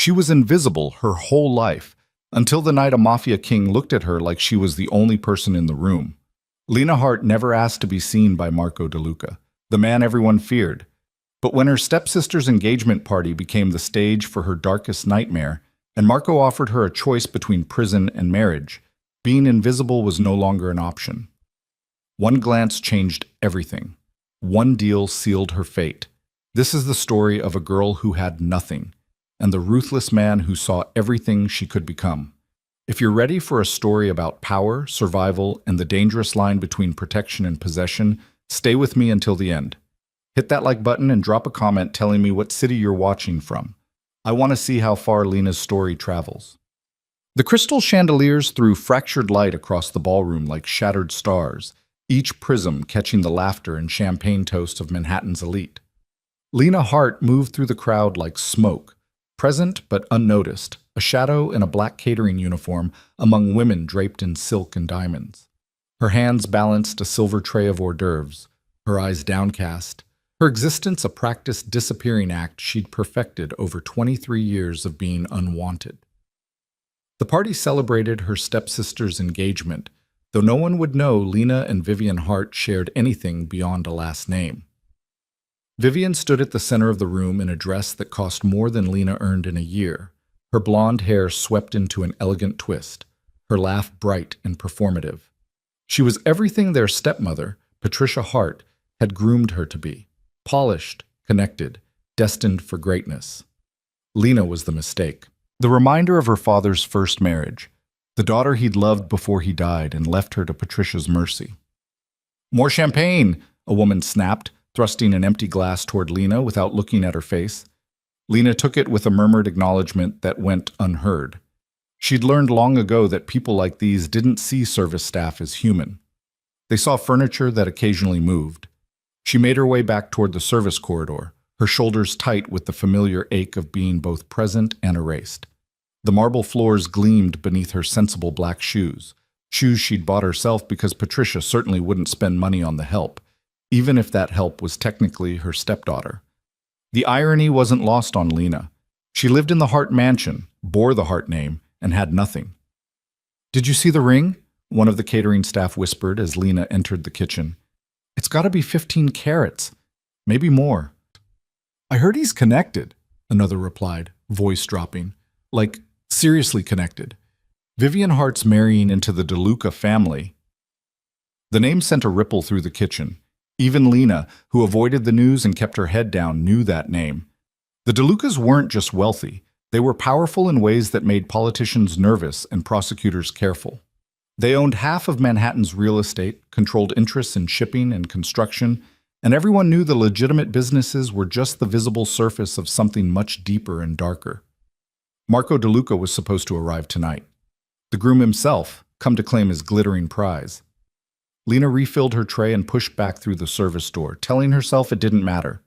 She was invisible her whole life, until the night a Mafia king looked at her like she was the only person in the room. Lena Hart never asked to be seen by Marco De Luca, the man everyone feared. But when her stepsister's engagement party became the stage for her darkest nightmare, and Marco offered her a choice between prison and marriage, being invisible was no longer an option. One glance changed everything. One deal sealed her fate. This is the story of a girl who had nothing, and the ruthless man who saw everything she could become. If you're ready for a story about power, survival, and the dangerous line between protection and possession, stay with me until the end. Hit that like button and drop a comment telling me what city you're watching from. I want to see how far Lena's story travels. The crystal chandeliers threw fractured light across the ballroom like shattered stars, each prism catching the laughter and champagne toast of Manhattan's elite. Lena Hart moved through the crowd like smoke, present but unnoticed, a shadow in a black catering uniform among women draped in silk and diamonds. Her hands balanced a silver tray of hors d'oeuvres, her eyes downcast, her existence a practiced disappearing act she'd perfected over 23 years of being unwanted. The party celebrated her stepsister's engagement, though no one would know Lena and Vivian Hart shared anything beyond a last name. Vivian stood at the center of the room in a dress that cost more than Lena earned in a year, her blonde hair swept into an elegant twist, her laugh bright and performative. She was everything their stepmother, Patricia Hart, had groomed her to be: polished, connected, destined for greatness. Lena was the mistake, the reminder of her father's first marriage, the daughter he'd loved before he died and left her to Patricia's mercy. "More champagne," a woman snapped, thrusting an empty glass toward Lena without looking at her face. Lena took it with a murmured acknowledgement that went unheard. She'd learned long ago that people like these didn't see service staff as human. They saw furniture that occasionally moved. She made her way back toward the service corridor, her shoulders tight with the familiar ache of being both present and erased. The marble floors gleamed beneath her sensible black shoes, shoes she'd bought herself because Patricia certainly wouldn't spend money on the help, even if that help was technically her stepdaughter. The irony wasn't lost on Lena. She lived in the Hart mansion, bore the Hart name, and had nothing. "Did you see the ring?" one of the catering staff whispered as Lena entered the kitchen. "It's got to be 15 carats, maybe more." "I heard he's connected," another replied, voice dropping. "Like, seriously connected. Vivian Hart's marrying into the De Luca family." The name sent a ripple through the kitchen. Even Lena, who avoided the news and kept her head down, knew that name. The De Lucas weren't just wealthy. They were powerful in ways that made politicians nervous and prosecutors careful. They owned half of Manhattan's real estate, controlled interests in shipping and construction, and everyone knew the legitimate businesses were just the visible surface of something much deeper and darker. Marco De Luca was supposed to arrive tonight. The groom himself, come to claim his glittering prize. Lena refilled her tray and pushed back through the service door, telling herself it didn't matter.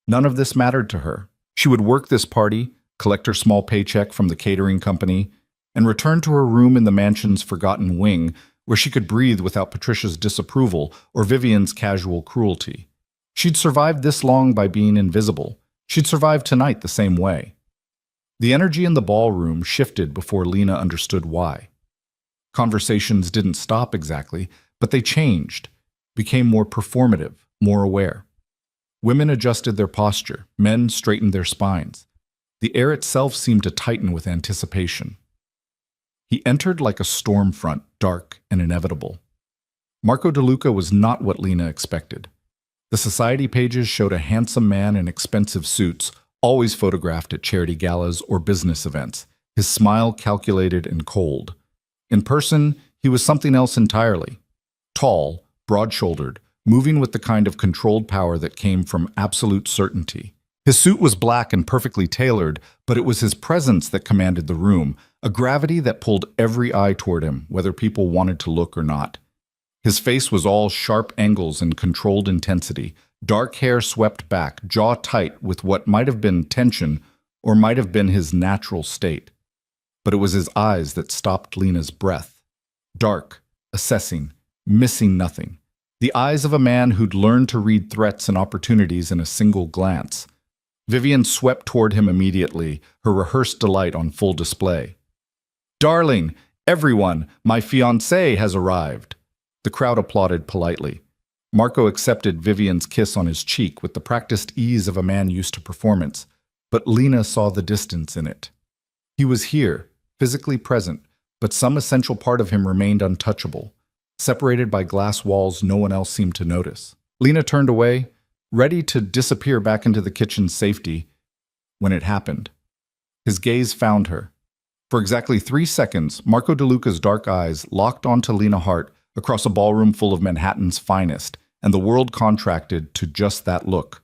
None of this mattered to her. She would work this party, collect her small paycheck from the catering company, and return to her room in the mansion's forgotten wing, where she could breathe without Patricia's disapproval or Vivian's casual cruelty. She'd survived this long by being invisible. She'd survive tonight the same way. The energy in the ballroom shifted before Lena understood why. Conversations didn't stop exactly, but they changed, became more performative, more aware. Women adjusted their posture, men straightened their spines. The air itself seemed to tighten with anticipation. He entered like a storm front, dark and inevitable. Marco De Luca was not what Lena expected. The society pages showed a handsome man in expensive suits, always photographed at charity galas or business events, his smile calculated and cold. In person, he was something else entirely. Tall, broad-shouldered, moving with the kind of controlled power that came from absolute certainty. His suit was black and perfectly tailored, but it was his presence that commanded the room, a gravity that pulled every eye toward him, whether people wanted to look or not. His face was all sharp angles and controlled intensity, dark hair swept back, jaw tight with what might have been tension or might have been his natural state. But it was his eyes that stopped Lena's breath. Dark, assessing, missing nothing. The eyes of a man who'd learned to read threats and opportunities in a single glance. Vivian swept toward him immediately, her rehearsed delight on full display. "Darling, everyone, my fiancé has arrived." The crowd applauded politely. Marco accepted Vivian's kiss on his cheek with the practiced ease of a man used to performance, but Lena saw the distance in it. He was here, physically present, but some essential part of him remained untouchable, separated by glass walls no one else seemed to notice. Lena turned away, ready to disappear back into the kitchen's safety, when it happened. His gaze found her. For exactly 3 seconds, Marco DeLuca's dark eyes locked onto Lena Hart across a ballroom full of Manhattan's finest, and the world contracted to just that look.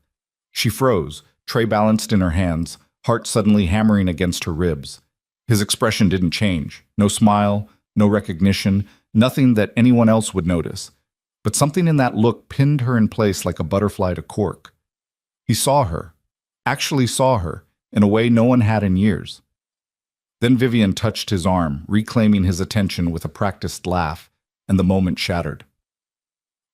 She froze, tray balanced in her hands, heart suddenly hammering against her ribs. His expression didn't change. No smile, no recognition, nothing that anyone else would notice. But something in that look pinned her in place like a butterfly to cork. He saw her, actually saw her, in a way no one had in years. Then Vivian touched his arm, reclaiming his attention with a practiced laugh, and the moment shattered.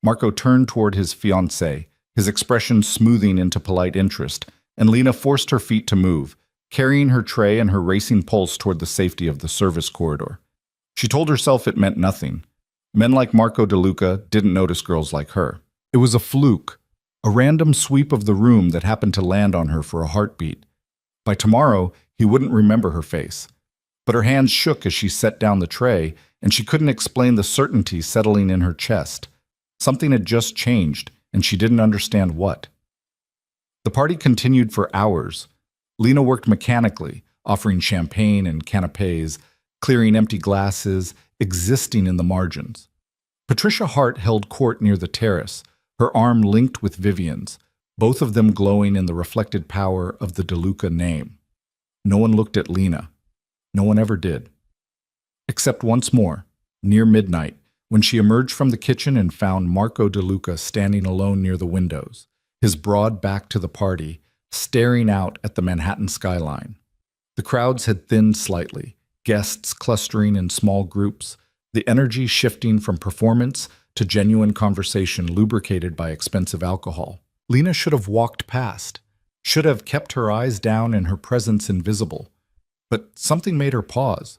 Marco turned toward his fiancée, his expression smoothing into polite interest, and Lena forced her feet to move, carrying her tray and her racing pulse toward the safety of the service corridor. She told herself it meant nothing. Men like Marco DeLuca didn't notice girls like her. It was a fluke, a random sweep of the room that happened to land on her for a heartbeat. By tomorrow, he wouldn't remember her face. But her hands shook as she set down the tray, and she couldn't explain the certainty settling in her chest. Something had just changed, and she didn't understand what. The party continued for hours. Lena worked mechanically, offering champagne and canapés, clearing empty glasses, existing in the margins. Patricia Hart held court near the terrace, her arm linked with Vivian's, both of them glowing in the reflected power of the DeLuca name. No one looked at Lena. No one ever did. Except once more, near midnight, when she emerged from the kitchen and found Marco DeLuca standing alone near the windows, his broad back to the party, staring out at the Manhattan skyline. The crowds had thinned slightly, guests clustering in small groups, the energy shifting from performance to genuine conversation lubricated by expensive alcohol. Lena should have walked past, should have kept her eyes down and her presence invisible. But something made her pause.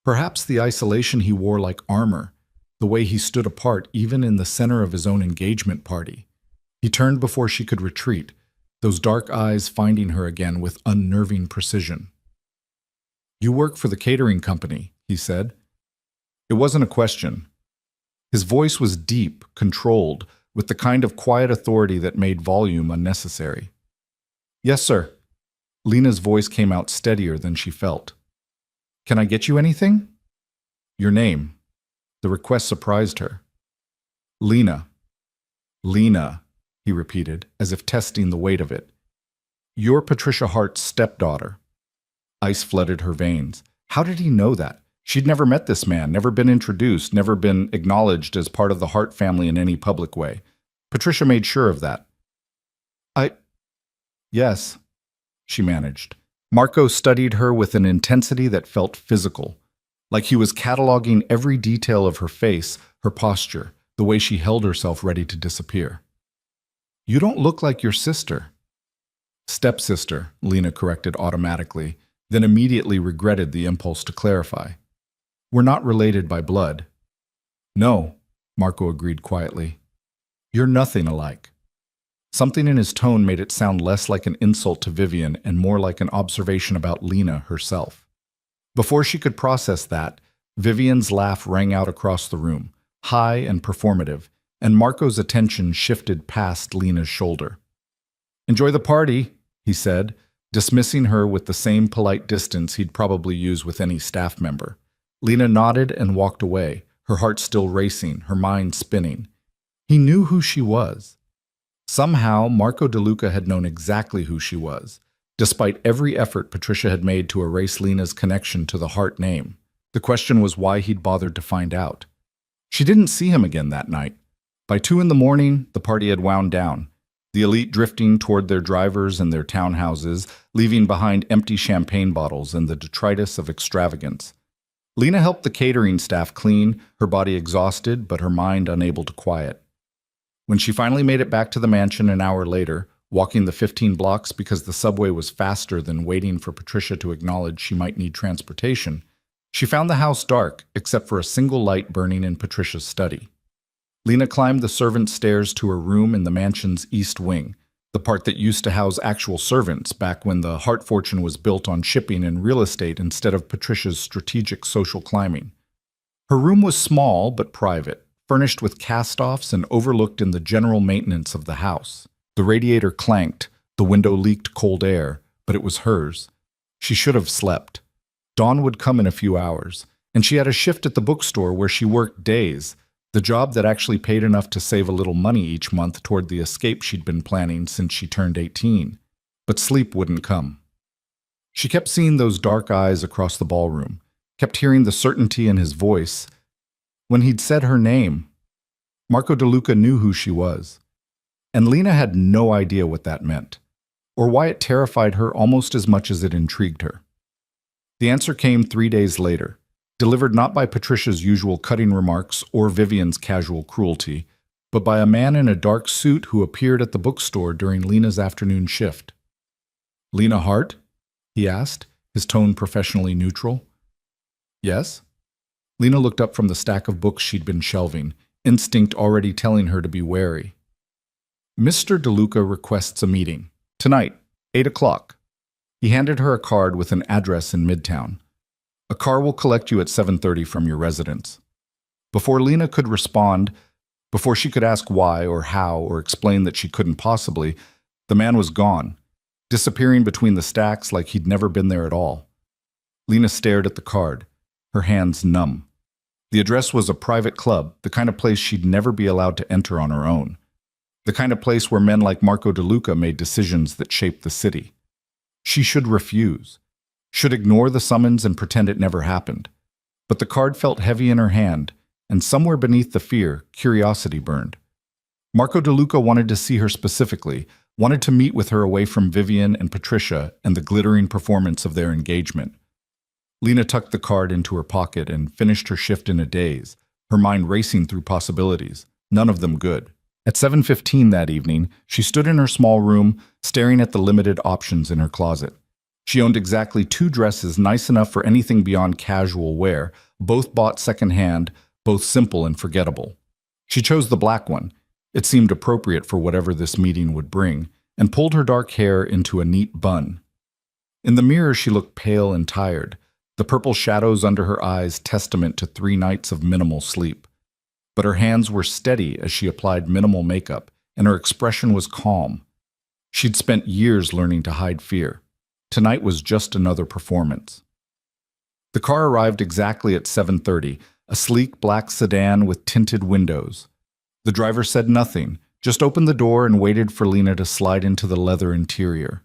Perhaps the isolation he wore like armor, the way he stood apart even in the center of his own engagement party. He turned before she could retreat, those dark eyes finding her again with unnerving precision. "You work for the catering company," he said. It wasn't a question. His voice was deep, controlled, with the kind of quiet authority that made volume unnecessary. "Yes, sir." Lena's voice came out steadier than she felt. "Can I get you anything?" "Your name." The request surprised her. "Lena." "Lena," he repeated, as if testing the weight of it. "You're Patricia Hart's stepdaughter." Ice flooded her veins. How did he know that? She'd never met this man, never been introduced, never been acknowledged as part of the Hart family in any public way. Patricia made sure of that. Yes, she managed. Marco studied her with an intensity that felt physical, like he was cataloging every detail of her face, her posture, the way she held herself ready to disappear. "You don't look like your sister." "Stepsister," Lena corrected automatically, then immediately regretted the impulse to clarify. "We're not related by blood." "No," Marco agreed quietly. "You're nothing alike." Something in his tone made it sound less like an insult to Vivian and more like an observation about Lena herself. Before she could process that, Vivian's laugh rang out across the room, high and performative, and Marco's attention shifted past Lena's shoulder. "Enjoy the party," he said, dismissing her with the same polite distance he'd probably use with any staff member. Lena nodded and walked away, her heart still racing, her mind spinning. He knew who she was. Somehow, Marco DeLuca had known exactly who she was, despite every effort Patricia had made to erase Lena's connection to the Hart name. The question was why he'd bothered to find out. She didn't see him again that night. By 2 a.m, the party had wound down, the elite drifting toward their drivers and their townhouses, leaving behind empty champagne bottles and the detritus of extravagance. Lena helped the catering staff clean, her body exhausted but her mind unable to quiet. When she finally made it back to the mansion an hour later, walking the 15 blocks because the subway was faster than waiting for Patricia to acknowledge she might need transportation, she found the house dark except for a single light burning in Patricia's study. Lena climbed the servants' stairs to her room in the mansion's east wing, the part that used to house actual servants back when the Hart fortune was built on shipping and real estate instead of Patricia's strategic social climbing. Her room was small but private, furnished with cast-offs and overlooked in the general maintenance of the house. The radiator clanked, the window leaked cold air, but it was hers. She should have slept. Dawn would come in a few hours, and she had a shift at the bookstore where she worked days, the job that actually paid enough to save a little money each month toward the escape she'd been planning since she turned 18. But sleep wouldn't come. She kept seeing those dark eyes across the ballroom, kept hearing the certainty in his voice. When he'd said her name, Marco DeLuca knew who she was. And Lena had no idea what that meant, or why it terrified her almost as much as it intrigued her. The answer came 3 days later, delivered not by Patricia's usual cutting remarks or Vivian's casual cruelty, but by a man in a dark suit who appeared at the bookstore during Lena's afternoon shift. "Lena Hart?" he asked, his tone professionally neutral. "Yes?" Lena looked up from the stack of books she'd been shelving, instinct already telling her to be wary. "Mr. DeLuca requests a meeting. Tonight, 8 o'clock. He handed her a card with an address in Midtown. "A car will collect you at 7:30 from your residence." Before Lena could respond, before she could ask why or how or explain that she couldn't possibly, the man was gone, disappearing between the stacks like he'd never been there at all. Lena stared at the card, her hands numb. The address was a private club, the kind of place she'd never be allowed to enter on her own. The kind of place where men like Marco DeLuca made decisions that shaped the city. She should refuse, should ignore the summons and pretend it never happened. But the card felt heavy in her hand, and somewhere beneath the fear, curiosity burned. Marco DeLuca wanted to see her specifically, wanted to meet with her away from Vivian and Patricia and the glittering performance of their engagement. Lena tucked the card into her pocket and finished her shift in a daze, her mind racing through possibilities, none of them good. At 7:15 that evening, she stood in her small room, staring at the limited options in her closet. She owned exactly 2 dresses nice enough for anything beyond casual wear, both bought secondhand, both simple and forgettable. She chose the black one. It seemed appropriate for whatever this meeting would bring, and pulled her dark hair into a neat bun. In the mirror, she looked pale and tired, the purple shadows under her eyes testament to 3 nights of minimal sleep. But her hands were steady as she applied minimal makeup, and her expression was calm. She'd spent years learning to hide fear. Tonight was just another performance. The car arrived exactly at 7:30, a sleek black sedan with tinted windows. The driver said nothing, just opened the door and waited for Lena to slide into the leather interior.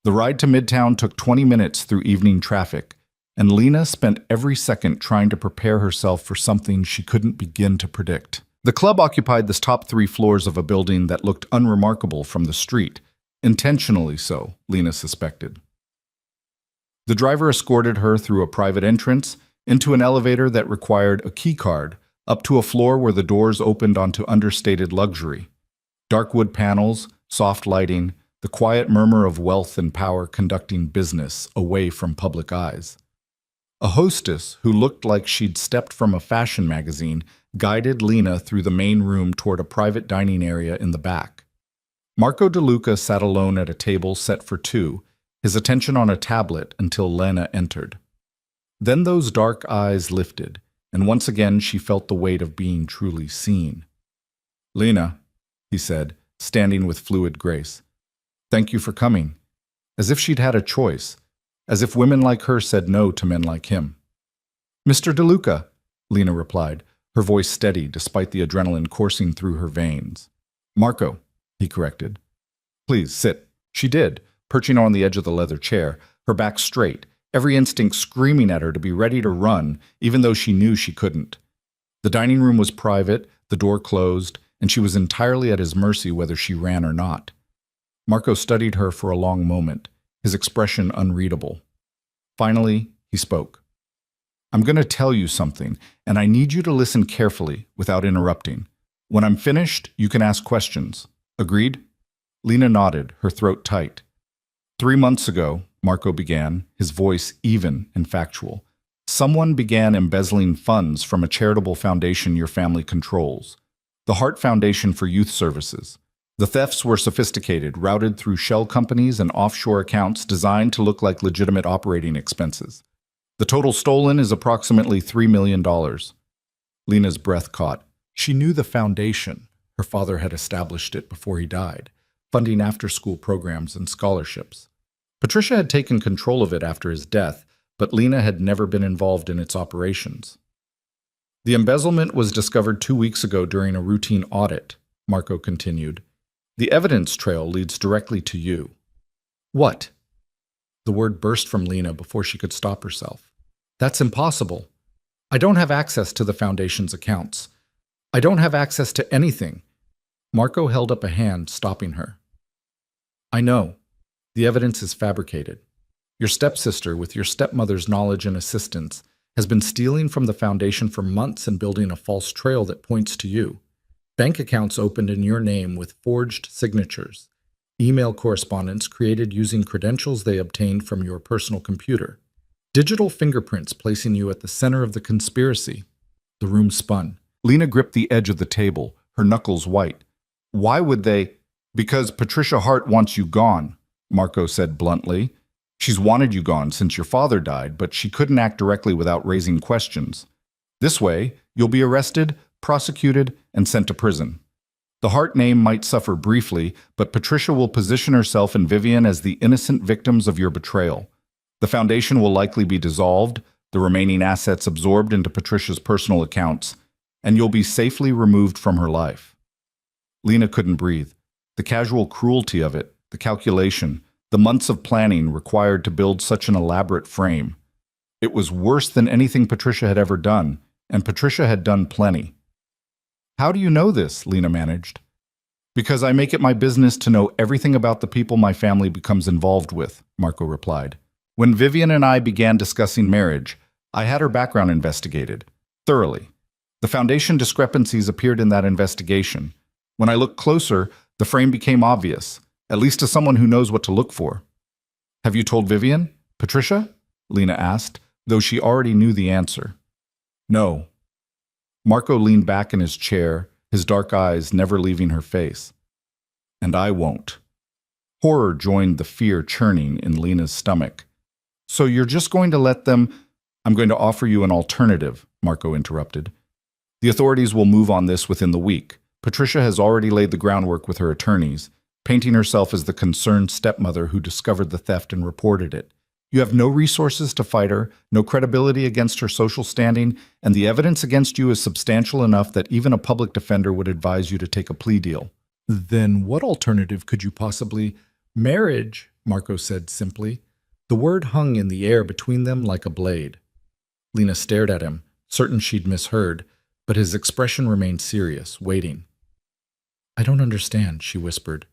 The ride to Midtown took 20 minutes through evening traffic, and Lena spent every second trying to prepare herself for something she couldn't begin to predict. The club occupied the top 3 floors of a building that looked unremarkable from the street, intentionally so, Lena suspected. The driver escorted her through a private entrance, into an elevator that required a key card, up to a floor where the doors opened onto understated luxury. Dark wood panels, soft lighting, the quiet murmur of wealth and power conducting business away from public eyes. A hostess, who looked like she'd stepped from a fashion magazine, guided Lena through the main room toward a private dining area in the back. Marco DeLuca sat alone at a table set for 2, his attention on a tablet until Lena entered. Then those dark eyes lifted, and once again she felt the weight of being truly seen. "Lena," he said, standing with fluid grace, "thank you for coming." As if she'd had a choice. As if women like her said no to men like him. "Mr. DeLuca," Lena replied, her voice steady despite the adrenaline coursing through her veins. "Marco," he corrected. "Please, sit." She did, perching on the edge of the leather chair, her back straight, every instinct screaming at her to be ready to run, even though she knew she couldn't. The dining room was private, the door closed, and she was entirely at his mercy whether she ran or not. Marco studied her for a long moment, his expression unreadable. Finally, he spoke. "I'm going to tell you something, and I need you to listen carefully without interrupting. When I'm finished, you can ask questions. Agreed?" Lena nodded, her throat tight. 3 months ago, Marco began, his voice even and factual. Someone began embezzling funds from a charitable foundation your family controls, the Hart Foundation for Youth Services. The thefts were sophisticated, routed through shell companies and offshore accounts designed to look like legitimate operating expenses. The total stolen is approximately $3 million. Lena's breath caught. She knew the foundation. Her father had established it before he died, funding after-school programs and scholarships. Patricia had taken control of it after his death, but Lena had never been involved in its operations. The embezzlement was discovered 2 weeks ago during a routine audit, Marco continued. The evidence trail leads directly to you. What? The word burst from Lena before she could stop herself. That's impossible. I don't have access to the foundation's accounts. I don't have access to anything. Marco held up a hand, stopping her. I know. The evidence is fabricated. Your stepsister, with your stepmother's knowledge and assistance, has been stealing from the foundation for months and building a false trail that points to you. Bank accounts opened in your name with forged signatures. Email correspondence created using credentials they obtained from your personal computer. Digital fingerprints placing you at the center of the conspiracy. The room spun. Lena gripped the edge of the table, her knuckles white. Why would they? Because Patricia Hart wants you gone, Marco said bluntly. She's wanted you gone since your father died, but she couldn't act directly without raising questions. This way, you'll be arrested, prosecuted, and sent to prison. The Hart name might suffer briefly, but Patricia will position herself and Vivian as the innocent victims of your betrayal. The foundation will likely be dissolved, the remaining assets absorbed into Patricia's personal accounts, and you'll be safely removed from her life. Lena couldn't breathe. The casual cruelty of it, the calculation, the months of planning required to build such an elaborate frame. It was worse than anything Patricia had ever done, and Patricia had done plenty. How do you know this? Lena managed. Because I make it my business to know everything about the people my family becomes involved with, Marco replied. When Vivian and I began discussing marriage, I had her background investigated, thoroughly. The foundation discrepancies appeared in that investigation. When I looked closer, the frame became obvious, at least to someone who knows what to look for. Have you told Vivian? Patricia? Lena asked, though she already knew the answer. No. Marco leaned back in his chair, his dark eyes never leaving her face. And I won't. Horror joined the fear churning in Lena's stomach. So you're just going to let them— I'm going to offer you an alternative, Marco interrupted. The authorities will move on this within the week. Patricia has already laid the groundwork with her attorneys, painting herself as the concerned stepmother who discovered the theft and reported it. You have no resources to fight her, no credibility against her social standing, and the evidence against you is substantial enough that even a public defender would advise you to take a plea deal. Then what alternative could you possibly— Marriage, Marco said simply. The word hung in the air between them like a blade. Lena stared at him, certain she'd misheard, but his expression remained serious, waiting. I don't understand, she whispered.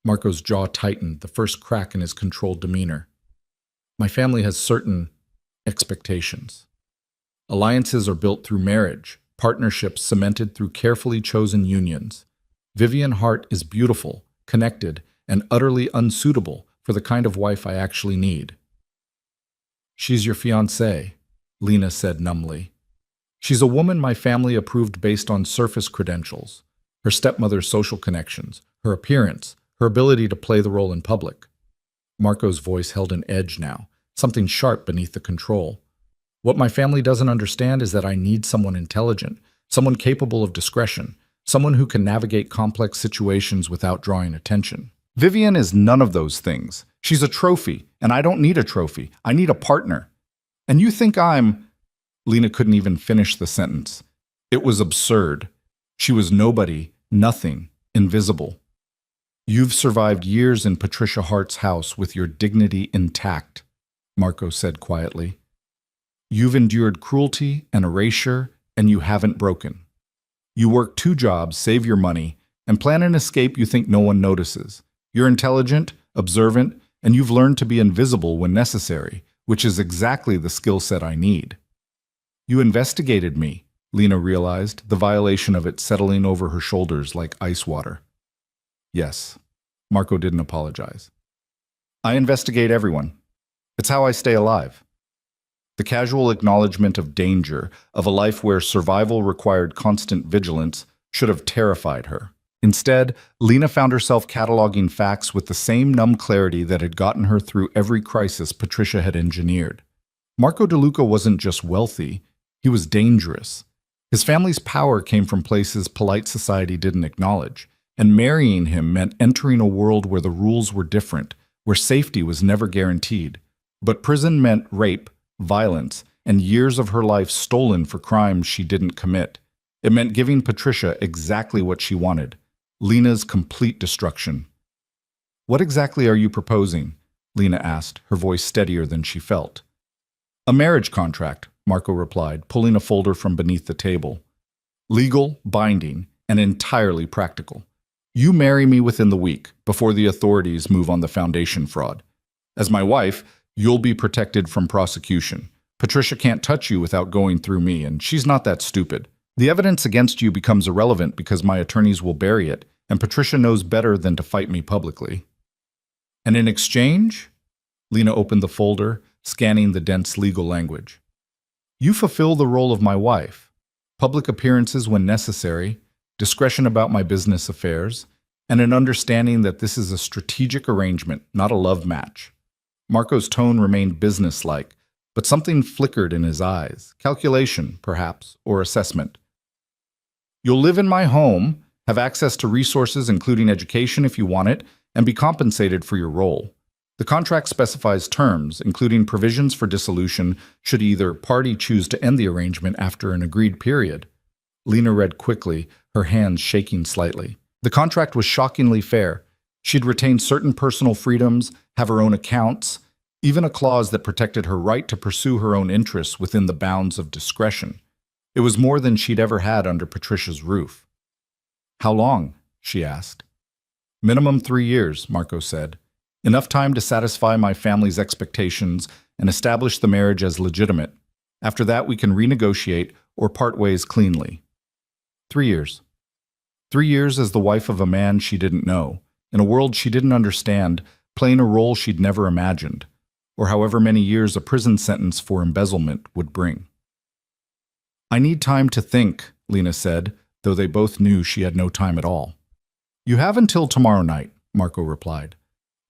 Marco's jaw tightened, the first crack in his controlled demeanor. My family has certain expectations. Alliances are built through marriage, partnerships cemented through carefully chosen unions. Vivian Hart is beautiful, connected, and utterly unsuitable for the kind of wife I actually need. She's your fiancée, Lena said numbly. She's a woman my family approved based on surface credentials, her stepmother's social connections, her appearance, her ability to play the role in public. Marco's voice held an edge now, something sharp beneath the control. What my family doesn't understand is that I need someone intelligent, someone capable of discretion, someone who can navigate complex situations without drawing attention. Vivian is none of those things. She's a trophy, and I don't need a trophy. I need a partner. And you think I'm— Lena couldn't even finish the sentence. It was absurd. She was nobody, nothing, invisible. You've survived years in Patricia Hart's house with your dignity intact, Marco said quietly. You've endured cruelty and erasure, and you haven't broken. You work 2 jobs, save your money, and plan an escape you think no one notices. You're intelligent, observant, and you've learned to be invisible when necessary, which is exactly the skill set I need. You investigated me, Lena realized, the violation of it settling over her shoulders like ice water. Yes. Marco didn't apologize. I investigate everyone. It's how I stay alive. The casual acknowledgement of danger, of a life where survival required constant vigilance, should have terrified her. Instead, Lena found herself cataloging facts with the same numb clarity that had gotten her through every crisis Patricia had engineered. Marco DeLuca wasn't just wealthy, he was dangerous. His family's power came from places polite society didn't acknowledge, and marrying him meant entering a world where the rules were different, where safety was never guaranteed. But prison meant rape, violence, and years of her life stolen for crimes she didn't commit. It meant giving Patricia exactly what she wanted, Lena's complete destruction. What exactly are you proposing? Lena asked, her voice steadier than she felt. A marriage contract, Marco replied, pulling a folder from beneath the table. Legal, binding, and entirely practical. You marry me within the week, before the authorities move on the foundation fraud. As my wife, you'll be protected from prosecution. Patricia can't touch you without going through me, and she's not that stupid. The evidence against you becomes irrelevant because my attorneys will bury it, and Patricia knows better than to fight me publicly. And in exchange? Lena opened the folder, scanning the dense legal language. You fulfill the role of my wife. Public appearances when necessary, discretion about my business affairs, and an understanding that this is a strategic arrangement, not a love match. Marco's tone remained businesslike, but something flickered in his eyes, calculation, perhaps, or assessment. You'll live in my home, have access to resources including education if you want it, and be compensated for your role. The contract specifies terms, including provisions for dissolution should either party choose to end the arrangement after an agreed period. Lena read quickly, her hands shaking slightly. The contract was shockingly fair. She'd retain certain personal freedoms, have her own accounts, even a clause that protected her right to pursue her own interests within the bounds of discretion. It was more than she'd ever had under Patricia's roof. How long? She asked. Minimum 3 years, Marco said. Enough time to satisfy my family's expectations and establish the marriage as legitimate. After that, we can renegotiate or part ways cleanly. 3 years. 3 years as the wife of a man she didn't know, in a world she didn't understand, playing a role she'd never imagined, or however many years a prison sentence for embezzlement would bring. I need time to think, Lena said, though they both knew she had no time at all. You have until tomorrow night, Marco replied.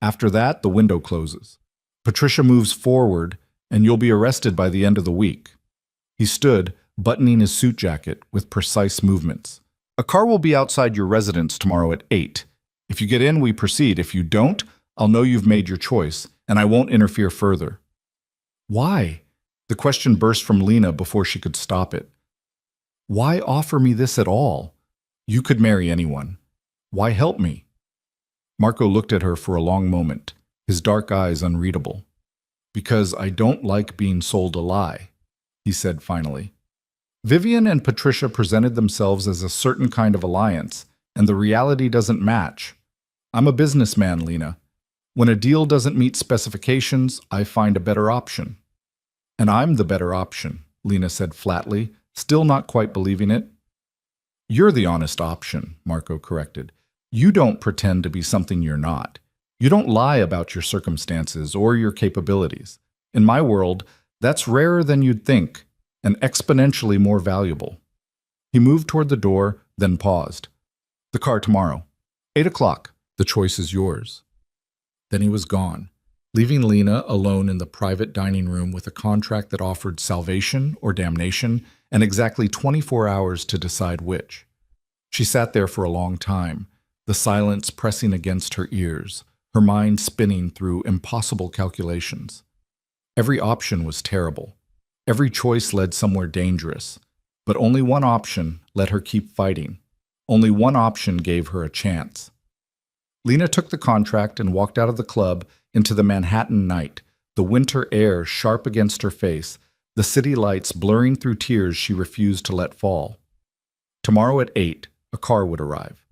After that, the window closes. Patricia moves forward, and you'll be arrested by the end of the week. He stood, buttoning his suit jacket with precise movements. A car will be outside your residence tomorrow at 8. If you get in, we proceed. If you don't, I'll know you've made your choice, and I won't interfere further. Why? The question burst from Lena before she could stop it. Why offer me this at all? You could marry anyone. Why help me? Marco looked at her for a long moment, his dark eyes unreadable. Because I don't like being sold a lie, he said finally. Vivian and Patricia presented themselves as a certain kind of alliance, and the reality doesn't match. I'm a businessman, Lena. When a deal doesn't meet specifications, I find a better option. And I'm the better option, Lena said flatly, still not quite believing it. You're the honest option, Marco corrected. You don't pretend to be something you're not. You don't lie about your circumstances or your capabilities. In my world, that's rarer than you'd think, and exponentially more valuable. He moved toward the door, then paused. The car tomorrow. 8 o'clock. The choice is yours. Then he was gone, leaving Lena alone in the private dining room with a contract that offered salvation or damnation and exactly 24 hours to decide which. She sat there for a long time, the silence pressing against her ears, her mind spinning through impossible calculations. Every option was terrible. Every choice led somewhere dangerous. But only one option let her keep fighting. Only one option gave her a chance. Lena took the contract and walked out of the club into the Manhattan night, the winter air sharp against her face, the city lights blurring through tears she refused to let fall. Tomorrow at 8, a car would arrive.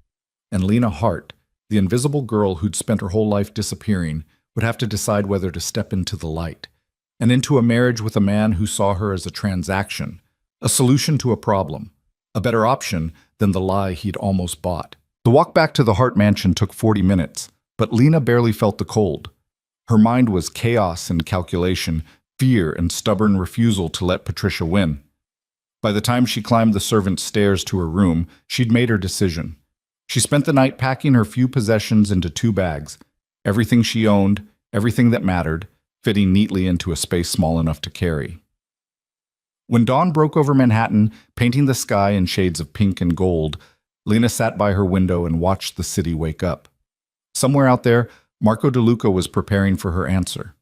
And Lena Hart, the invisible girl who'd spent her whole life disappearing, would have to decide whether to step into the light, and into a marriage with a man who saw her as a transaction, a solution to a problem, a better option than the lie he'd almost bought. The walk back to the Hart mansion took 40 minutes, But Lena barely felt the cold. Her mind was chaos and calculation, fear and stubborn refusal to let Patricia win. By the time she climbed the servant's stairs to her room, she'd made her decision. She spent the night packing her few possessions into 2 bags, everything she owned, everything that mattered, fitting neatly into a space small enough to carry. When dawn broke over Manhattan, painting the sky in shades of pink and gold, Lena sat by her window and watched the city wake up. Somewhere out there, Marco DeLuca was preparing for her answer.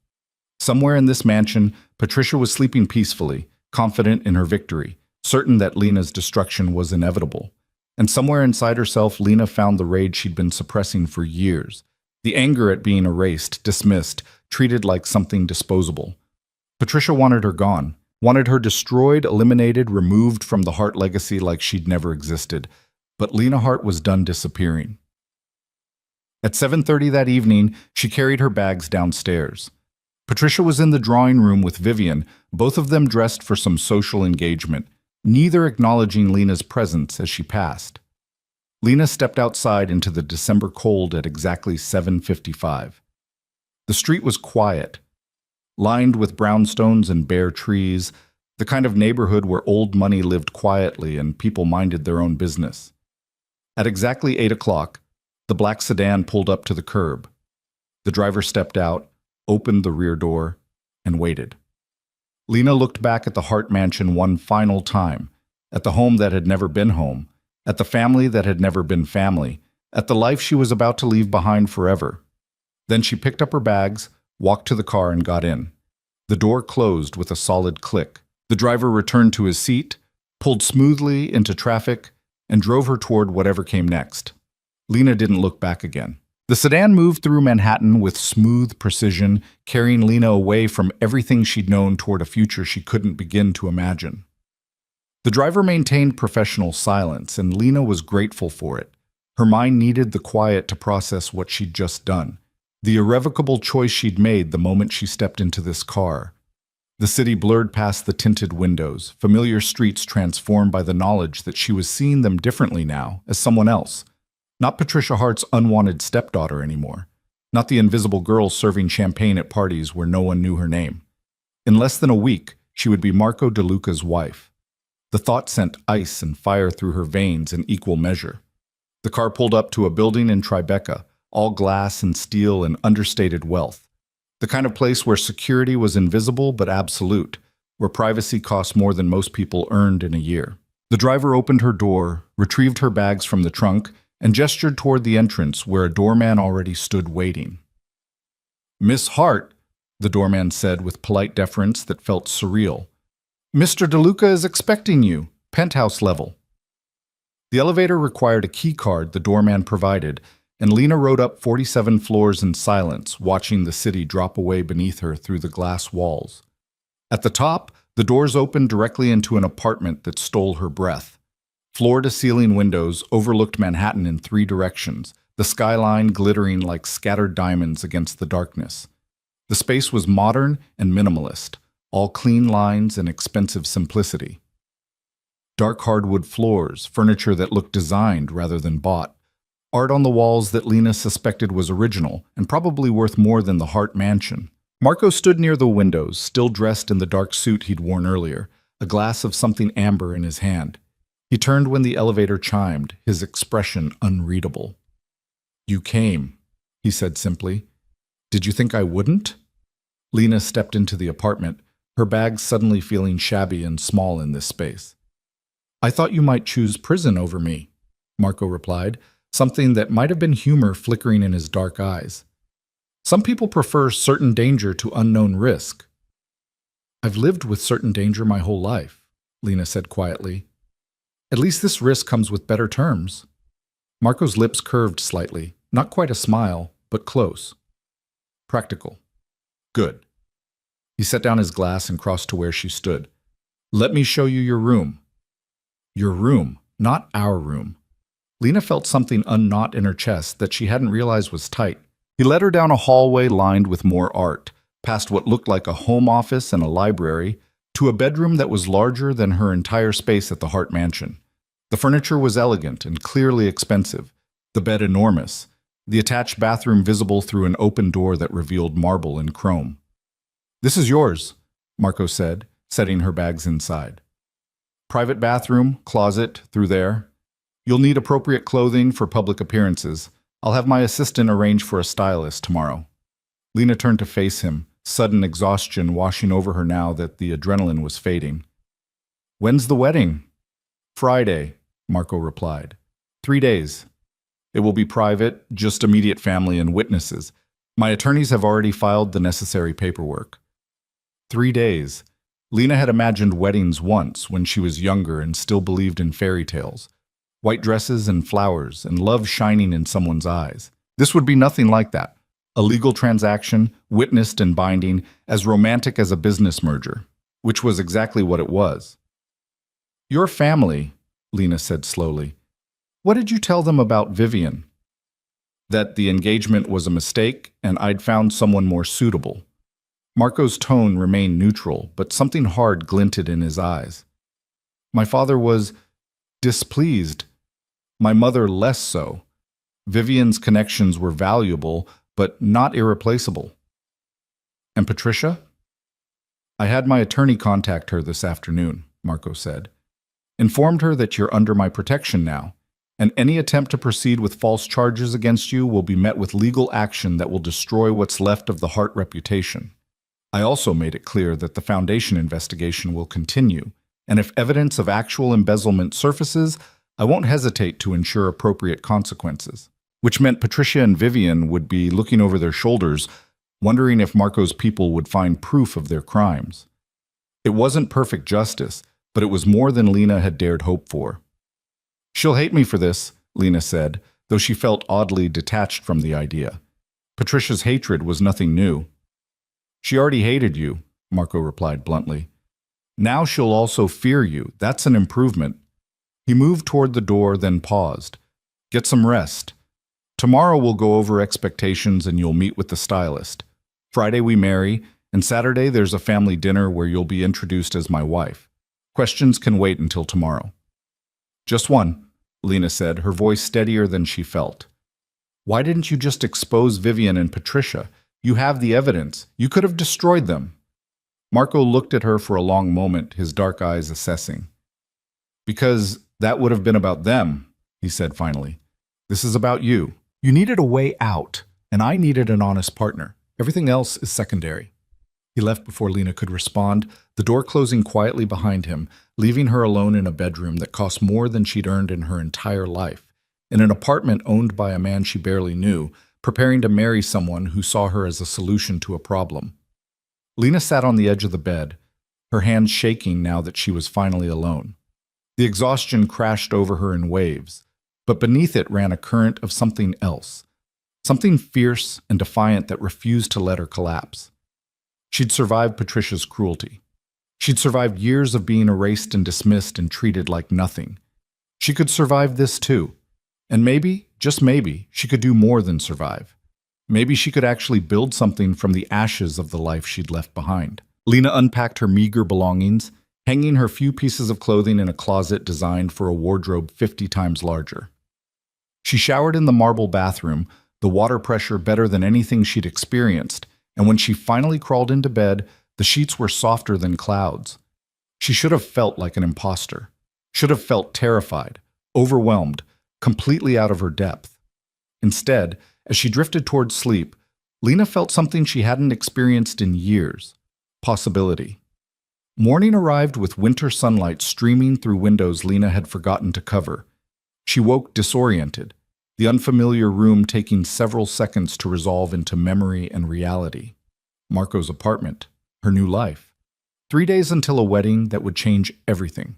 Somewhere in this mansion, Patricia was sleeping peacefully, confident in her victory, certain that Lena's destruction was inevitable. And somewhere inside herself, Lena found the rage she'd been suppressing for years, the anger at being erased, dismissed, treated like something disposable. Patricia wanted her gone, wanted her destroyed, eliminated, removed from the Hart legacy like she'd never existed. But Lena Hart was done disappearing. At 7:30 that evening, she carried her bags downstairs. Patricia was in the drawing room with Vivian, both of them dressed for some social engagement, neither acknowledging Lena's presence as she passed. Lena stepped outside into the December cold at exactly 7:55. The street was quiet, lined with brownstones and bare trees, the kind of neighborhood where old money lived quietly and people minded their own business. At exactly 8 o'clock, the black sedan pulled up to the curb. The driver stepped out, opened the rear door, and waited. Lena looked back at the Hart mansion one final time, at the home that had never been home, at the family that had never been family, at the life she was about to leave behind forever. Then she picked up her bags, walked to the car, and got in. The door closed with a solid click. The driver returned to his seat, pulled smoothly into traffic, and drove her toward whatever came next. Lena didn't look back again. The sedan moved through Manhattan with smooth precision, carrying Lena away from everything she'd known toward a future she couldn't begin to imagine. The driver maintained professional silence, and Lena was grateful for it. Her mind needed the quiet to process what she'd just done, the irrevocable choice she'd made the moment she stepped into this car. The city blurred past the tinted windows, familiar streets transformed by the knowledge that she was seeing them differently now, as someone else. Not Patricia Hart's unwanted stepdaughter anymore. Not the invisible girl serving champagne at parties where no one knew her name. In less than a week, she would be Marco DeLuca's wife. The thought sent ice and fire through her veins in equal measure. The car pulled up to a building in Tribeca, all glass and steel and understated wealth. The kind of place where security was invisible but absolute, where privacy cost more than most people earned in a year. The driver opened her door, retrieved her bags from the trunk, and gestured toward the entrance where a doorman already stood waiting. "Miss Hart," the doorman said with polite deference that felt surreal. "Mr. DeLuca is expecting you, penthouse level." The elevator required a key card the doorman provided, and Lena rode up 47 floors in silence, watching the city drop away beneath her through the glass walls. At the top, the doors opened directly into an apartment that stole her breath. Floor-to-ceiling windows overlooked Manhattan in 3 directions, the skyline glittering like scattered diamonds against the darkness. The space was modern and minimalist, all clean lines and expensive simplicity. Dark hardwood floors, furniture that looked designed rather than bought, art on the walls that Lena suspected was original and probably worth more than the Hart mansion. Marco stood near the windows, still dressed in the dark suit he'd worn earlier, a glass of something amber in his hand. He turned when the elevator chimed, his expression unreadable. "You came," he said simply. "Did you think I wouldn't?" Lena stepped into the apartment, her bags suddenly feeling shabby and small in this space. "I thought you might choose prison over me," Marco replied, something that might have been humor flickering in his dark eyes. "Some people prefer certain danger to unknown risk." "I've lived with certain danger my whole life," Lena said quietly. "At least this risk comes with better terms." Marco's lips curved slightly, not quite a smile, but close. "Practical. Good." He set down his glass and crossed to where she stood. "Let me show you your room." Your room, not our room. Lena felt something unknot in her chest that she hadn't realized was tight. He led her down a hallway lined with more art, past what looked like a home office and a library, to a bedroom that was larger than her entire space at the Hart mansion. The furniture was elegant and clearly expensive, the bed enormous, the attached bathroom visible through an open door that revealed marble and chrome. "This is yours," Marco said, setting her bags inside. "Private bathroom, closet, through there. You'll need appropriate clothing for public appearances. I'll have my assistant arrange for a stylist tomorrow." Lena turned to face him, sudden exhaustion washing over her now that the adrenaline was fading. "When's the wedding?" "Friday," Marco replied. 3 days. It will be private, just immediate family and witnesses. My attorneys have already filed the necessary paperwork. 3 days. Lena had imagined weddings once when she was younger and still believed in fairy tales. White dresses and flowers and love shining in someone's eyes. This would be nothing like that. A legal transaction, witnessed and binding, as romantic as a business merger, which was exactly what it was. "Your family," Lena said slowly. "What did you tell them about Vivian?" "That the engagement was a mistake and I'd found someone more suitable." Marco's tone remained neutral, but something hard glinted in his eyes. "My father was displeased. My mother less so. Vivian's connections were valuable, but not irreplaceable." "And Patricia?" "I had my attorney contact her this afternoon," Marco said. "Informed her that you're under my protection now, and any attempt to proceed with false charges against you will be met with legal action that will destroy what's left of the Hart reputation. I also made it clear that the Foundation investigation will continue, and if evidence of actual embezzlement surfaces, I won't hesitate to ensure appropriate consequences." Which meant Patricia and Vivian would be looking over their shoulders, wondering if Marco's people would find proof of their crimes. It wasn't perfect justice, but it was more than Lena had dared hope for. "She'll hate me for this," Lena said, though she felt oddly detached from the idea. Patricia's hatred was nothing new. "She already hated you," Marco replied bluntly. "Now she'll also fear you. That's an improvement." He moved toward the door, then paused. "Get some rest. Tomorrow we'll go over expectations and you'll meet with the stylist. Friday we marry, and Saturday there's a family dinner where you'll be introduced as my wife. Questions can wait until tomorrow." "Just one," Lena said, her voice steadier than she felt. "Why didn't you just expose Vivian and Patricia? You have the evidence. You could have destroyed them." Marco looked at her for a long moment, his dark eyes assessing. "Because that would have been about them," he said finally. "This is about you. You needed a way out, and I needed an honest partner. Everything else is secondary." He left before Lena could respond, the door closing quietly behind him, leaving her alone in a bedroom that cost more than she'd earned in her entire life, in an apartment owned by a man she barely knew, preparing to marry someone who saw her as a solution to a problem. Lena sat on the edge of the bed, her hands shaking now that she was finally alone. The exhaustion crashed over her in waves, but beneath it ran a current of something else, something fierce and defiant that refused to let her collapse. She'd survived Patricia's cruelty. She'd survived years of being erased and dismissed and treated like nothing. She could survive this too. And maybe, just maybe, she could do more than survive. Maybe she could actually build something from the ashes of the life she'd left behind. Lena unpacked her meager belongings, hanging her few pieces of clothing in a closet designed for a wardrobe 50 times larger. She showered in the marble bathroom, the water pressure better than anything she'd experienced, and when she finally crawled into bed, the sheets were softer than clouds. She should have felt like an imposter, should have felt terrified, overwhelmed, completely out of her depth. Instead, as she drifted toward sleep, Lena felt something she hadn't experienced in years: possibility. Morning arrived with winter sunlight streaming through windows Lena had forgotten to cover. She woke disoriented, the unfamiliar room taking several seconds to resolve into memory and reality. Marco's apartment, her new life. 3 days until a wedding that would change everything.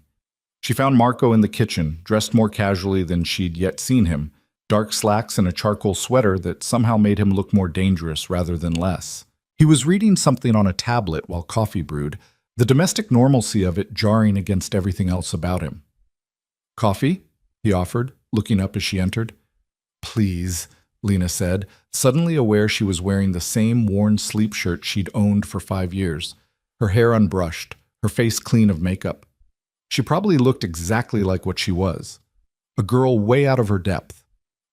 She found Marco in the kitchen, dressed more casually than she'd yet seen him, dark slacks and a charcoal sweater that somehow made him look more dangerous rather than less. He was reading something on a tablet while coffee brewed, the domestic normalcy of it jarring against everything else about him. "Coffee?" he offered, looking up as she entered. "Please," Lena said, suddenly aware she was wearing the same worn sleep shirt she'd owned for 5 years, her hair unbrushed, her face clean of makeup. She probably looked exactly like what she was, a girl way out of her depth.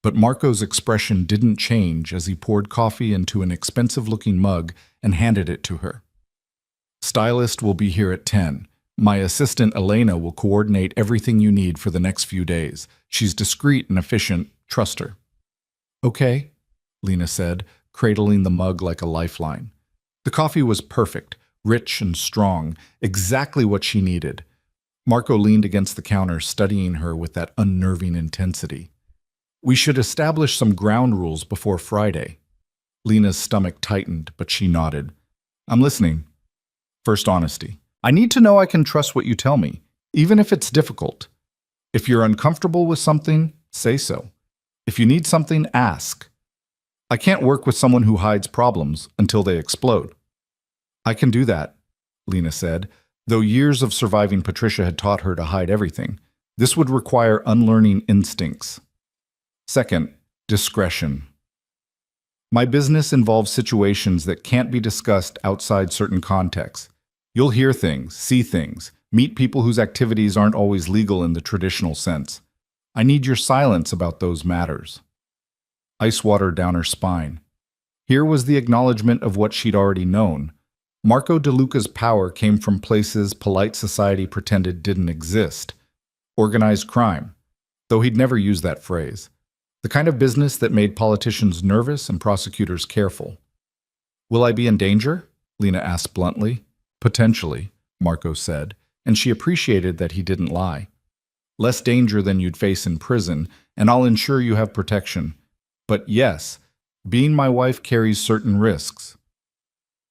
But Marco's expression didn't change as he poured coffee into an expensive-looking mug and handed it to her. "Stylist will be here at 10. My assistant Elena will coordinate everything you need for the next few days. She's discreet and efficient. Trust her." "Okay," Lena said, cradling the mug like a lifeline. The coffee was perfect, rich and strong, exactly what she needed. Marco leaned against the counter, studying her with that unnerving intensity. "We should establish some ground rules before Friday." Lena's stomach tightened, but she nodded. "I'm listening." "First, honesty. I need to know I can trust what you tell me, even if it's difficult. If you're uncomfortable with something, say so. If you need something, ask. I can't work with someone who hides problems until they explode." "I can do that," Lena said. Though years of surviving Patricia had taught her to hide everything, this would require unlearning instincts. Second, discretion. My business involves situations that can't be discussed outside certain contexts. You'll hear things, see things, meet people whose activities aren't always legal in the traditional sense. I need your silence about those matters. Ice water down her spine. Here was the acknowledgement of what she'd already known. Marco DeLuca's power came from places polite society pretended didn't exist. Organized crime, though he'd never used that phrase. The kind of business that made politicians nervous and prosecutors careful. "Will I be in danger?" Lena asked bluntly. "Potentially," Marco said, and she appreciated that he didn't lie. "Less danger than you'd face in prison, and I'll ensure you have protection. But yes, being my wife carries certain risks."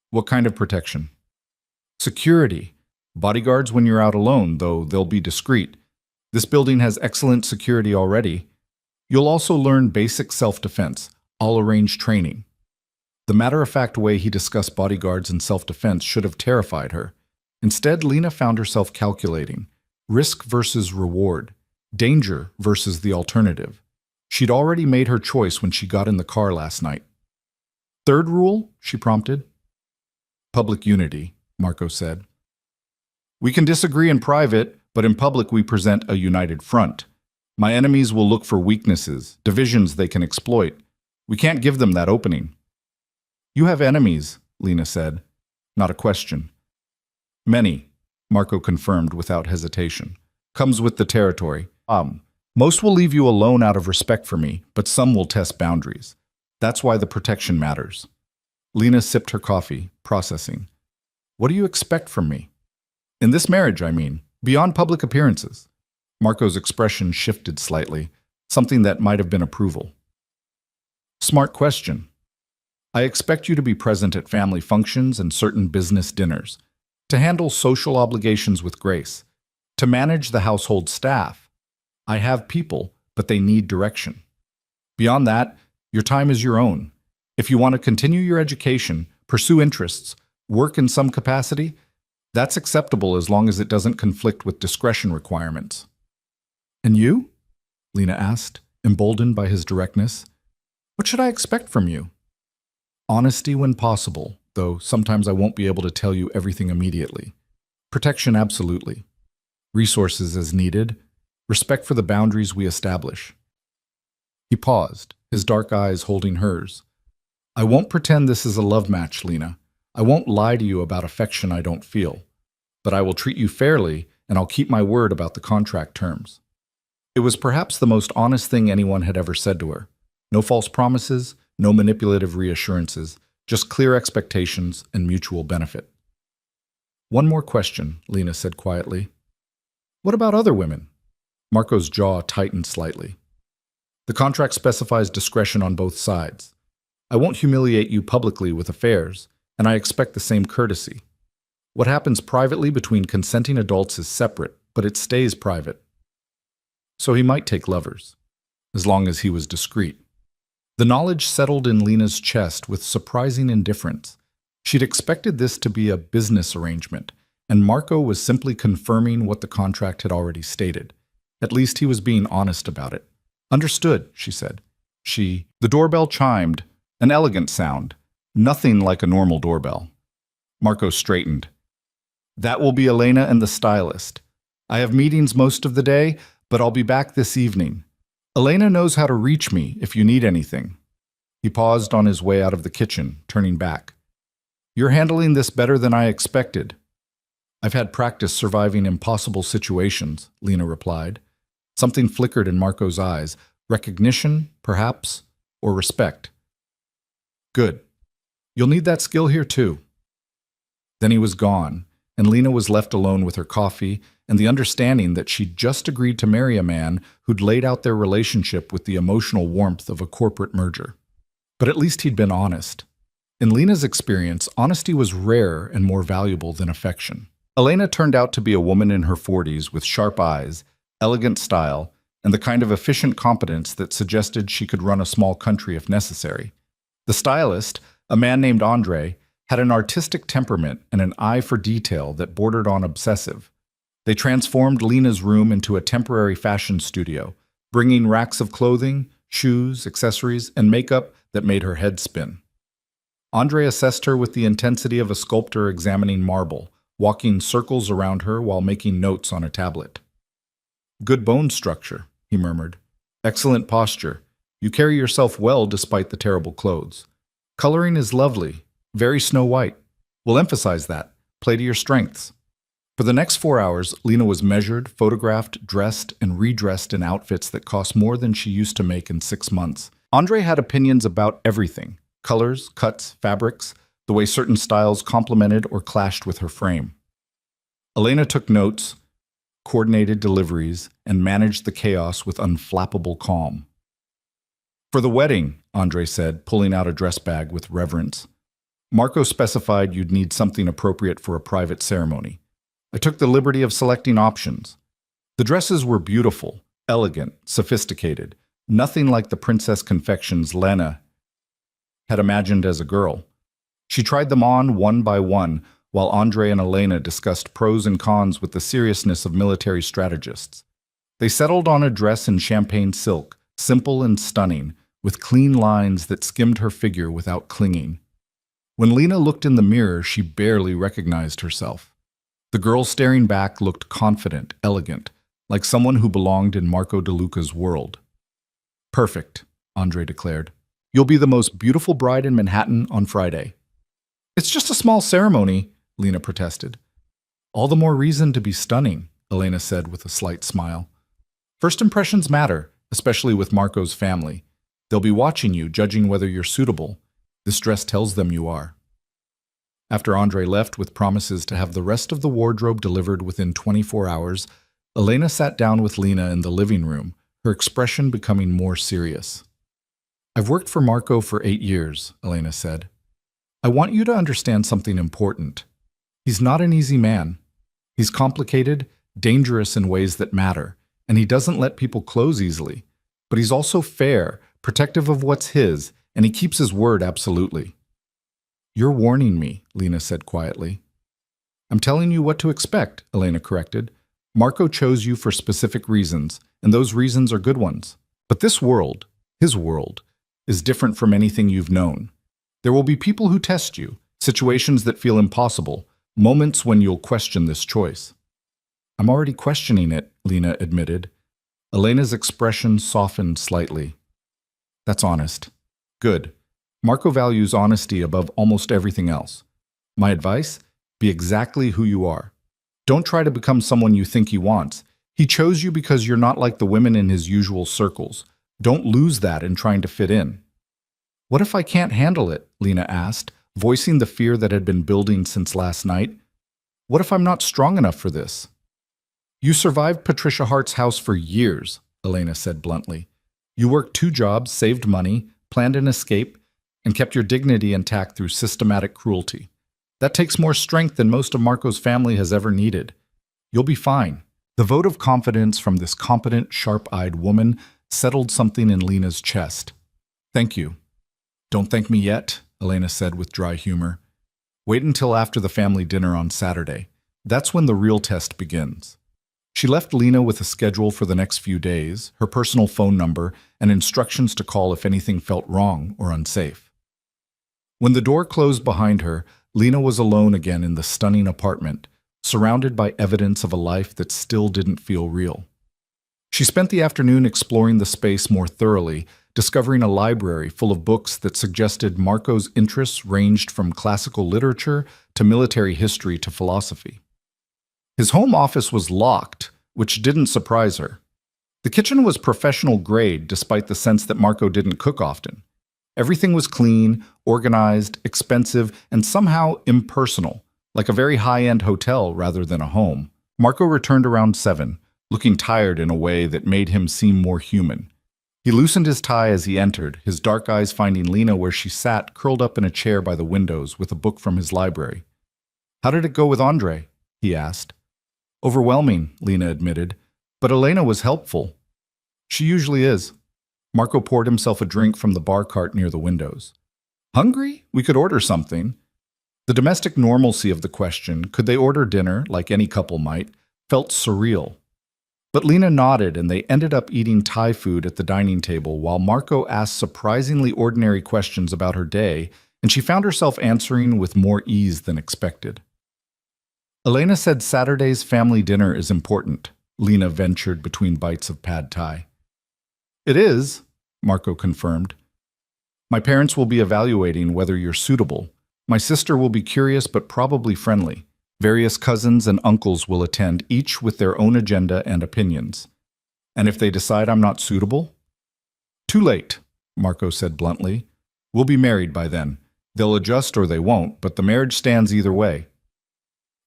"What kind of protection?" "Security. Bodyguards when you're out alone, though they'll be discreet. This building has excellent security already. You'll also learn basic self-defense. I'll arrange training." The matter-of-fact way he discussed bodyguards and self-defense should have terrified her. Instead, Lena found herself calculating. Risk versus reward. Danger versus the alternative. She'd already made her choice when she got in the car last night. "Third rule?" she prompted. "Public unity," Marco said. "We can disagree in private, but in public we present a united front. My enemies will look for weaknesses, divisions they can exploit. We can't give them that opening." "You have enemies," Lena said. Not a question. "Many," Marco confirmed without hesitation. "Comes with the territory. Most will leave you alone out of respect for me, but some will test boundaries. That's why the protection matters." Lena sipped her coffee, processing. "What do you expect from me?" "In this marriage, I mean, beyond public appearances." Marco's expression shifted slightly, something that might have been approval. "Smart question. I expect you to be present at family functions and certain business dinners, to handle social obligations with grace, to manage the household staff. I have people, but they need direction. Beyond that, your time is your own. If you want to continue your education, pursue interests, work in some capacity, that's acceptable as long as it doesn't conflict with discretion requirements." "And you?" Lena asked, emboldened by his directness. "What should I expect from you?" "Honesty when possible, though sometimes I won't be able to tell you everything immediately. Protection absolutely. Resources as needed. Respect for the boundaries we establish." He paused, his dark eyes holding hers. "I won't pretend this is a love match, Lena. I won't lie to you about affection I don't feel. But I will treat you fairly, and I'll keep my word about the contract terms." It was perhaps the most honest thing anyone had ever said to her. No false promises, no manipulative reassurances, just clear expectations and mutual benefit. "One more question," Lena said quietly. "What about other women?" Marco's jaw tightened slightly. "The contract specifies discretion on both sides. I won't humiliate you publicly with affairs, and I expect the same courtesy. What happens privately between consenting adults is separate, but it stays private." So he might take lovers, as long as he was discreet. The knowledge settled in Lena's chest with surprising indifference. She'd expected this to be a business arrangement, and Marco was simply confirming what the contract had already stated. At least he was being honest about it. "Understood," she said. The doorbell chimed, an elegant sound, nothing like a normal doorbell. Marco straightened. "That will be Elena and the stylist. I have meetings most of the day, but I'll be back this evening. Elena knows how to reach me if you need anything. He paused on his way out of the kitchen, turning back. You're handling this better than I expected. I've had practice surviving impossible situations, Lena replied. Something flickered in Marco's eyes. Recognition, perhaps, or respect. Good. You'll need that skill here too. Then he was gone, and Lena was left alone with her coffee and the understanding that she'd just agreed to marry a man who'd laid out their relationship with the emotional warmth of a corporate merger. But at least he'd been honest. In Lena's experience, honesty was rarer and more valuable than affection. Elena turned out to be a woman in her 40s with sharp eyes, elegant style, and the kind of efficient competence that suggested she could run a small country if necessary. The stylist, a man named Andre, had an artistic temperament and an eye for detail that bordered on obsessive. They transformed Lena's room into a temporary fashion studio, bringing racks of clothing, shoes, accessories, and makeup that made her head spin. Andre assessed her with the intensity of a sculptor examining marble, walking circles around her while making notes on a tablet. Good bone structure, he murmured. Excellent posture. You carry yourself well despite the terrible clothes. Coloring is lovely, very Snow White. We'll emphasize that. Play to your strengths. For the next 4 hours, Lena was measured, photographed, dressed, and redressed in outfits that cost more than she used to make in 6 months. Andre had opinions about everything: colors, cuts, fabrics, the way certain styles complemented or clashed with her frame. Elena took notes, coordinated deliveries, and managed the chaos with unflappable calm. For the wedding, Andre said, pulling out a dress bag with reverence. Marco specified you'd need something appropriate for a private ceremony. I took the liberty of selecting options. The dresses were beautiful, elegant, sophisticated, nothing like the princess confections Lena had imagined as a girl. She tried them on one by one, while Andre and Elena discussed pros and cons with the seriousness of military strategists. They settled on a dress in champagne silk, simple and stunning, with clean lines that skimmed her figure without clinging. When Lena looked in the mirror, she barely recognized herself. The girl staring back looked confident, elegant, like someone who belonged in Marco DeLuca's world. Perfect, Andre declared. You'll be the most beautiful bride in Manhattan on Friday. It's just a small ceremony, Lena protested. All the more reason to be stunning, Elena said with a slight smile. First impressions matter, especially with Marco's family. They'll be watching you, judging whether you're suitable. This dress tells them you are. After Andre left with promises to have the rest of the wardrobe delivered within 24 hours, Elena sat down with Lena in the living room, her expression becoming more serious. I've worked for Marco for 8 years, Elena said. I want you to understand something important. He's not an easy man. He's complicated, dangerous in ways that matter, and he doesn't let people close easily. But he's also fair, protective of what's his, and he keeps his word absolutely. You're warning me, Lena said quietly. I'm telling you what to expect, Elena corrected. Marco chose you for specific reasons, and those reasons are good ones. But this world, his world, is different from anything you've known. There will be people who test you, situations that feel impossible, moments when you'll question this choice. I'm already questioning it, Lena admitted. Elena's expression softened slightly. That's honest. Good. Marco values honesty above almost everything else. My advice? Be exactly who you are. Don't try to become someone you think he wants. He chose you because you're not like the women in his usual circles. Don't lose that in trying to fit in. What if I can't handle it? Lena asked, voicing the fear that had been building since last night. What if I'm not strong enough for this? You survived Patricia Hart's house for years, Elena said bluntly. You worked 2 jobs, saved money, planned an escape, and kept your dignity intact through systematic cruelty. That takes more strength than most of Marco's family has ever needed. You'll be fine. The vote of confidence from this competent, sharp-eyed woman settled something in Lena's chest. Thank you. Don't thank me yet, Elena said with dry humor. Wait until after the family dinner on Saturday. That's when the real test begins. She left Lena with a schedule for the next few days, her personal phone number, and instructions to call if anything felt wrong or unsafe. When the door closed behind her, Lena was alone again in the stunning apartment, surrounded by evidence of a life that still didn't feel real. She spent the afternoon exploring the space more thoroughly, discovering a library full of books that suggested Marco's interests ranged from classical literature to military history to philosophy. His home office was locked, which didn't surprise her. The kitchen was professional grade despite the sense that Marco didn't cook often. Everything was clean, organized, expensive, and somehow impersonal, like a very high-end hotel rather than a home. Marco returned around 7, looking tired in a way that made him seem more human. He loosened his tie as he entered, his dark eyes finding Lena where she sat curled up in a chair by the windows with a book from his library. "How did it go with Andre?" he asked. "Overwhelming," Lena admitted, "but Elena was helpful." "She usually is." Marco poured himself a drink from the bar cart near the windows. "Hungry? We could order something." The domestic normalcy of the question, could they order dinner, like any couple might, felt surreal. But Lena nodded and they ended up eating Thai food at the dining table while Marco asked surprisingly ordinary questions about her day, and she found herself answering with more ease than expected. Elena said Saturday's family dinner is important, Lena ventured between bites of pad thai. "It is," Marco confirmed. "My parents will be evaluating whether you're suitable. My sister will be curious but probably friendly. Various cousins and uncles will attend, each with their own agenda and opinions. And if they decide I'm not suitable?" "Too late," Marco said bluntly. "We'll be married by then. They'll adjust or they won't, but the marriage stands either way."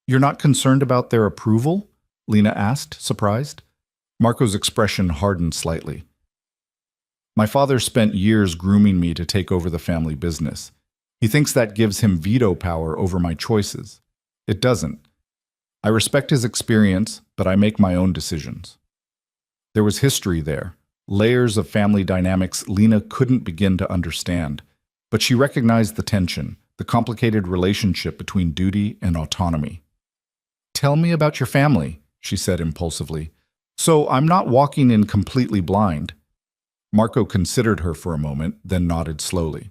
"You're not concerned about their approval?" Lena asked, surprised. Marco's expression hardened slightly. "My father spent years grooming me to take over the family business. He thinks that gives him veto power over my choices. It doesn't. I respect his experience, but I make my own decisions." There was history there, layers of family dynamics Lena couldn't begin to understand, but she recognized the tension, the complicated relationship between duty and autonomy. "Tell me about your family," she said impulsively, "so I'm not walking in completely blind." Marco considered her for a moment, then nodded slowly.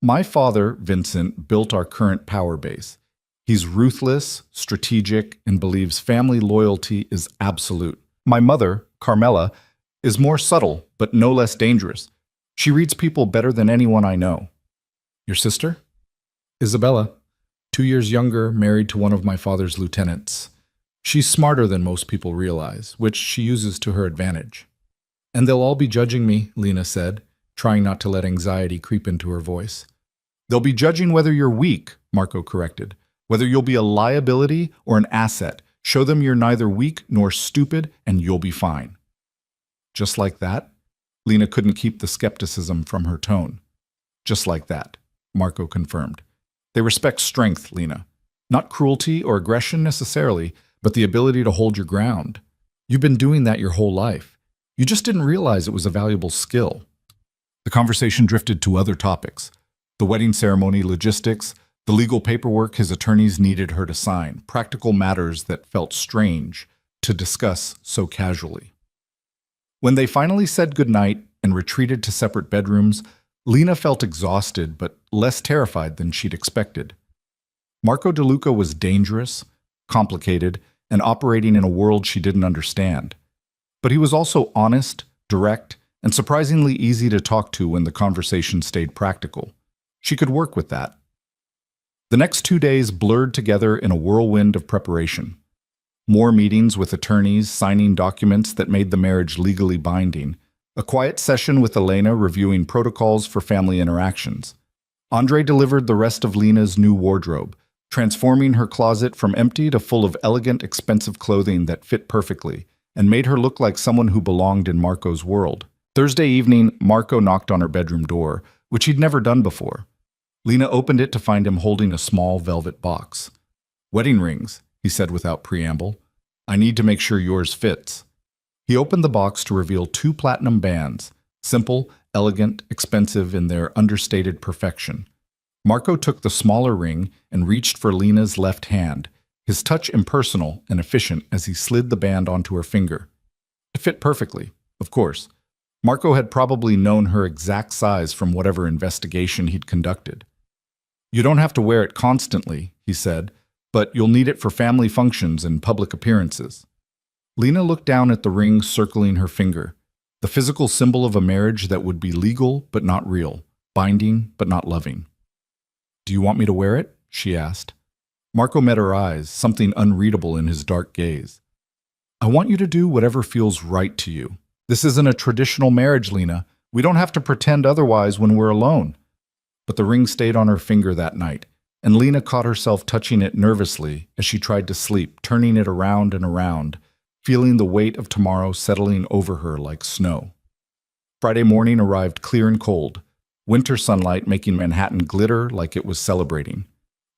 "My father, Vincent, built our current power base. He's ruthless, strategic, and believes family loyalty is absolute. My mother, Carmela, is more subtle, but no less dangerous. She reads people better than anyone I know." "Your sister?" "Isabella, 2 years younger, married to one of my father's lieutenants. She's smarter than most people realize, which she uses to her advantage." "And they'll all be judging me," Lena said, trying not to let anxiety creep into her voice. "They'll be judging whether you're weak," Marco corrected. "Whether you'll be a liability or an asset. Show them you're neither weak nor stupid, and you'll be fine." "Just like that?" Lena couldn't keep the skepticism from her tone. "Just like that," Marco confirmed. "They respect strength, Lena. Not cruelty or aggression necessarily, but the ability to hold your ground. You've been doing that your whole life. You just didn't realize it was a valuable skill." The conversation drifted to other topics. The wedding ceremony logistics, the legal paperwork his attorneys needed her to sign, practical matters that felt strange to discuss so casually. When they finally said goodnight and retreated to separate bedrooms, Lena felt exhausted but less terrified than she'd expected. Marco DeLuca was dangerous, complicated, and operating in a world she didn't understand. But he was also honest, direct, and surprisingly easy to talk to when the conversation stayed practical. She could work with that. The next 2 days blurred together in a whirlwind of preparation. More meetings with attorneys signing documents that made the marriage legally binding. A quiet session with Elena reviewing protocols for family interactions. Andre delivered the rest of Lena's new wardrobe, transforming her closet from empty to full of elegant, expensive clothing that fit perfectly and made her look like someone who belonged in Marco's world. Thursday evening, Marco knocked on her bedroom door, which he'd never done before. Lena opened it to find him holding a small velvet box. "Wedding rings," he said without preamble. "I need to make sure yours fits." He opened the box to reveal 2 platinum bands, simple, elegant, expensive in their understated perfection. Marco took the smaller ring and reached for Lena's left hand, his touch impersonal and efficient as he slid the band onto her finger. It fit perfectly, of course. Marco had probably known her exact size from whatever investigation he'd conducted. "You don't have to wear it constantly," he said, "but you'll need it for family functions and public appearances." Lena looked down at the ring circling her finger, the physical symbol of a marriage that would be legal but not real, binding but not loving. "Do you want me to wear it?" she asked. Marco met her eyes, something unreadable in his dark gaze. "I want you to do whatever feels right to you. This isn't a traditional marriage, Lena. We don't have to pretend otherwise when we're alone." But the ring stayed on her finger that night, and Lena caught herself touching it nervously as she tried to sleep, turning it around and around, feeling the weight of tomorrow settling over her like snow. Friday morning arrived clear and cold, winter sunlight making Manhattan glitter like it was celebrating.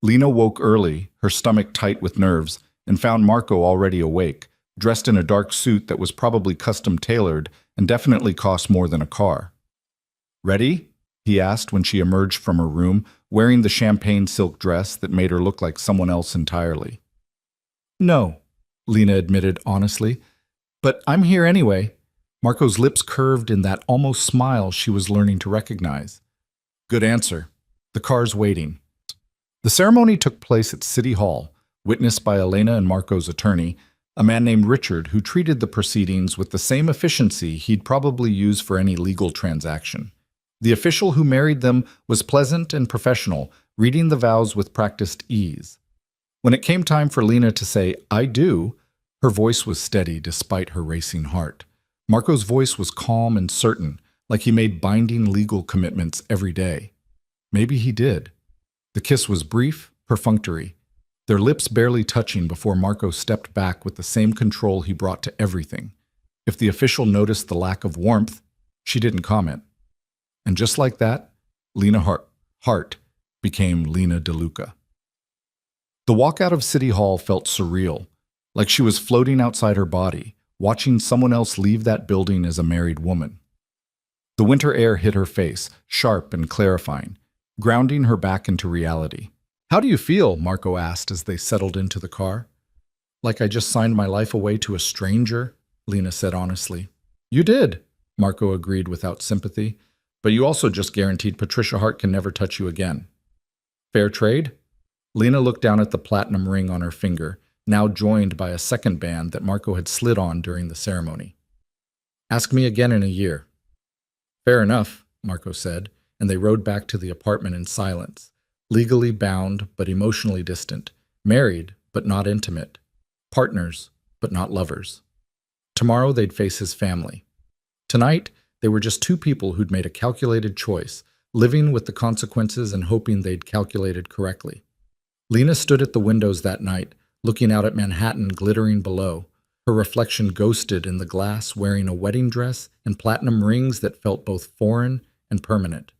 Lena woke early, her stomach tight with nerves, and found Marco already awake, dressed in a dark suit that was probably custom tailored and definitely cost more than a car. "Ready?" he asked when she emerged from her room, wearing the champagne silk dress that made her look like someone else entirely. "No," Lena admitted honestly, "but I'm here anyway." Marco's lips curved in that almost smile she was learning to recognize. "Good answer. The car's waiting." The ceremony took place at City Hall, witnessed by Elena and Marco's attorney, a man named Richard who treated the proceedings with the same efficiency he'd probably use for any legal transaction. The official who married them was pleasant and professional, reading the vows with practiced ease. When it came time for Lena to say, "I do," her voice was steady despite her racing heart. Marco's voice was calm and certain, like he made binding legal commitments every day. Maybe he did. The kiss was brief, perfunctory, their lips barely touching before Marco stepped back with the same control he brought to everything. If the official noticed the lack of warmth, she didn't comment. And just like that, Lena Hart became Lena DeLuca. The walk out of City Hall felt surreal, like she was floating outside her body, watching someone else leave that building as a married woman. The winter air hit her face, sharp and clarifying, grounding her back into reality. "How do you feel?" Marco asked as they settled into the car. "Like I just signed my life away to a stranger," Lena said honestly. "You did," Marco agreed without sympathy, "but you also just guaranteed Patricia Hart can never touch you again." "Fair trade?" Lena looked down at the platinum ring on her finger, now joined by a second band that Marco had slid on during the ceremony. "Ask me again in a year." "Fair enough," Marco said, and they rode back to the apartment in silence, legally bound but emotionally distant, married but not intimate, partners but not lovers. Tomorrow they'd face his family. Tonight, they were just two people who'd made a calculated choice, living with the consequences and hoping they'd calculated correctly. Lena stood at the windows that night, looking out at Manhattan glittering below, her reflection ghosted in the glass, wearing a wedding dress and platinum rings that felt both foreign and permanent.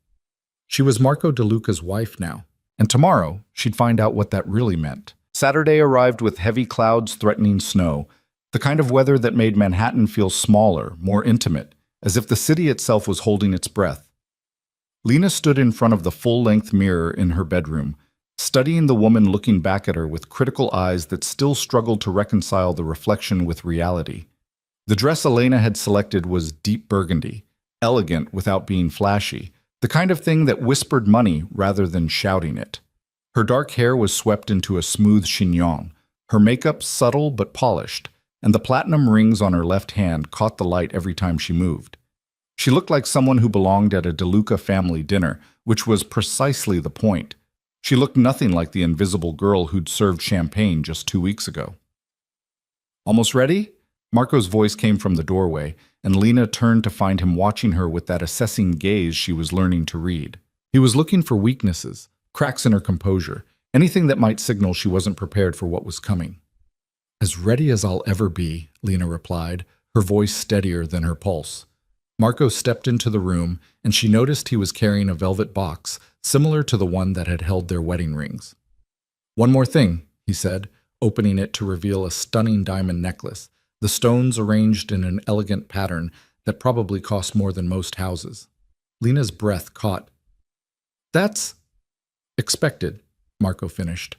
She was Marco DeLuca's wife now, and tomorrow she'd find out what that really meant. Saturday arrived with heavy clouds threatening snow, the kind of weather that made Manhattan feel smaller, more intimate, as if the city itself was holding its breath. Lena stood in front of the full-length mirror in her bedroom, studying the woman looking back at her with critical eyes that still struggled to reconcile the reflection with reality. The dress Elena had selected was deep burgundy, elegant without being flashy, the kind of thing that whispered money rather than shouting it. Her dark hair was swept into a smooth chignon, her makeup subtle but polished, and the platinum rings on her left hand caught the light every time she moved. She looked like someone who belonged at a DeLuca family dinner, which was precisely the point. She looked nothing like the invisible girl who'd served champagne just 2 weeks ago. "Almost ready?" Marco's voice came from the doorway, and Lena turned to find him watching her with that assessing gaze she was learning to read. He was looking for weaknesses, cracks in her composure, anything that might signal she wasn't prepared for what was coming. "As ready as I'll ever be," Lena replied, her voice steadier than her pulse. Marco stepped into the room, and she noticed he was carrying a velvet box, similar to the one that had held their wedding rings. "One more thing," he said, opening it to reveal a stunning diamond necklace, the stones arranged in an elegant pattern that probably cost more than most houses. Lena's breath caught. "That's expected," Marco finished.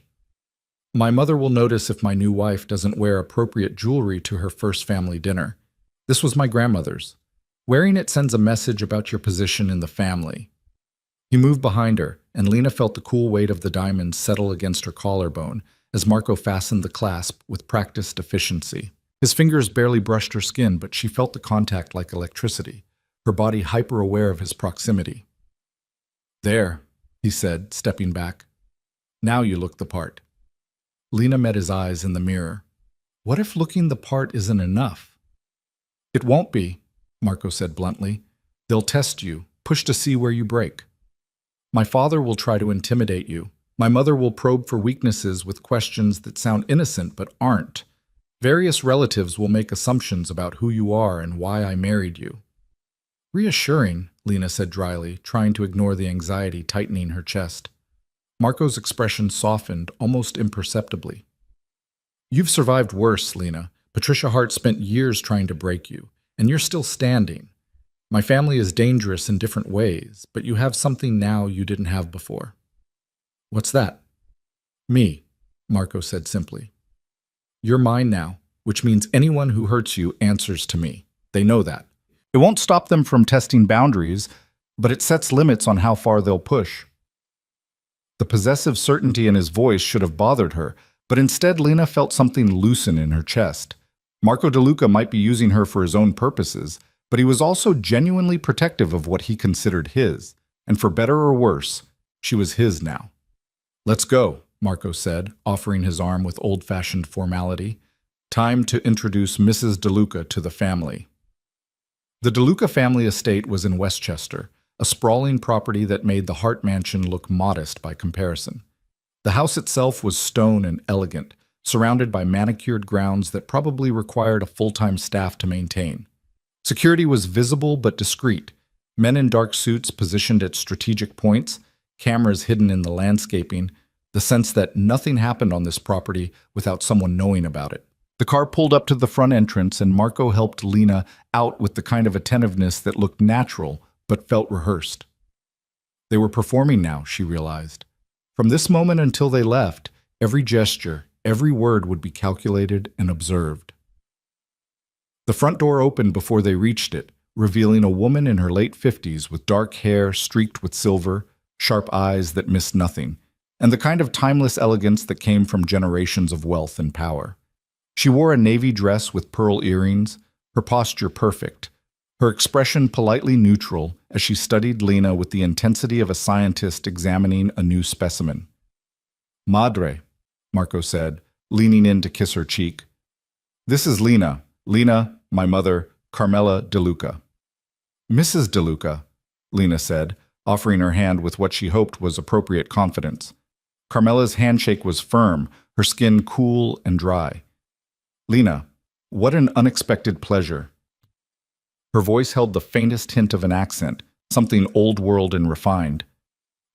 "My mother will notice if my new wife doesn't wear appropriate jewelry to her first family dinner. This was my grandmother's. Wearing it sends a message about your position in the family." He moved behind her, and Lena felt the cool weight of the diamonds settle against her collarbone as Marco fastened the clasp with practiced efficiency. His fingers barely brushed her skin, but she felt the contact like electricity, her body hyper-aware of his proximity. "There," he said, stepping back. "Now you look the part." Lena met his eyes in the mirror. What if looking the part isn't enough? "It won't be," Marco said bluntly. "They'll test you, push to see where you break. My father will try to intimidate you. My mother will probe for weaknesses with questions that sound innocent but aren't. Various relatives will make assumptions about who you are and why I married you." "Reassuring," Lena said dryly, trying to ignore the anxiety tightening her chest. Marco's expression softened almost imperceptibly. "You've survived worse, Lena. Patricia Hart spent years trying to break you, and you're still standing. My family is dangerous in different ways, but you have something now you didn't have before." "What's that?" "Me," Marco said simply. "You're mine now, which means anyone who hurts you answers to me. They know that. It won't stop them from testing boundaries, but it sets limits on how far they'll push." The possessive certainty in his voice should have bothered her, but instead Lena felt something loosen in her chest. Marco DeLuca might be using her for his own purposes, but he was also genuinely protective of what he considered his, and for better or worse, she was his now. "Let's go," Marco said, offering his arm with old-fashioned formality. "Time to introduce Mrs. DeLuca to the family." The DeLuca family estate was in Westchester, a sprawling property that made the Hart mansion look modest by comparison. The house itself was stone and elegant, surrounded by manicured grounds that probably required a full-time staff to maintain. Security was visible but discreet, men in dark suits positioned at strategic points, cameras hidden in the landscaping, the sense that nothing happened on this property without someone knowing about it. The car pulled up to the front entrance and Marco helped Lena out with the kind of attentiveness that looked natural but felt rehearsed. They were performing now, she realized. From this moment until they left, every gesture, every word would be calculated and observed. The front door opened before they reached it, revealing a woman in her late 50s with dark hair streaked with silver, sharp eyes that missed nothing, and the kind of timeless elegance that came from generations of wealth and power. She wore a navy dress with pearl earrings, her posture perfect, her expression politely neutral as she studied Lena with the intensity of a scientist examining a new specimen. "Madre," Marco said, leaning in to kiss her cheek. "This is Lena. Lena, my mother, Carmela DeLuca." "Mrs. DeLuca," Lena said, offering her hand with what she hoped was appropriate confidence. Carmela's handshake was firm, her skin cool and dry. "Lena, what an unexpected pleasure." Her voice held the faintest hint of an accent, something old-world and refined.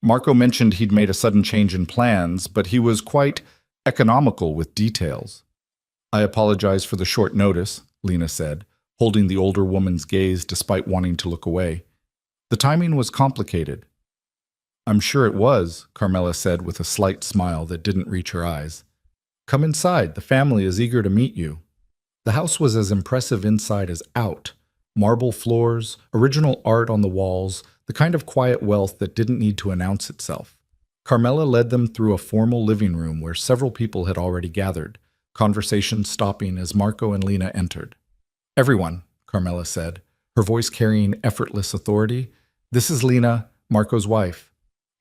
Marco mentioned he'd made a sudden change in plans, but he was quite economical with details. "I apologize for the short notice," Lena said, holding the older woman's gaze despite wanting to look away. "The timing was complicated." "I'm sure it was," Carmela said with a slight smile that didn't reach her eyes. "Come inside, the family is eager to meet you." The house was as impressive inside as out. Marble floors, original art on the walls, the kind of quiet wealth that didn't need to announce itself. Carmela led them through a formal living room where several people had already gathered, conversation stopping as Marco and Lena entered. "Everyone," Carmela said, her voice carrying effortless authority, "this is Lena, Marco's wife.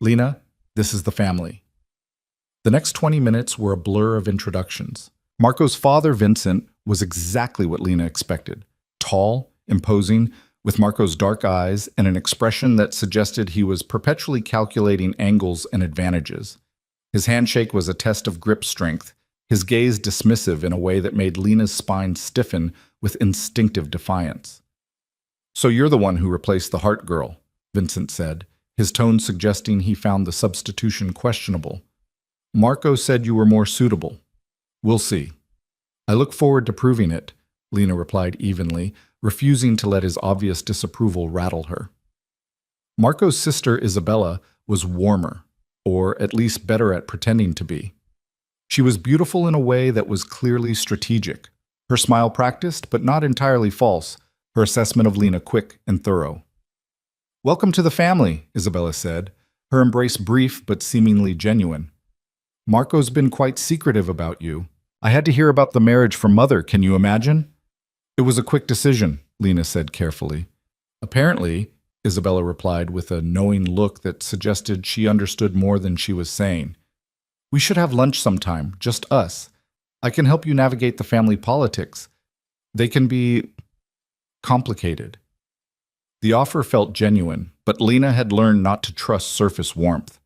Lena, this is the family." The next 20 minutes were a blur of introductions. Marco's father, Vincent, was exactly what Lena expected. Tall, imposing, with Marco's dark eyes and an expression that suggested he was perpetually calculating angles and advantages. His handshake was a test of grip strength, his gaze dismissive in a way that made Lena's spine stiffen with instinctive defiance. "So you're the one who replaced the Hart girl," Vincent said, his tone suggesting he found the substitution questionable. "Marco said you were more suitable. We'll see." "I look forward to proving it," Lena replied evenly, refusing to let his obvious disapproval rattle her. Marco's sister, Isabella, was warmer, or at least better at pretending to be. She was beautiful in a way that was clearly strategic, her smile practiced but not entirely false, her assessment of Lena quick and thorough. "Welcome to the family," Isabella said, her embrace brief but seemingly genuine. "Marco's been quite secretive about you. I had to hear about the marriage from Mother, can you imagine? It was a quick decision, Lena said carefully. Apparently, Isabella replied with a knowing look that suggested she understood more than she was saying. We should have lunch sometime, just us. I can help you navigate the family politics. They can be complicated. The offer felt genuine, but Lena had learned not to trust surface warmth.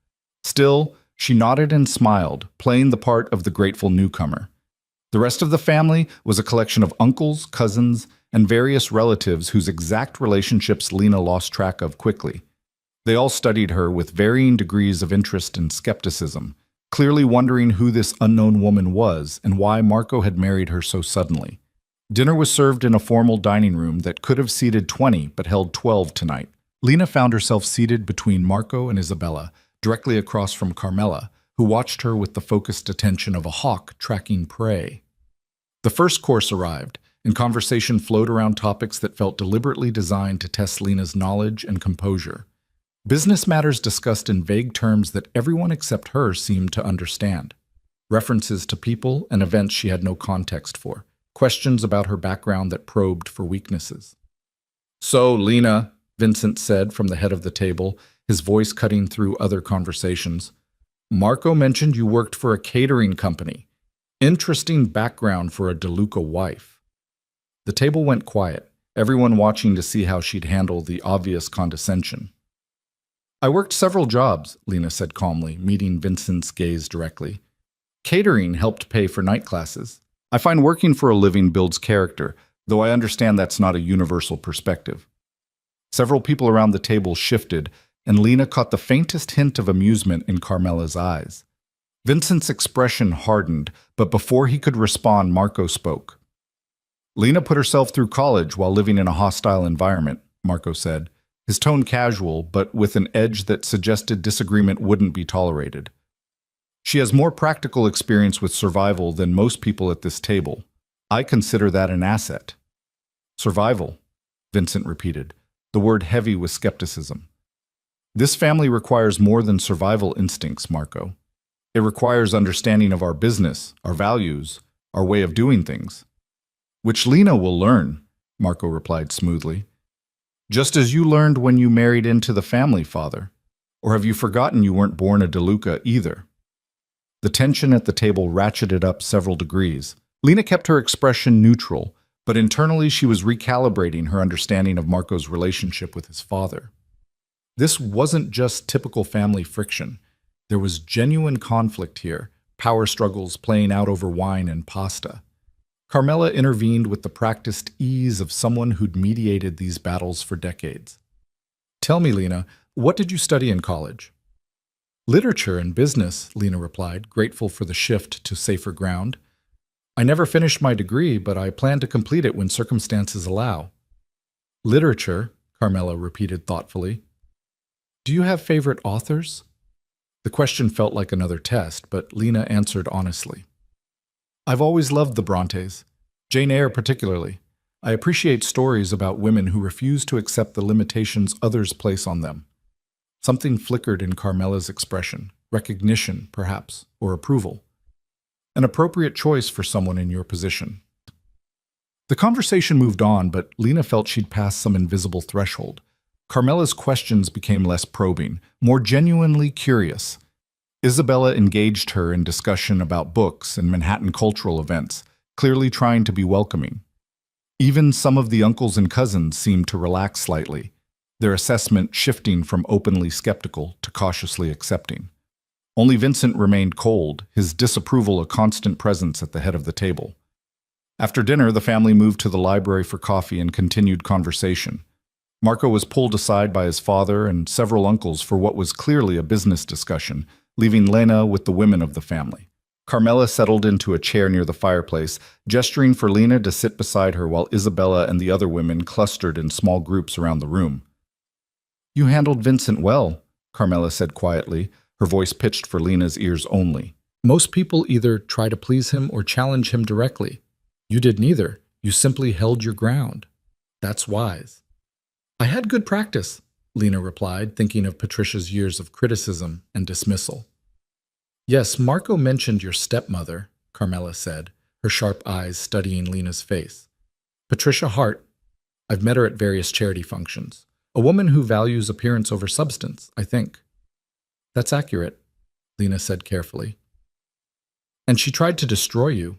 Still, she nodded and smiled, playing the part of the grateful newcomer. The rest of the family was a collection of uncles, cousins, and various relatives whose exact relationships Lena lost track of quickly. They all studied her with varying degrees of interest and skepticism, clearly wondering who this unknown woman was and why Marco had married her so suddenly. Dinner was served in a formal dining room that could have seated 20 but held 12 tonight. Lena found herself seated between Marco and Isabella, directly across from Carmela, who watched her with the focused attention of a hawk tracking prey. The first course arrived, and conversation flowed around topics that felt deliberately designed to test Lena's knowledge and composure. Business matters discussed in vague terms that everyone except her seemed to understand. References to people and events she had no context for. Questions about her background that probed for weaknesses. So, Lena, Vincent said from the head of the table, his voice cutting through other conversations. Marco mentioned you worked for a catering company. Interesting background for a DeLuca wife. The table went quiet, everyone watching to see how she'd handle the obvious condescension. I worked several jobs, Lena said calmly, meeting Vincent's gaze directly. Catering helped pay for night classes. I find working for a living builds character, though I understand that's not a universal perspective. Several people around the table shifted, and Lena caught the faintest hint of amusement in Carmela's eyes. Vincent's expression hardened, but before he could respond, Marco spoke. Lena put herself through college while living in a hostile environment, Marco said, his tone casual, but with an edge that suggested disagreement wouldn't be tolerated. She has more practical experience with survival than most people at this table. I consider that an asset. Survival, Vincent repeated, the word heavy with skepticism. This family requires more than survival instincts, Marco. It requires understanding of our business, our values, our way of doing things. Which Lena will learn, Marco replied smoothly. Just as you learned when you married into the family, father. Or have you forgotten you weren't born a DeLuca either? The tension at the table ratcheted up several degrees. Lena kept her expression neutral, but internally she was recalibrating her understanding of Marco's relationship with his father. This wasn't just typical family friction. There was genuine conflict here, power struggles playing out over wine and pasta. Carmela intervened with the practiced ease of someone who'd mediated these battles for decades. Tell me, Lena, what did you study in college? Literature and business, Lena replied, grateful for the shift to safer ground. I never finished my degree, but I plan to complete it when circumstances allow. Literature, Carmela repeated thoughtfully. Do you have favorite authors? The question felt like another test, but Lena answered honestly. I've always loved the Brontes, Jane Eyre particularly. I appreciate stories about women who refuse to accept the limitations others place on them. Something flickered in Carmela's expression, recognition, perhaps, or approval. An appropriate choice for someone in your position. The conversation moved on, but Lena felt she'd passed some invisible threshold. Carmela's questions became less probing, more genuinely curious. Isabella engaged her in discussion about books and Manhattan cultural events, clearly trying to be welcoming. Even some of the uncles and cousins seemed to relax slightly, their assessment shifting from openly skeptical to cautiously accepting. Only Vincent remained cold, his disapproval a constant presence at the head of the table. After dinner, the family moved to the library for coffee and continued conversation. Marco was pulled aside by his father and several uncles for what was clearly a business discussion, leaving Lena with the women of the family. Carmela settled into a chair near the fireplace, gesturing for Lena to sit beside her while Isabella and the other women clustered in small groups around the room. You handled Vincent well, Carmela said quietly, her voice pitched for Lena's ears only. Most people either try to please him or challenge him directly. You did neither. You simply held your ground. That's wise. I had good practice, Lena replied, thinking of Patricia's years of criticism and dismissal. Yes, Marco mentioned your stepmother, Carmela said, her sharp eyes studying Lena's face. Patricia Hart. I've met her at various charity functions. A woman who values appearance over substance, I think. That's accurate, Lena said carefully. And she tried to destroy you,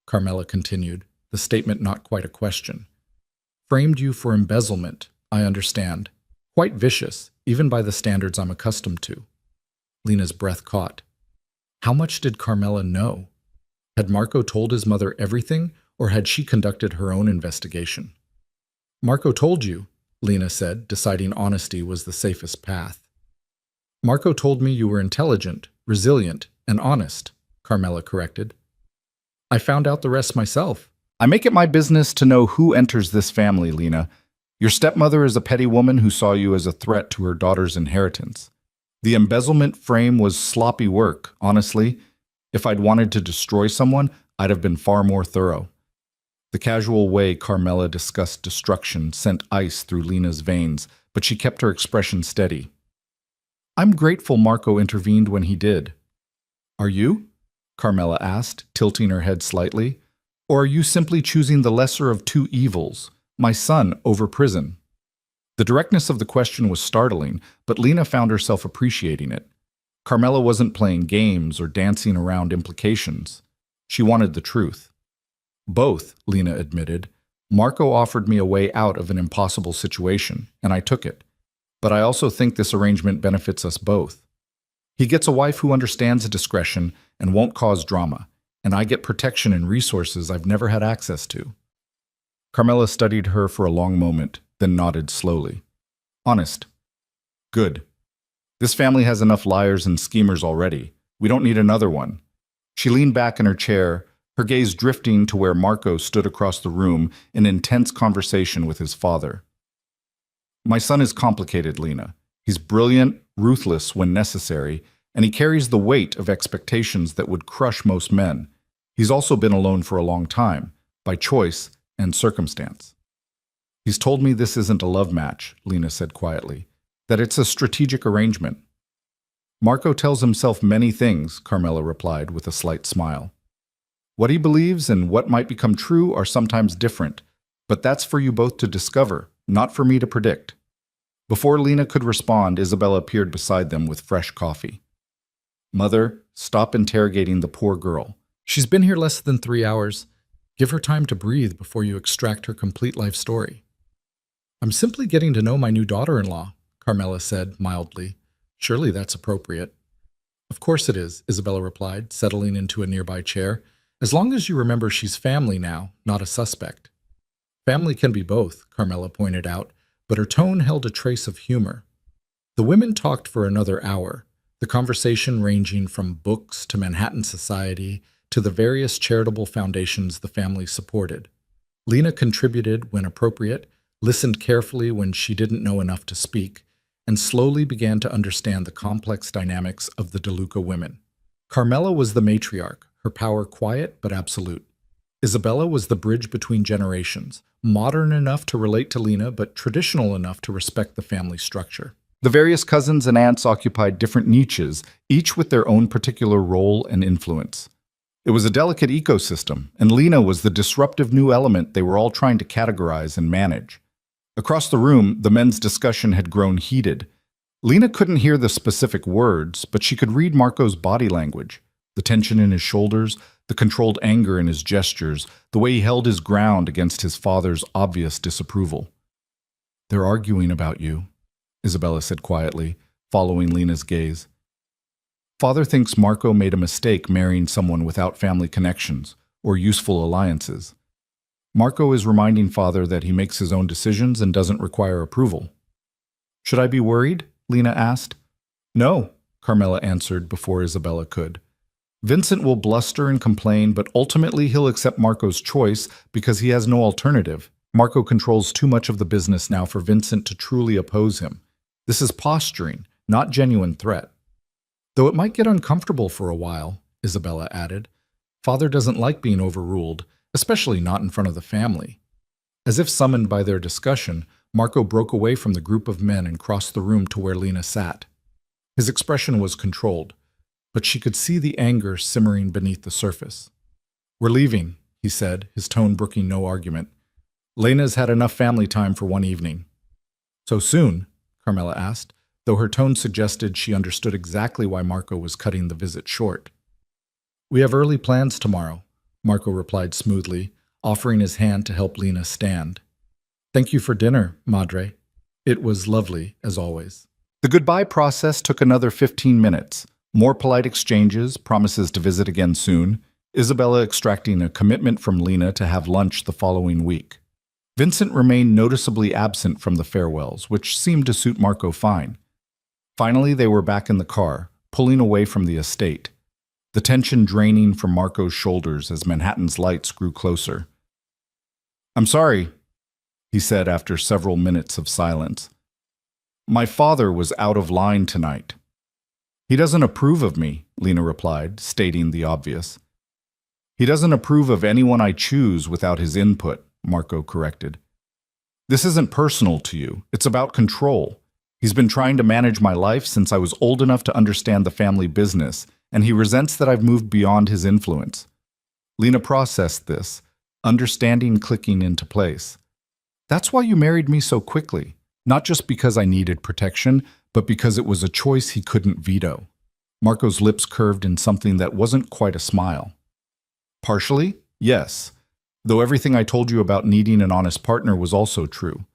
Carmela continued, the statement not quite a question. Framed you for embezzlement, I understand. Quite vicious, even by the standards I'm accustomed to. Lena's breath caught. How much did Carmela know? Had Marco told his mother everything, or had she conducted her own investigation? Marco told you, Lena said, deciding honesty was the safest path. Marco told me you were intelligent, resilient, and honest, Carmela corrected. I found out the rest myself. I make it my business to know who enters this family, Lena. Your stepmother is a petty woman who saw you as a threat to her daughter's inheritance. The embezzlement frame was sloppy work, honestly. If I'd wanted to destroy someone, I'd have been far more thorough. The casual way Carmela discussed destruction sent ice through Lena's veins, but she kept her expression steady. I'm grateful Marco intervened when he did. Are you? Carmela asked, tilting her head slightly. Or are you simply choosing the lesser of two evils, my son over prison? The directness of the question was startling, but Lena found herself appreciating it. Carmela wasn't playing games or dancing around implications. She wanted the truth. Both, Lena admitted. Marco offered me a way out of an impossible situation, and I took it. But I also think this arrangement benefits us both. He gets a wife who understands discretion and won't cause drama, and I get protection and resources I've never had access to. Carmela studied her for a long moment, then nodded slowly. Honest. Good. This family has enough liars and schemers already. We don't need another one. She leaned back in her chair, her gaze drifting to where Marco stood across the room in intense conversation with his father. My son is complicated, Lena. He's brilliant, ruthless when necessary, and he carries the weight of expectations that would crush most men. He's also been alone for a long time, by choice and circumstance. He's told me this isn't a love match, Lena said quietly, that it's a strategic arrangement. Marco tells himself many things, Carmela replied with a slight smile. What he believes and what might become true are sometimes different, but that's for you both to discover, not for me to predict. Before Lena could respond, Isabella appeared beside them with fresh coffee. Mother, stop interrogating the poor girl. She's been here less than 3 hours. Give her time to breathe before you extract her complete life story. I'm simply getting to know my new daughter-in-law, Carmela said mildly. Surely that's appropriate. Of course it is, Isabella replied, settling into a nearby chair. As long as you remember she's family now, not a suspect. Family can be both, Carmela pointed out, but her tone held a trace of humor. The women talked for another hour, the conversation ranging from books to Manhattan Society to the various charitable foundations the family supported. Lena contributed when appropriate, listened carefully when she didn't know enough to speak, and slowly began to understand the complex dynamics of the DeLuca women. Carmela was the matriarch, her power quiet but absolute. Isabella was the bridge between generations, modern enough to relate to Lena but traditional enough to respect the family structure. The various cousins and aunts occupied different niches, each with their own particular role and influence. It was a delicate ecosystem, and Lena was the disruptive new element they were all trying to categorize and manage. Across the room, the men's discussion had grown heated. Lena couldn't hear the specific words, but she could read Marco's body language, the tension in his shoulders, the controlled anger in his gestures, the way he held his ground against his father's obvious disapproval. They're arguing about you, Isabella said quietly, following Lena's gaze. Father thinks Marco made a mistake marrying someone without family connections or useful alliances. Marco is reminding Father that he makes his own decisions and doesn't require approval. Should I be worried? Lena asked. No, Carmela answered before Isabella could. Vincent will bluster and complain, but ultimately he'll accept Marco's choice because he has no alternative. Marco controls too much of the business now for Vincent to truly oppose him. This is posturing, not genuine threat. Though it might get uncomfortable for a while, Isabella added. Father doesn't like being overruled, especially not in front of the family. As if summoned by their discussion, Marco broke away from the group of men and crossed the room to where Lena sat. His expression was controlled, but she could see the anger simmering beneath the surface. We're leaving, he said, his tone brooking no argument. Lena's had enough family time for one evening. So soon? Carmela asked, though her tone suggested she understood exactly why Marco was cutting the visit short. We have early plans tomorrow, Marco replied smoothly, offering his hand to help Lena stand. Thank you for dinner, Madre. It was lovely, as always. The goodbye process took another 15 minutes. More polite exchanges, promises to visit again soon, Isabella extracting a commitment from Lena to have lunch the following week. Vincent remained noticeably absent from the farewells, which seemed to suit Marco fine. Finally, they were back in the car, pulling away from the estate, the tension draining from Marco's shoulders as Manhattan's lights grew closer. I'm sorry, he said after several minutes of silence. My father was out of line tonight. He doesn't approve of me, Lena replied, stating the obvious. He doesn't approve of anyone I choose without his input, Marco corrected. This isn't personal to you. It's about control. He's been trying to manage my life since I was old enough to understand the family business, and he resents that I've moved beyond his influence. Lena processed this, understanding clicking into place. That's why you married me so quickly, not just because I needed protection, but because it was a choice he couldn't veto. Marco's lips curved in something that wasn't quite a smile. Partially, yes, though everything I told you about needing an honest partner was also true.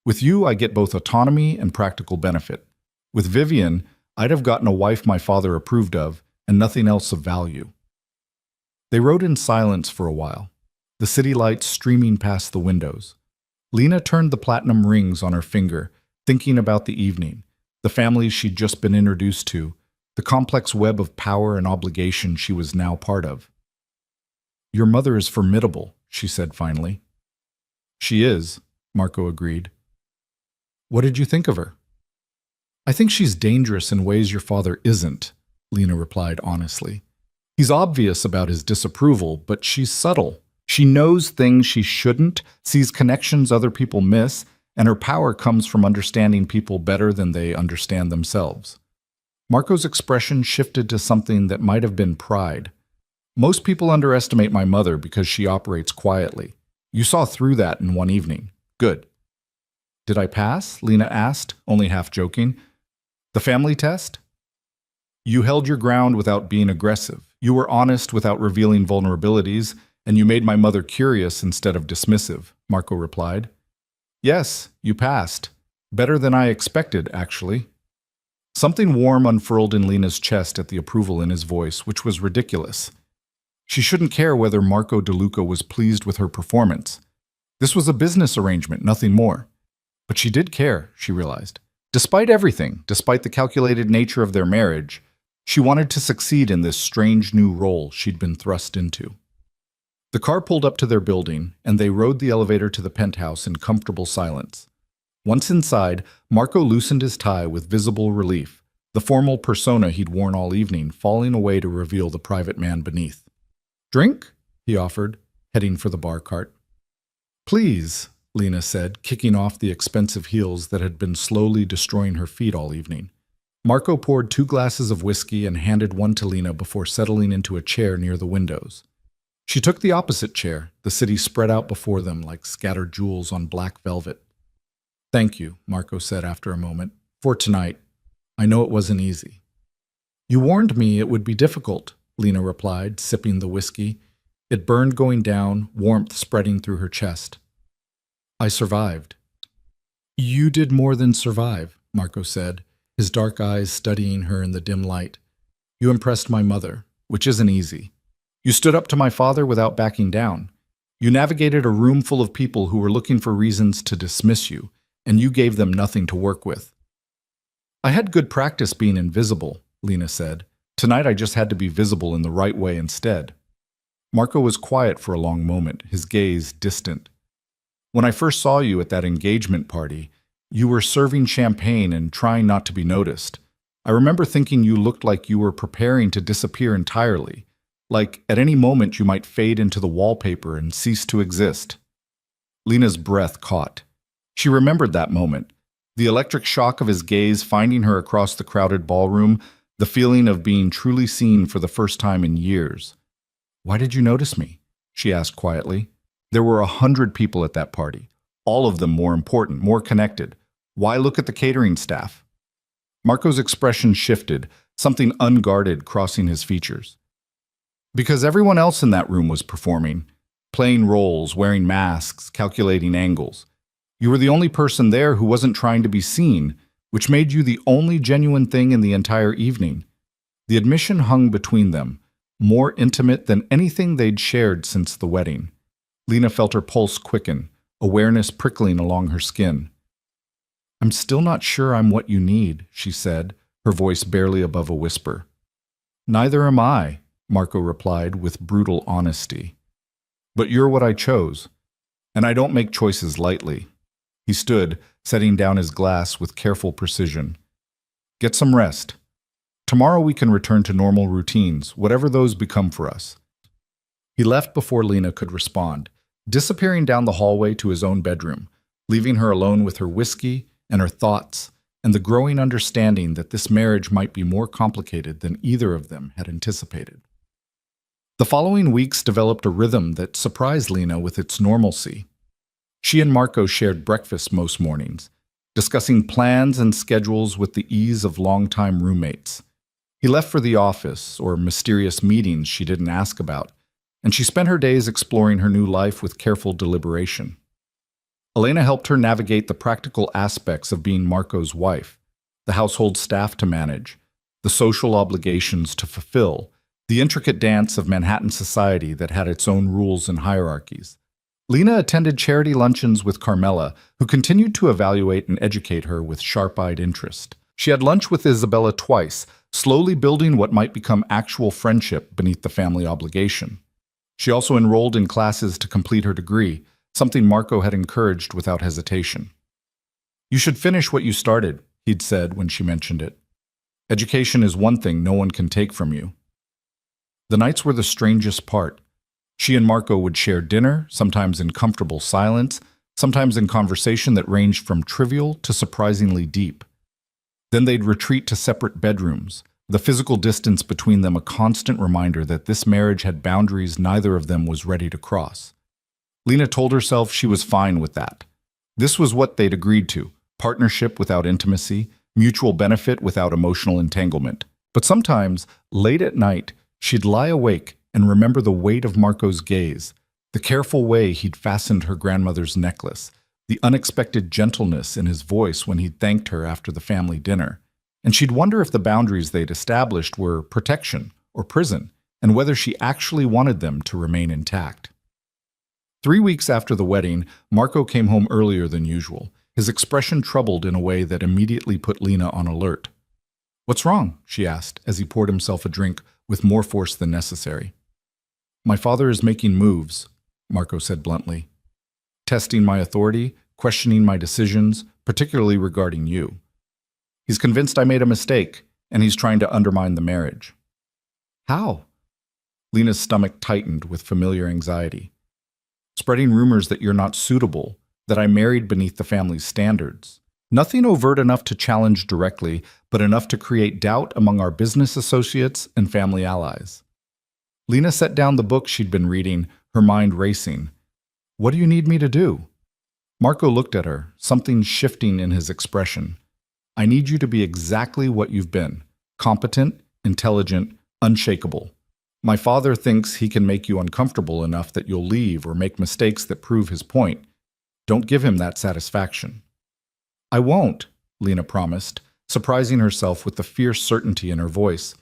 With you, I get both autonomy and practical benefit. With Vivian, I'd have gotten a wife my father approved of, and nothing else of value. They rode in silence for a while, the city lights streaming past the windows. Lena turned the platinum rings on her finger, thinking about the evening, the families she'd just been introduced to, the complex web of power and obligation she was now part of. Your mother is formidable, she said finally. She is, Marco agreed. What did you think of her? I think she's dangerous in ways your father isn't, Lena replied honestly. He's obvious about his disapproval, but she's subtle. She knows things she shouldn't, sees connections other people miss, and her power comes from understanding people better than they understand themselves. Marco's expression shifted to something that might have been pride. Most people underestimate my mother because she operates quietly. You saw through that in one evening. Good. Did I pass? Lena asked, only half joking. The family test? You held your ground without being aggressive. You were honest without revealing vulnerabilities, and you made my mother curious instead of dismissive, Marco replied. Yes, you passed. Better than I expected, actually. Something warm unfurled in Lena's chest at the approval in his voice, which was ridiculous. She shouldn't care whether Marco DeLuca was pleased with her performance. This was a business arrangement, nothing more. But she did care, she realized. Despite everything, despite the calculated nature of their marriage, she wanted to succeed in this strange new role she'd been thrust into. The car pulled up to their building, and they rode the elevator to the penthouse in comfortable silence. Once inside, Marco loosened his tie with visible relief, the formal persona he'd worn all evening falling away to reveal the private man beneath. Drink? He offered, heading for the bar cart. Please, Lena said, kicking off the expensive heels that had been slowly destroying her feet all evening. Marco poured 2 glasses of whiskey and handed one to Lena before settling into a chair near the windows. She took the opposite chair, the city spread out before them like scattered jewels on black velvet. Thank you, Marco said after a moment, for tonight. I know it wasn't easy. You warned me it would be difficult, Lena replied, sipping the whiskey. It burned going down, warmth spreading through her chest. I survived. You did more than survive, Marco said, his dark eyes studying her in the dim light. You impressed my mother, which isn't easy. You stood up to my father without backing down. You navigated a room full of people who were looking for reasons to dismiss you, and you gave them nothing to work with. I had good practice being invisible, Lena said. Tonight I just had to be visible in the right way instead. Marco was quiet for a long moment, his gaze distant. When I first saw you at that engagement party, you were serving champagne and trying not to be noticed. I remember thinking you looked like you were preparing to disappear entirely, like at any moment you might fade into the wallpaper and cease to exist. Lena's breath caught. She remembered that moment, the electric shock of his gaze finding her across the crowded ballroom, the feeling of being truly seen for the first time in years. Why did you notice me? she asked quietly. There were 100 people at that party, all of them more important, more connected. Why look at the catering staff? Marco's expression shifted, something unguarded crossing his features. Because everyone else in that room was performing, playing roles, wearing masks, calculating angles. You were the only person there who wasn't trying to be seen, which made you the only genuine thing in the entire evening. The admission hung between them, more intimate than anything they'd shared since the wedding. Lena felt her pulse quicken, awareness prickling along her skin. I'm still not sure I'm what you need, she said, her voice barely above a whisper. Neither am I, Marco replied with brutal honesty. But you're what I chose, and I don't make choices lightly. He stood, setting down his glass with careful precision. Get some rest. Tomorrow we can return to normal routines, whatever those become for us. He left before Lena could respond, disappearing down the hallway to his own bedroom, leaving her alone with her whiskey and her thoughts, and the growing understanding that this marriage might be more complicated than either of them had anticipated. The following weeks developed a rhythm that surprised Lena with its normalcy. She and Marco shared breakfast most mornings, discussing plans and schedules with the ease of longtime roommates. He left for the office, or mysterious meetings she didn't ask about, and she spent her days exploring her new life with careful deliberation. Elena helped her navigate the practical aspects of being Marco's wife, the household staff to manage, the social obligations to fulfill, the intricate dance of Manhattan society that had its own rules and hierarchies. Lena attended charity luncheons with Carmela, who continued to evaluate and educate her with sharp-eyed interest. She had lunch with Isabella twice, slowly building what might become actual friendship beneath the family obligation. She also enrolled in classes to complete her degree, something Marco had encouraged without hesitation. You should finish what you started, he'd said when she mentioned it. Education is one thing no one can take from you. The nights were the strangest part. She and Marco would share dinner, sometimes in comfortable silence, sometimes in conversation that ranged from trivial to surprisingly deep. Then they'd retreat to separate bedrooms, the physical distance between them a constant reminder that this marriage had boundaries neither of them was ready to cross. Lena told herself she was fine with that. This was what they'd agreed to, partnership without intimacy, mutual benefit without emotional entanglement. But sometimes, late at night, she'd lie awake and remember the weight of Marco's gaze, the careful way he'd fastened her grandmother's necklace, the unexpected gentleness in his voice when he'd thanked her after the family dinner. And she'd wonder if the boundaries they'd established were protection or prison, and whether she actually wanted them to remain intact. 3 weeks after the wedding, Marco came home earlier than usual, his expression troubled in a way that immediately put Lena on alert. What's wrong? She asked as he poured himself a drink with more force than necessary. My father is making moves, Marco said bluntly. Testing my authority, questioning my decisions, particularly regarding you. He's convinced I made a mistake, and he's trying to undermine the marriage. How? Lena's stomach tightened with familiar anxiety. Spreading rumors that you're not suitable, that I married beneath the family's standards. Nothing overt enough to challenge directly, but enough to create doubt among our business associates and family allies. Lena set down the book she'd been reading, her mind racing. What do you need me to do? Marco looked at her, something shifting in his expression. I need you to be exactly what you've been. Competent, intelligent, unshakable. My father thinks he can make you uncomfortable enough that you'll leave or make mistakes that prove his point. Don't give him that satisfaction. I won't, Lena promised, surprising herself with the fierce certainty in her voice.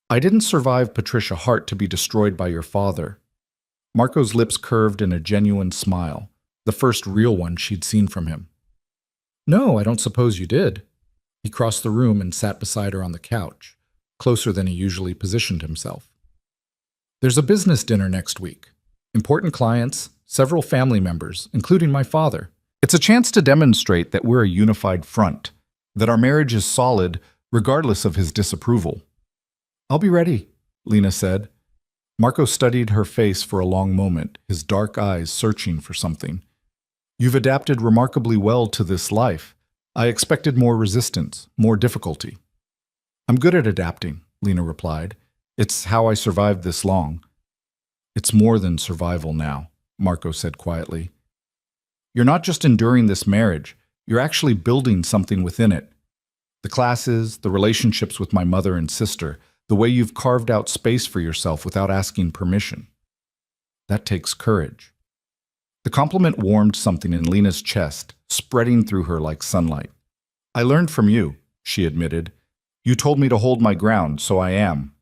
I didn't survive Patricia Hart to be destroyed by your father. Marco's lips curved in a genuine smile, the first real one she'd seen from him. No, I don't suppose you did. He crossed the room and sat beside her on the couch, closer than he usually positioned himself. There's a business dinner next week. Important clients, several family members, including my father. It's a chance to demonstrate that we're a unified front, that our marriage is solid regardless of his disapproval. I'll be ready, Lena said. Marco studied her face for a long moment, his dark eyes searching for something. You've adapted remarkably well to this life. I expected more resistance, more difficulty. I'm good at adapting, Lena replied. It's how I survived this long. It's more than survival now, Marco said quietly. You're not just enduring this marriage, you're actually building something within it. The classes, the relationships with my mother and sister, the way you've carved out space for yourself without asking permission. That takes courage. The compliment warmed something in Lena's chest, spreading through her like sunlight. I learned from you, she admitted. You told me to hold my ground, so I am.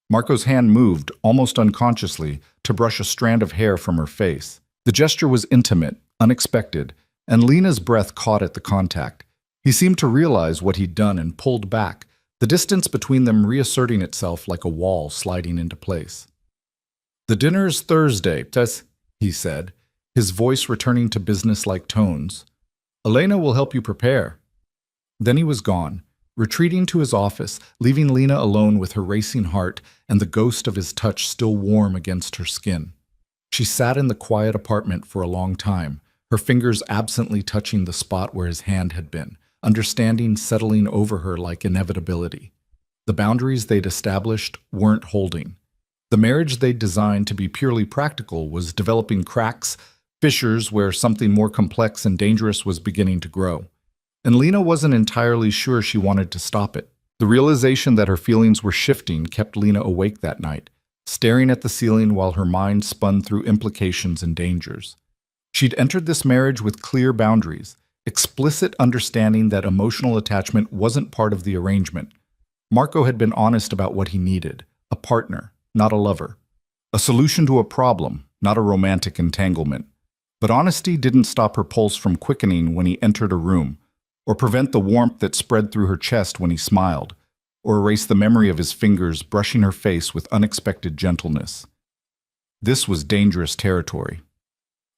Marco's hand moved, almost unconsciously, to brush a strand of hair from her face. The gesture was intimate, unexpected, and Lena's breath caught at the contact. He seemed to realize what he'd done and pulled back, the distance between them reasserting itself like a wall sliding into place. The dinner's Thursday, Tess, he said, his voice returning to business-like tones. Elena will help you prepare. Then he was gone, retreating to his office, leaving Lena alone with her racing heart and the ghost of his touch still warm against her skin. She sat in the quiet apartment for a long time, her fingers absently touching the spot where his hand had been, understanding settling over her like inevitability. The boundaries they'd established weren't holding. The marriage they'd designed to be purely practical was developing cracks, fissures where something more complex and dangerous was beginning to grow. And Lena wasn't entirely sure she wanted to stop it. The realization that her feelings were shifting kept Lena awake that night, staring at the ceiling while her mind spun through implications and dangers. She'd entered this marriage with clear boundaries, explicit understanding that emotional attachment wasn't part of the arrangement. Marco had been honest about what he needed, a partner, not a lover. A solution to a problem, not a romantic entanglement. But honesty didn't stop her pulse from quickening when he entered a room, or prevent the warmth that spread through her chest when he smiled, or erase the memory of his fingers brushing her face with unexpected gentleness. This was dangerous territory.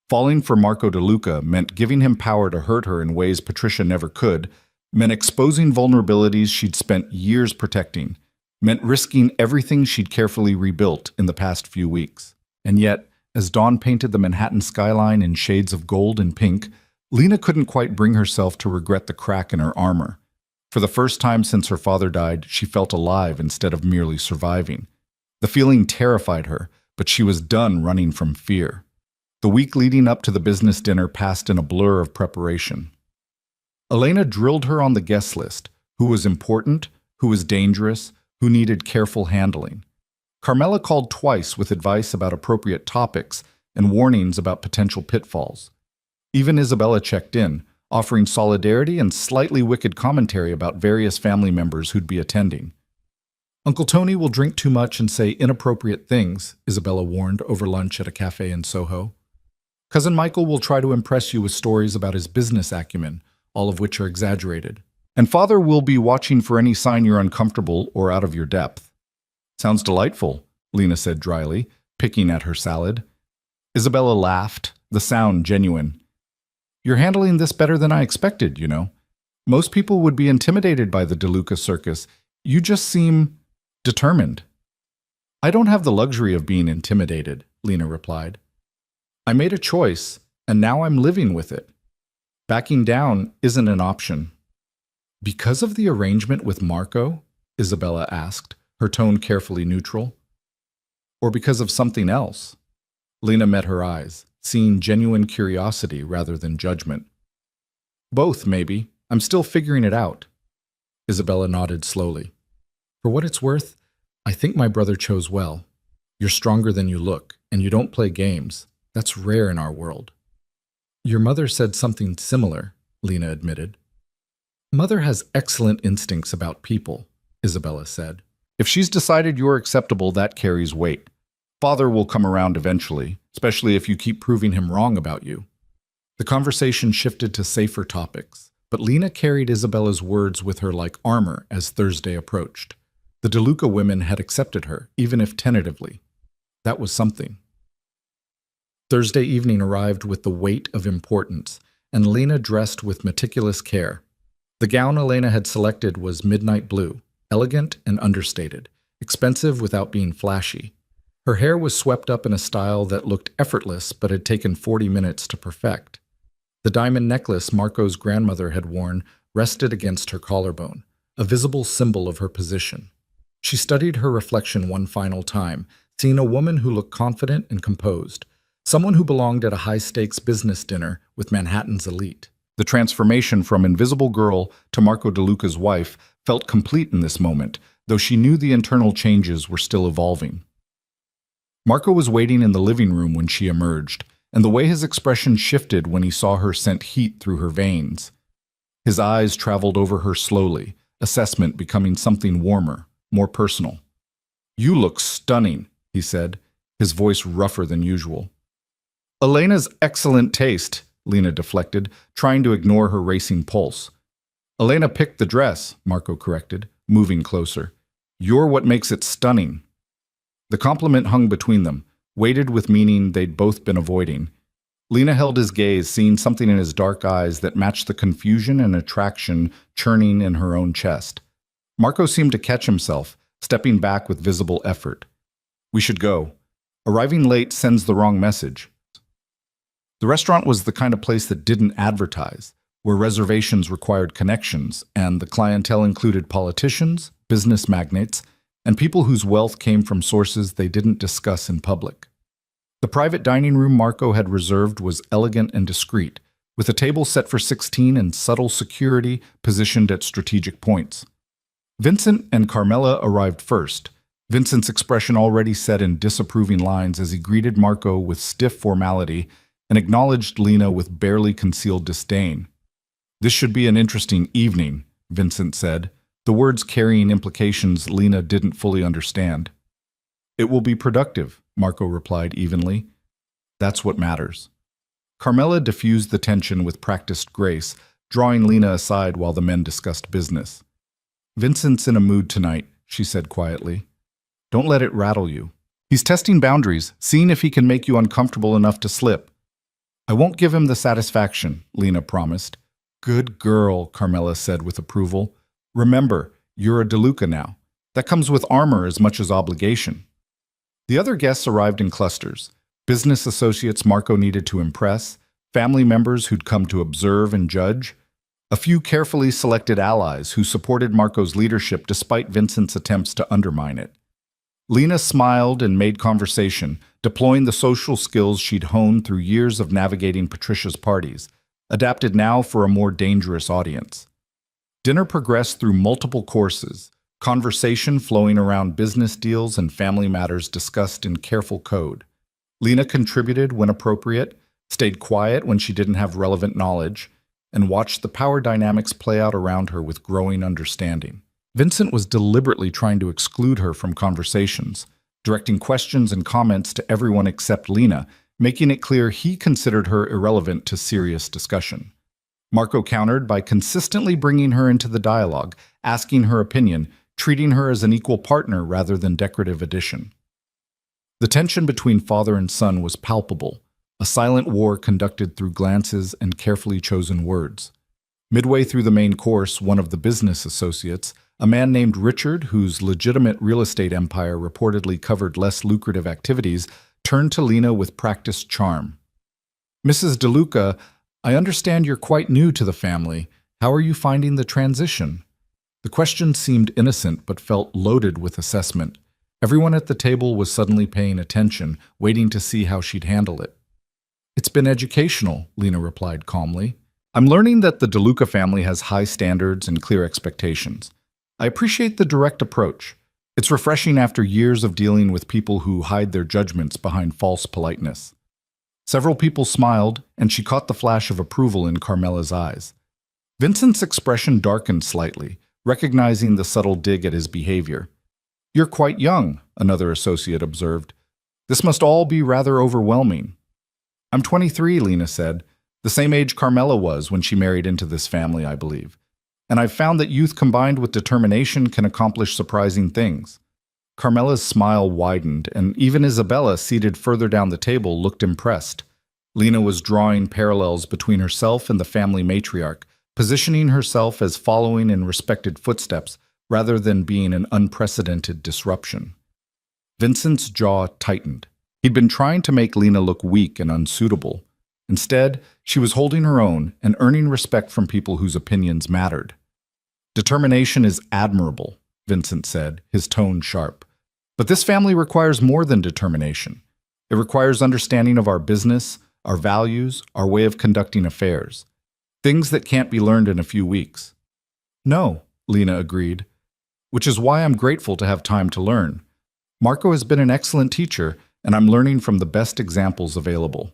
Falling for Marco DeLuca meant giving him power to hurt her in ways Patricia never could, meant exposing vulnerabilities she'd spent years protecting, meant risking everything she'd carefully rebuilt in the past few weeks. And yet, as dawn painted the Manhattan skyline in shades of gold and pink, Lena couldn't quite bring herself to regret the crack in her armor. For the first time since her father died, she felt alive instead of merely surviving. The feeling terrified her, but she was done running from fear. The week leading up to the business dinner passed in a blur of preparation. Elena drilled her on the guest list, who was important, who was dangerous, who needed careful handling. Carmela called twice with advice about appropriate topics and warnings about potential pitfalls. Even Isabella checked in, offering solidarity and slightly wicked commentary about various family members who'd be attending. Uncle Tony will drink too much and say inappropriate things, Isabella warned over lunch at a cafe in Soho. Cousin Michael will try to impress you with stories about his business acumen, all of which are exaggerated. And Father will be watching for any sign you're uncomfortable or out of your depth. Sounds delightful, Lena said dryly, picking at her salad. Isabella laughed, the sound genuine. You're handling this better than I expected, you know. Most people would be intimidated by the DeLuca circus. You just seem determined. I don't have the luxury of being intimidated, Lena replied. I made a choice, and now I'm living with it. Backing down isn't an option. Because of the arrangement with Marco? Isabella asked, her tone carefully neutral. Or because of something else? Lena met her eyes, seeing genuine curiosity rather than judgment. Both, maybe. I'm still figuring it out. Isabella nodded slowly. For what it's worth, I think my brother chose well. You're stronger than you look, and you don't play games. That's rare in our world. Your mother said something similar, Lena admitted. Mother has excellent instincts about people, Isabella said. If she's decided you're acceptable, that carries weight. Father will come around eventually, especially if you keep proving him wrong about you. The conversation shifted to safer topics, but Lena carried Isabella's words with her like armor as Thursday approached. The DeLuca women had accepted her, even if tentatively. That was something. Thursday evening arrived with the weight of importance, and Lena dressed with meticulous care. The gown Elena had selected was midnight blue, elegant and understated, expensive without being flashy. Her hair was swept up in a style that looked effortless but had taken 40 minutes to perfect. The diamond necklace Marco's grandmother had worn rested against her collarbone, a visible symbol of her position. She studied her reflection one final time, seeing a woman who looked confident and composed, someone who belonged at a high-stakes business dinner with Manhattan's elite. The transformation from Invisible Girl to Marco DeLuca's wife felt complete in this moment, though she knew the internal changes were still evolving. Marco was waiting in the living room when she emerged, and the way his expression shifted when he saw her sent heat through her veins. His eyes traveled over her slowly, assessment becoming something warmer, more personal. "You look stunning," he said, his voice rougher than usual. "Elena's excellent taste," Lena deflected, trying to ignore her racing pulse. "Elena picked the dress," Marco corrected, moving closer. "You're what makes it stunning." The compliment hung between them, weighted with meaning they'd both been avoiding. Lena held his gaze, seeing something in his dark eyes that matched the confusion and attraction churning in her own chest. Marco seemed to catch himself, stepping back with visible effort. "We should go. Arriving late sends the wrong message." The restaurant was the kind of place that didn't advertise, where reservations required connections, and the clientele included politicians, business magnates, and people whose wealth came from sources they didn't discuss in public. The private dining room Marco had reserved was elegant and discreet, with a table set for 16 and subtle security positioned at strategic points. Vincent and Carmela arrived first, Vincent's expression already set in disapproving lines as he greeted Marco with stiff formality and acknowledged Lena with barely concealed disdain. "This should be an interesting evening," Vincent said, the words carrying implications Lena didn't fully understand. "It will be productive," Marco replied evenly. "That's what matters." Carmela diffused the tension with practiced grace, drawing Lena aside while the men discussed business. "Vincent's in a mood tonight," she said quietly. "Don't let it rattle you. He's testing boundaries, seeing if he can make you uncomfortable enough to slip." "I won't give him the satisfaction," Lena promised. "Good girl," Carmela said with approval. "Remember, you're a DeLuca now. That comes with armor as much as obligation." The other guests arrived in clusters. Business associates Marco needed to impress, family members who'd come to observe and judge, a few carefully selected allies who supported Marco's leadership despite Vincent's attempts to undermine it. Lena smiled and made conversation, deploying the social skills she'd honed through years of navigating Patricia's parties, adapted now for a more dangerous audience. Dinner progressed through multiple courses, conversation flowing around business deals and family matters discussed in careful code. Lena contributed when appropriate, stayed quiet when she didn't have relevant knowledge, and watched the power dynamics play out around her with growing understanding. Vincent was deliberately trying to exclude her from conversations, directing questions and comments to everyone except Lena, making it clear he considered her irrelevant to serious discussion. Marco countered by consistently bringing her into the dialogue, asking her opinion, treating her as an equal partner rather than decorative addition. The tension between father and son was palpable, a silent war conducted through glances and carefully chosen words. Midway through the main course, one of the business associates, a man named Richard, whose legitimate real estate empire reportedly covered less lucrative activities, turned to Lena with practiced charm. "Mrs. DeLuca, I understand you're quite new to the family. How are you finding the transition?" The question seemed innocent but felt loaded with assessment. Everyone at the table was suddenly paying attention, waiting to see how she'd handle it. "It's been educational," Lena replied calmly. "I'm learning that the DeLuca family has high standards and clear expectations. I appreciate the direct approach. It's refreshing after years of dealing with people who hide their judgments behind false politeness." Several people smiled, and she caught the flash of approval in Carmela's eyes. Vincent's expression darkened slightly, recognizing the subtle dig at his behavior. "You're quite young," another associate observed. "This must all be rather overwhelming." "I'm 23, Lena said. "The same age Carmela was when she married into this family, I believe. And I've found that youth combined with determination can accomplish surprising things." Carmela's smile widened, and even Isabella, seated further down the table, looked impressed. Lena was drawing parallels between herself and the family matriarch, positioning herself as following in respected footsteps rather than being an unprecedented disruption. Vincent's jaw tightened. He'd been trying to make Lena look weak and unsuitable. Instead, she was holding her own and earning respect from people whose opinions mattered. "Determination is admirable," Vincent said, his tone sharp. But this family requires more than determination. It requires understanding of our business, our values, our way of conducting affairs. Things that can't be learned in a few weeks. No, Lena agreed, which is why I'm grateful to have time to learn. Marco has been an excellent teacher, and I'm learning from the best examples available.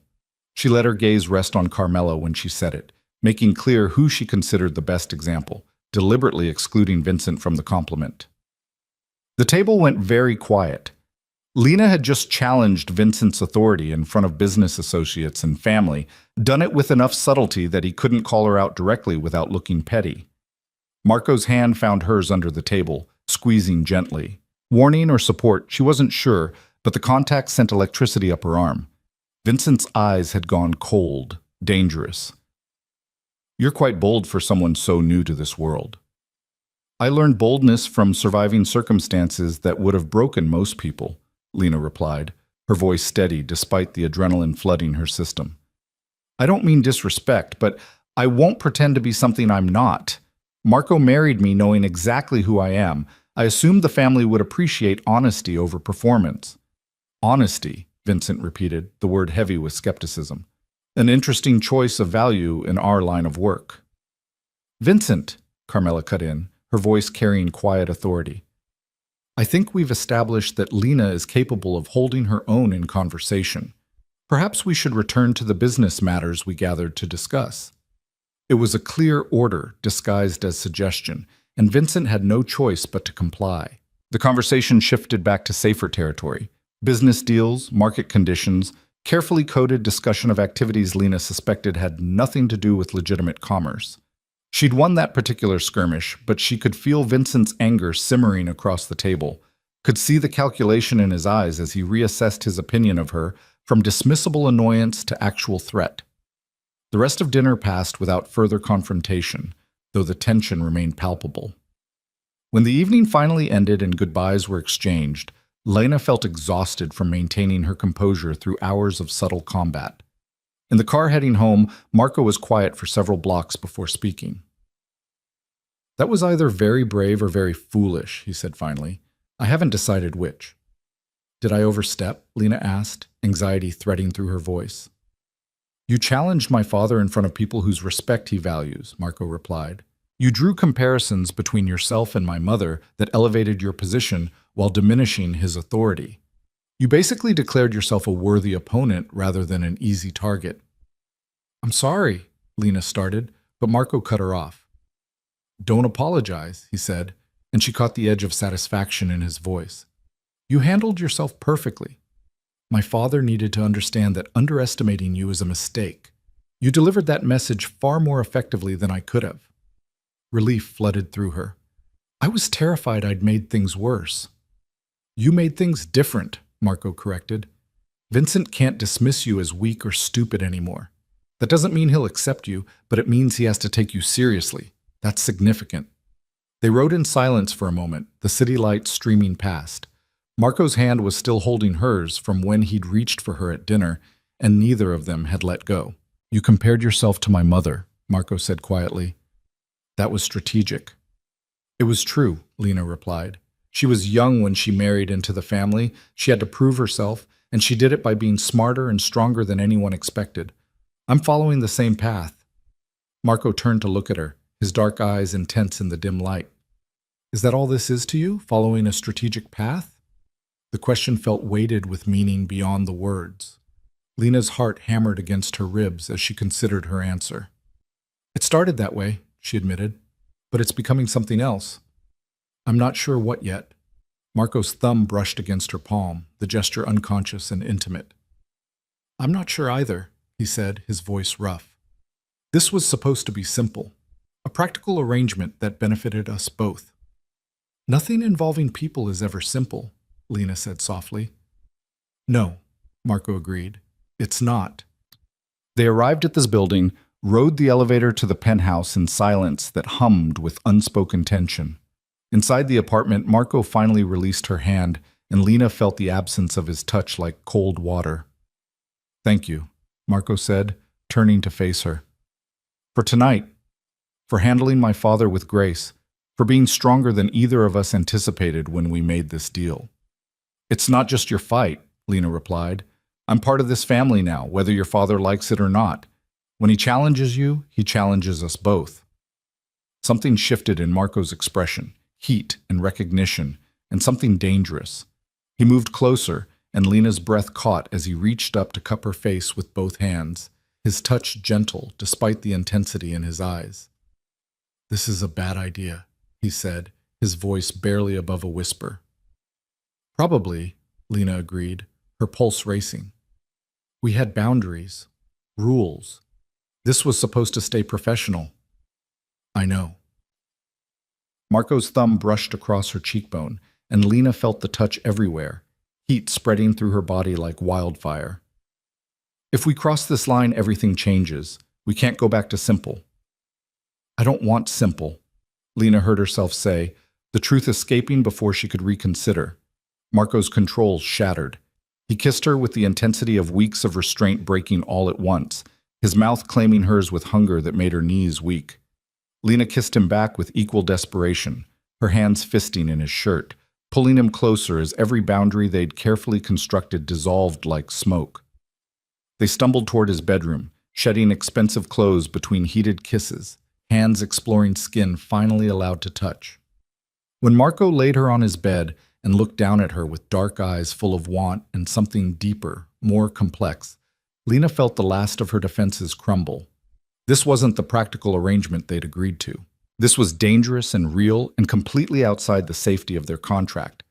She let her gaze rest on Carmela when she said it, making clear who she considered the best example, deliberately excluding Vincent from the compliment. The table went very quiet. Lena had just challenged Vincent's authority in front of business associates and family, done it with enough subtlety that he couldn't call her out directly without looking petty. Marco's hand found hers under the table, squeezing gently. Warning or support, she wasn't sure, but the contact sent electricity up her arm. Vincent's eyes had gone cold, dangerous. You're quite bold for someone so new to this world. I learned boldness from surviving circumstances that would have broken most people, Lena replied, her voice steady despite the adrenaline flooding her system. I don't mean disrespect, but I won't pretend to be something I'm not. Marco married me knowing exactly who I am. I assumed the family would appreciate honesty over performance. Honesty, Vincent repeated, the word heavy with skepticism. An interesting choice of value in our line of work. Vincent, Carmela cut in, her voice carrying quiet authority. I think we've established that Lena is capable of holding her own in conversation. Perhaps we should return to the business matters we gathered to discuss. It was a clear order disguised as suggestion, and Vincent had no choice but to comply. The conversation shifted back to safer territory. Business deals, market conditions, carefully coded discussion of activities Lena suspected had nothing to do with legitimate commerce. She'd won that particular skirmish, but she could feel Vincent's anger simmering across the table, could see the calculation in his eyes as he reassessed his opinion of her from dismissible annoyance to actual threat. The rest of dinner passed without further confrontation, though the tension remained palpable. When the evening finally ended and goodbyes were exchanged, Lena felt exhausted from maintaining her composure through hours of subtle combat. In the car heading home, Marco was quiet for several blocks before speaking. That was either very brave or very foolish, he said finally. I haven't decided which. Did I overstep? Lena asked, anxiety threading through her voice. You challenged my father in front of people whose respect he values, Marco replied. You drew comparisons between yourself and my mother that elevated your position while diminishing his authority. You basically declared yourself a worthy opponent rather than an easy target. I'm sorry, Lena started, but Marco cut her off. Don't apologize, he said, and she caught the edge of satisfaction in his voice. You handled yourself perfectly. My father needed to understand that underestimating you is a mistake. You delivered that message far more effectively than I could have. Relief flooded through her. I was terrified I'd made things worse. You made things different, Marco corrected. Vincent can't dismiss you as weak or stupid anymore. That doesn't mean he'll accept you, but it means he has to take you seriously. That's significant. They rode in silence for a moment, the city lights streaming past. Marco's hand was still holding hers from when he'd reached for her at dinner, and neither of them had let go. You compared yourself to my mother, Marco said quietly. That was strategic. It was true, Lena replied. She was young when she married into the family. She had to prove herself, and she did it by being smarter and stronger than anyone expected. I'm following the same path. Marco turned to look at her, his dark eyes intense in the dim light. Is that all this is to you, following a strategic path? The question felt weighted with meaning beyond the words. Lena's heart hammered against her ribs as she considered her answer. It started that way, she admitted, but it's becoming something else. I'm not sure what yet. Marco's thumb brushed against her palm, the gesture unconscious and intimate. I'm not sure either, he said, his voice rough. This was supposed to be simple, a practical arrangement that benefited us both. Nothing involving people is ever simple, Lena said softly. No, Marco agreed. It's not. They arrived at this building, rode the elevator to the penthouse in silence that hummed with unspoken tension. Inside the apartment, Marco finally released her hand, and Lena felt the absence of his touch like cold water. Thank you, Marco said, turning to face her. For tonight, for handling my father with grace, for being stronger than either of us anticipated when we made this deal. It's not just your fight, Lena replied. I'm part of this family now, whether your father likes it or not. When he challenges you, he challenges us both. Something shifted in Marco's expression, heat and recognition, and something dangerous. He moved closer, and Lena's breath caught as he reached up to cup her face with both hands, his touch gentle despite the intensity in his eyes. This is a bad idea, he said, his voice barely above a whisper. Probably, Lena agreed, her pulse racing. We had boundaries, rules. This was supposed to stay professional. I know. Marco's thumb brushed across her cheekbone, and Lena felt the touch everywhere, heat spreading through her body like wildfire. If we cross this line, everything changes. We can't go back to simple. I don't want simple, Lena heard herself say, the truth escaping before she could reconsider. Marco's control shattered. He kissed her with the intensity of weeks of restraint breaking all at once, his mouth claiming hers with hunger that made her knees weak. Lena kissed him back with equal desperation, her hands fisting in his shirt, pulling him closer as every boundary they'd carefully constructed dissolved like smoke. They stumbled toward his bedroom, shedding expensive clothes between heated kisses, hands exploring skin finally allowed to touch. When Marco laid her on his bed and looked down at her with dark eyes full of want and something deeper, more complex, Lena felt the last of her defenses crumble. This wasn't the practical arrangement they'd agreed to. This was dangerous and real and completely outside the safety of their contract.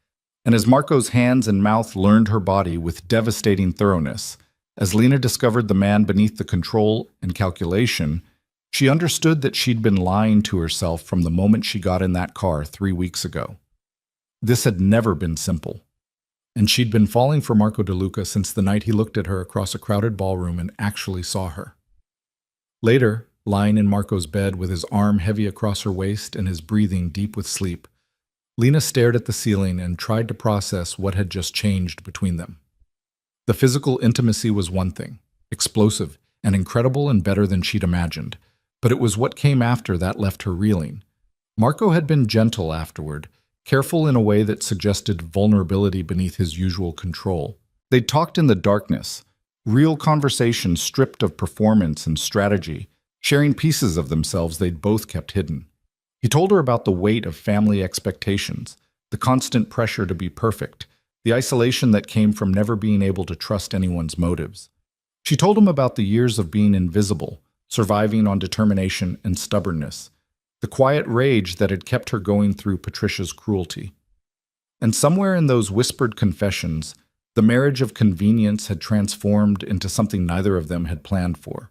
And as Marco's hands and mouth learned her body with devastating thoroughness, as Lena discovered the man beneath the control and calculation, she understood that she'd been lying to herself from the moment she got in that car 3 weeks ago. This had never been simple. And she'd been falling for Marco DeLuca since the night he looked at her across a crowded ballroom and actually saw her. Later, lying in Marco's bed with his arm heavy across her waist and his breathing deep with sleep, Lena stared at the ceiling and tried to process what had just changed between them. The physical intimacy was one thing, explosive and incredible and better than she'd imagined, but it was what came after that left her reeling. Marco had been gentle afterward, careful in a way that suggested vulnerability beneath his usual control. They'd talked in the darkness, real conversations stripped of performance and strategy, sharing pieces of themselves they'd both kept hidden. He told her about the weight of family expectations, the constant pressure to be perfect, the isolation that came from never being able to trust anyone's motives. She told him about the years of being invisible, surviving on determination and stubbornness, the quiet rage that had kept her going through Patricia's cruelty. And somewhere in those whispered confessions, the marriage of convenience had transformed into something neither of them had planned for.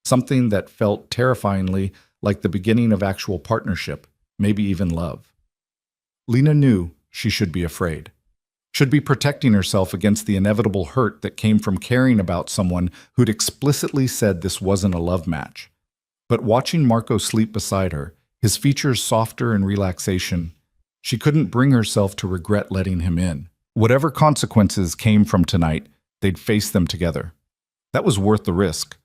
Something that felt terrifyingly like the beginning of actual partnership, maybe even love. Lena knew she should be afraid, should be protecting herself against the inevitable hurt that came from caring about someone who'd explicitly said this wasn't a love match. But watching Marco sleep beside her, his features softer in relaxation, she couldn't bring herself to regret letting him in. Whatever consequences came from tonight, they'd face them together. That was worth the risk.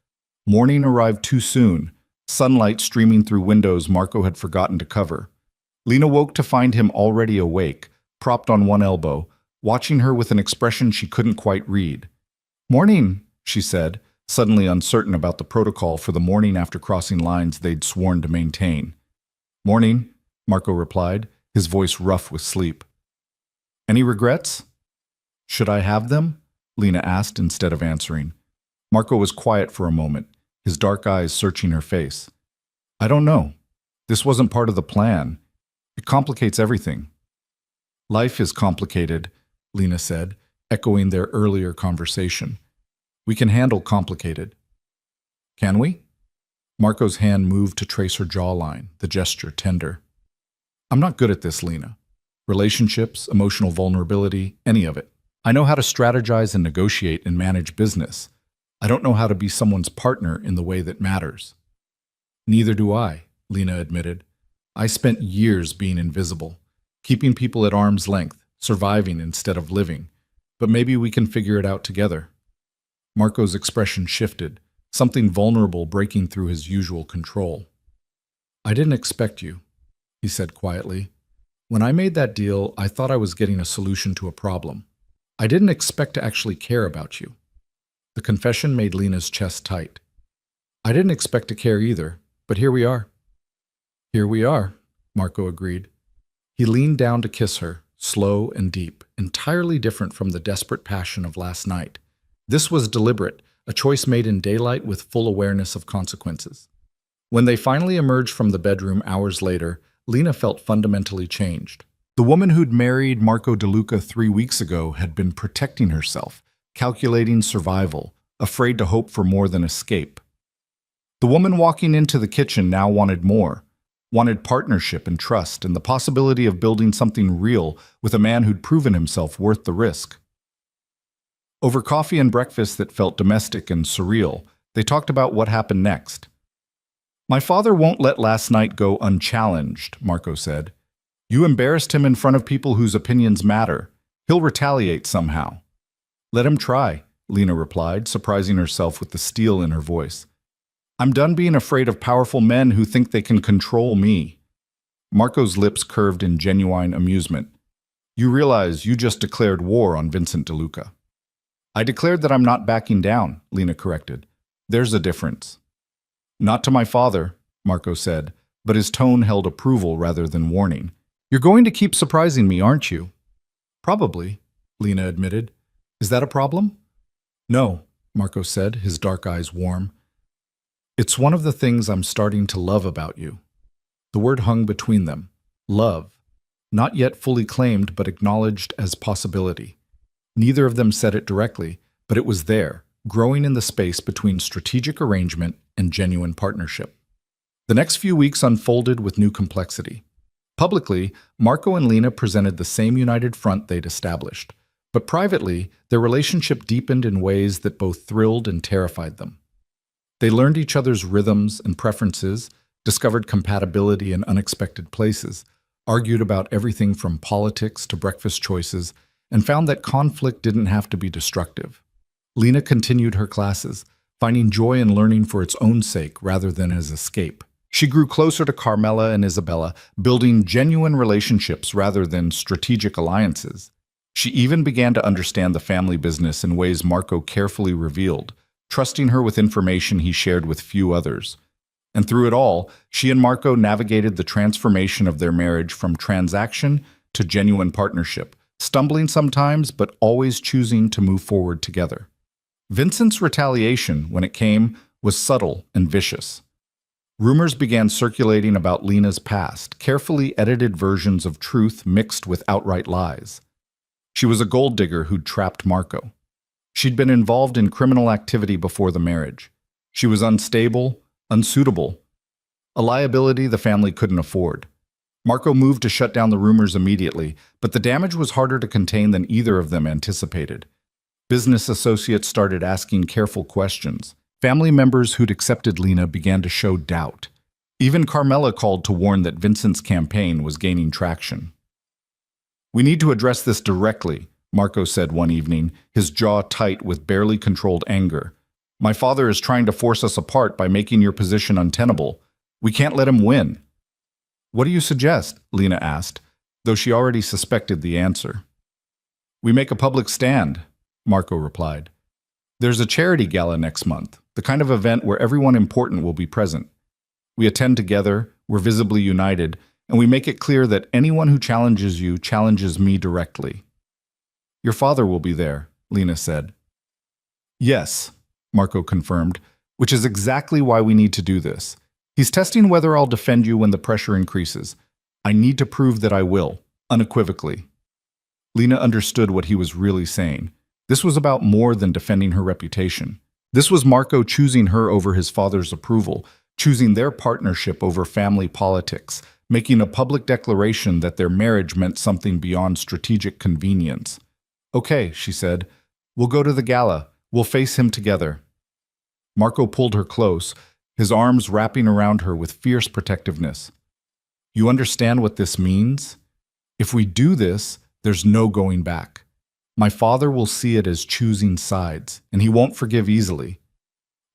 Morning arrived too soon, sunlight streaming through windows Marco had forgotten to cover. Lena woke to find him already awake, propped on one elbow, watching her with an expression she couldn't quite read. "Morning," she said, suddenly uncertain about the protocol for the morning after crossing lines they'd sworn to maintain. "Morning," Marco replied, his voice rough with sleep. "Any regrets?" "Should I have them?" Lena asked instead of answering. Marco was quiet for a moment, his dark eyes searching her face. "I don't know. This wasn't part of the plan. It complicates everything." "Life is complicated," Lena said, echoing their earlier conversation. "We can handle complicated." "Can we?" Marco's hand moved to trace her jawline, the gesture tender. "I'm not good at this, Lena. Relationships, emotional vulnerability, any of it. I know how to strategize and negotiate and manage business. I don't know how to be someone's partner in the way that matters." "Neither do I," Lena admitted. "I spent years being invisible, keeping people at arm's length, surviving instead of living. But maybe we can figure it out together." Marco's expression shifted, something vulnerable breaking through his usual control. "I didn't expect you," he said quietly. "When I made that deal, I thought I was getting a solution to a problem. I didn't expect to actually care about you. The confession made Lena's chest tight. I didn't expect to care either, but here we are. Here we are, Marco agreed. He leaned down to kiss her, slow and deep, entirely different from the desperate passion of last night. This was deliberate, a choice made in daylight with full awareness of consequences. When they finally emerged from the bedroom hours later, Lena felt fundamentally changed. The woman who'd married Marco DeLuca 3 weeks ago had been protecting herself, calculating survival, afraid to hope for more than escape. The woman walking into the kitchen now wanted more, wanted partnership and trust and the possibility of building something real with a man who'd proven himself worth the risk. Over coffee and breakfast that felt domestic and surreal, they talked about what happened next. My father won't let last night go unchallenged, Marco said. You embarrassed him in front of people whose opinions matter. He'll retaliate somehow. Let him try, Lena replied, surprising herself with the steel in her voice. I'm done being afraid of powerful men who think they can control me. Marco's lips curved in genuine amusement. You realize you just declared war on Vincent DeLuca. I declared that I'm not backing down, Lena corrected. There's a difference. Not to my father, Marco said, but his tone held approval rather than warning. You're going to keep surprising me, aren't you? Probably, Lena admitted. Is that a problem? No, Marco said, his dark eyes warm. It's one of the things I'm starting to love about you. The word hung between them. Love. Not yet fully claimed, but acknowledged as possibility. Neither of them said it directly, but it was there, growing in the space between strategic arrangement and genuine partnership. The next few weeks unfolded with new complexity. Publicly, Marco and Lena presented the same united front they'd established, but privately, their relationship deepened in ways that both thrilled and terrified them. They learned each other's rhythms and preferences, discovered compatibility in unexpected places, argued about everything from politics to breakfast choices, and found that conflict didn't have to be destructive. Lena continued her classes, finding joy in learning for its own sake rather than as escape. She grew closer to Carmela and Isabella, building genuine relationships rather than strategic alliances. She even began to understand the family business in ways Marco carefully revealed, trusting her with information he shared with few others. And through it all, she and Marco navigated the transformation of their marriage from transaction to genuine partnership, stumbling sometimes but always choosing to move forward together. Vincent's retaliation, when it came, was subtle and vicious. Rumors began circulating about Lena's past, carefully edited versions of truth mixed with outright lies. She was a gold digger who'd trapped Marco. She'd been involved in criminal activity before the marriage. She was unstable, unsuitable, a liability the family couldn't afford. Marco moved to shut down the rumors immediately, but the damage was harder to contain than either of them anticipated. Business associates started asking careful questions. Family members who'd accepted Lena began to show doubt. Even Carmela called to warn that Vincent's campaign was gaining traction. We need to address this directly, Marco said one evening, his jaw tight with barely controlled anger. My father is trying to force us apart by making your position untenable. We can't let him win. What do you suggest? Lena asked, though she already suspected the answer. We make a public stand, Marco replied. There's a charity gala next month, the kind of event where everyone important will be present. We attend together, we're visibly united, and we make it clear that anyone who challenges you challenges me directly. Your father will be there, Lena said. Yes, Marco confirmed, which is exactly why we need to do this. He's testing whether I'll defend you when the pressure increases. I need to prove that I will, unequivocally. Lena understood what he was really saying. This was about more than defending her reputation. This was Marco choosing her over his father's approval, choosing their partnership over family politics, making a public declaration that their marriage meant something beyond strategic convenience. Okay, she said, we'll go to the gala. We'll face him together. Marco pulled her close, his arms wrapping around her with fierce protectiveness. You understand what this means? If we do this, there's no going back. My father will see it as choosing sides, and he won't forgive easily.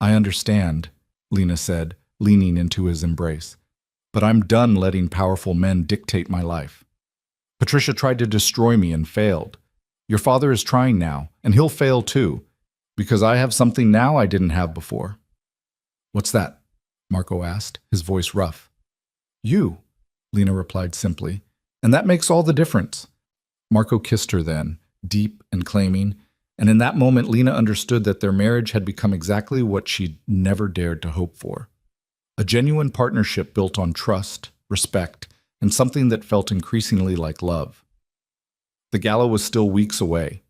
I understand, Lena said, leaning into his embrace. But I'm done letting powerful men dictate my life. Patricia tried to destroy me and failed. Your father is trying now, and he'll fail too, because I have something now I didn't have before." "What's that?" Marco asked, his voice rough. "You," Lena replied simply, "and that makes all the difference." Marco kissed her then, deep and claiming, and in that moment Lena understood that their marriage had become exactly what she'd never dared to hope for. A genuine partnership built on trust, respect, and something that felt increasingly like love. The gala was still weeks away,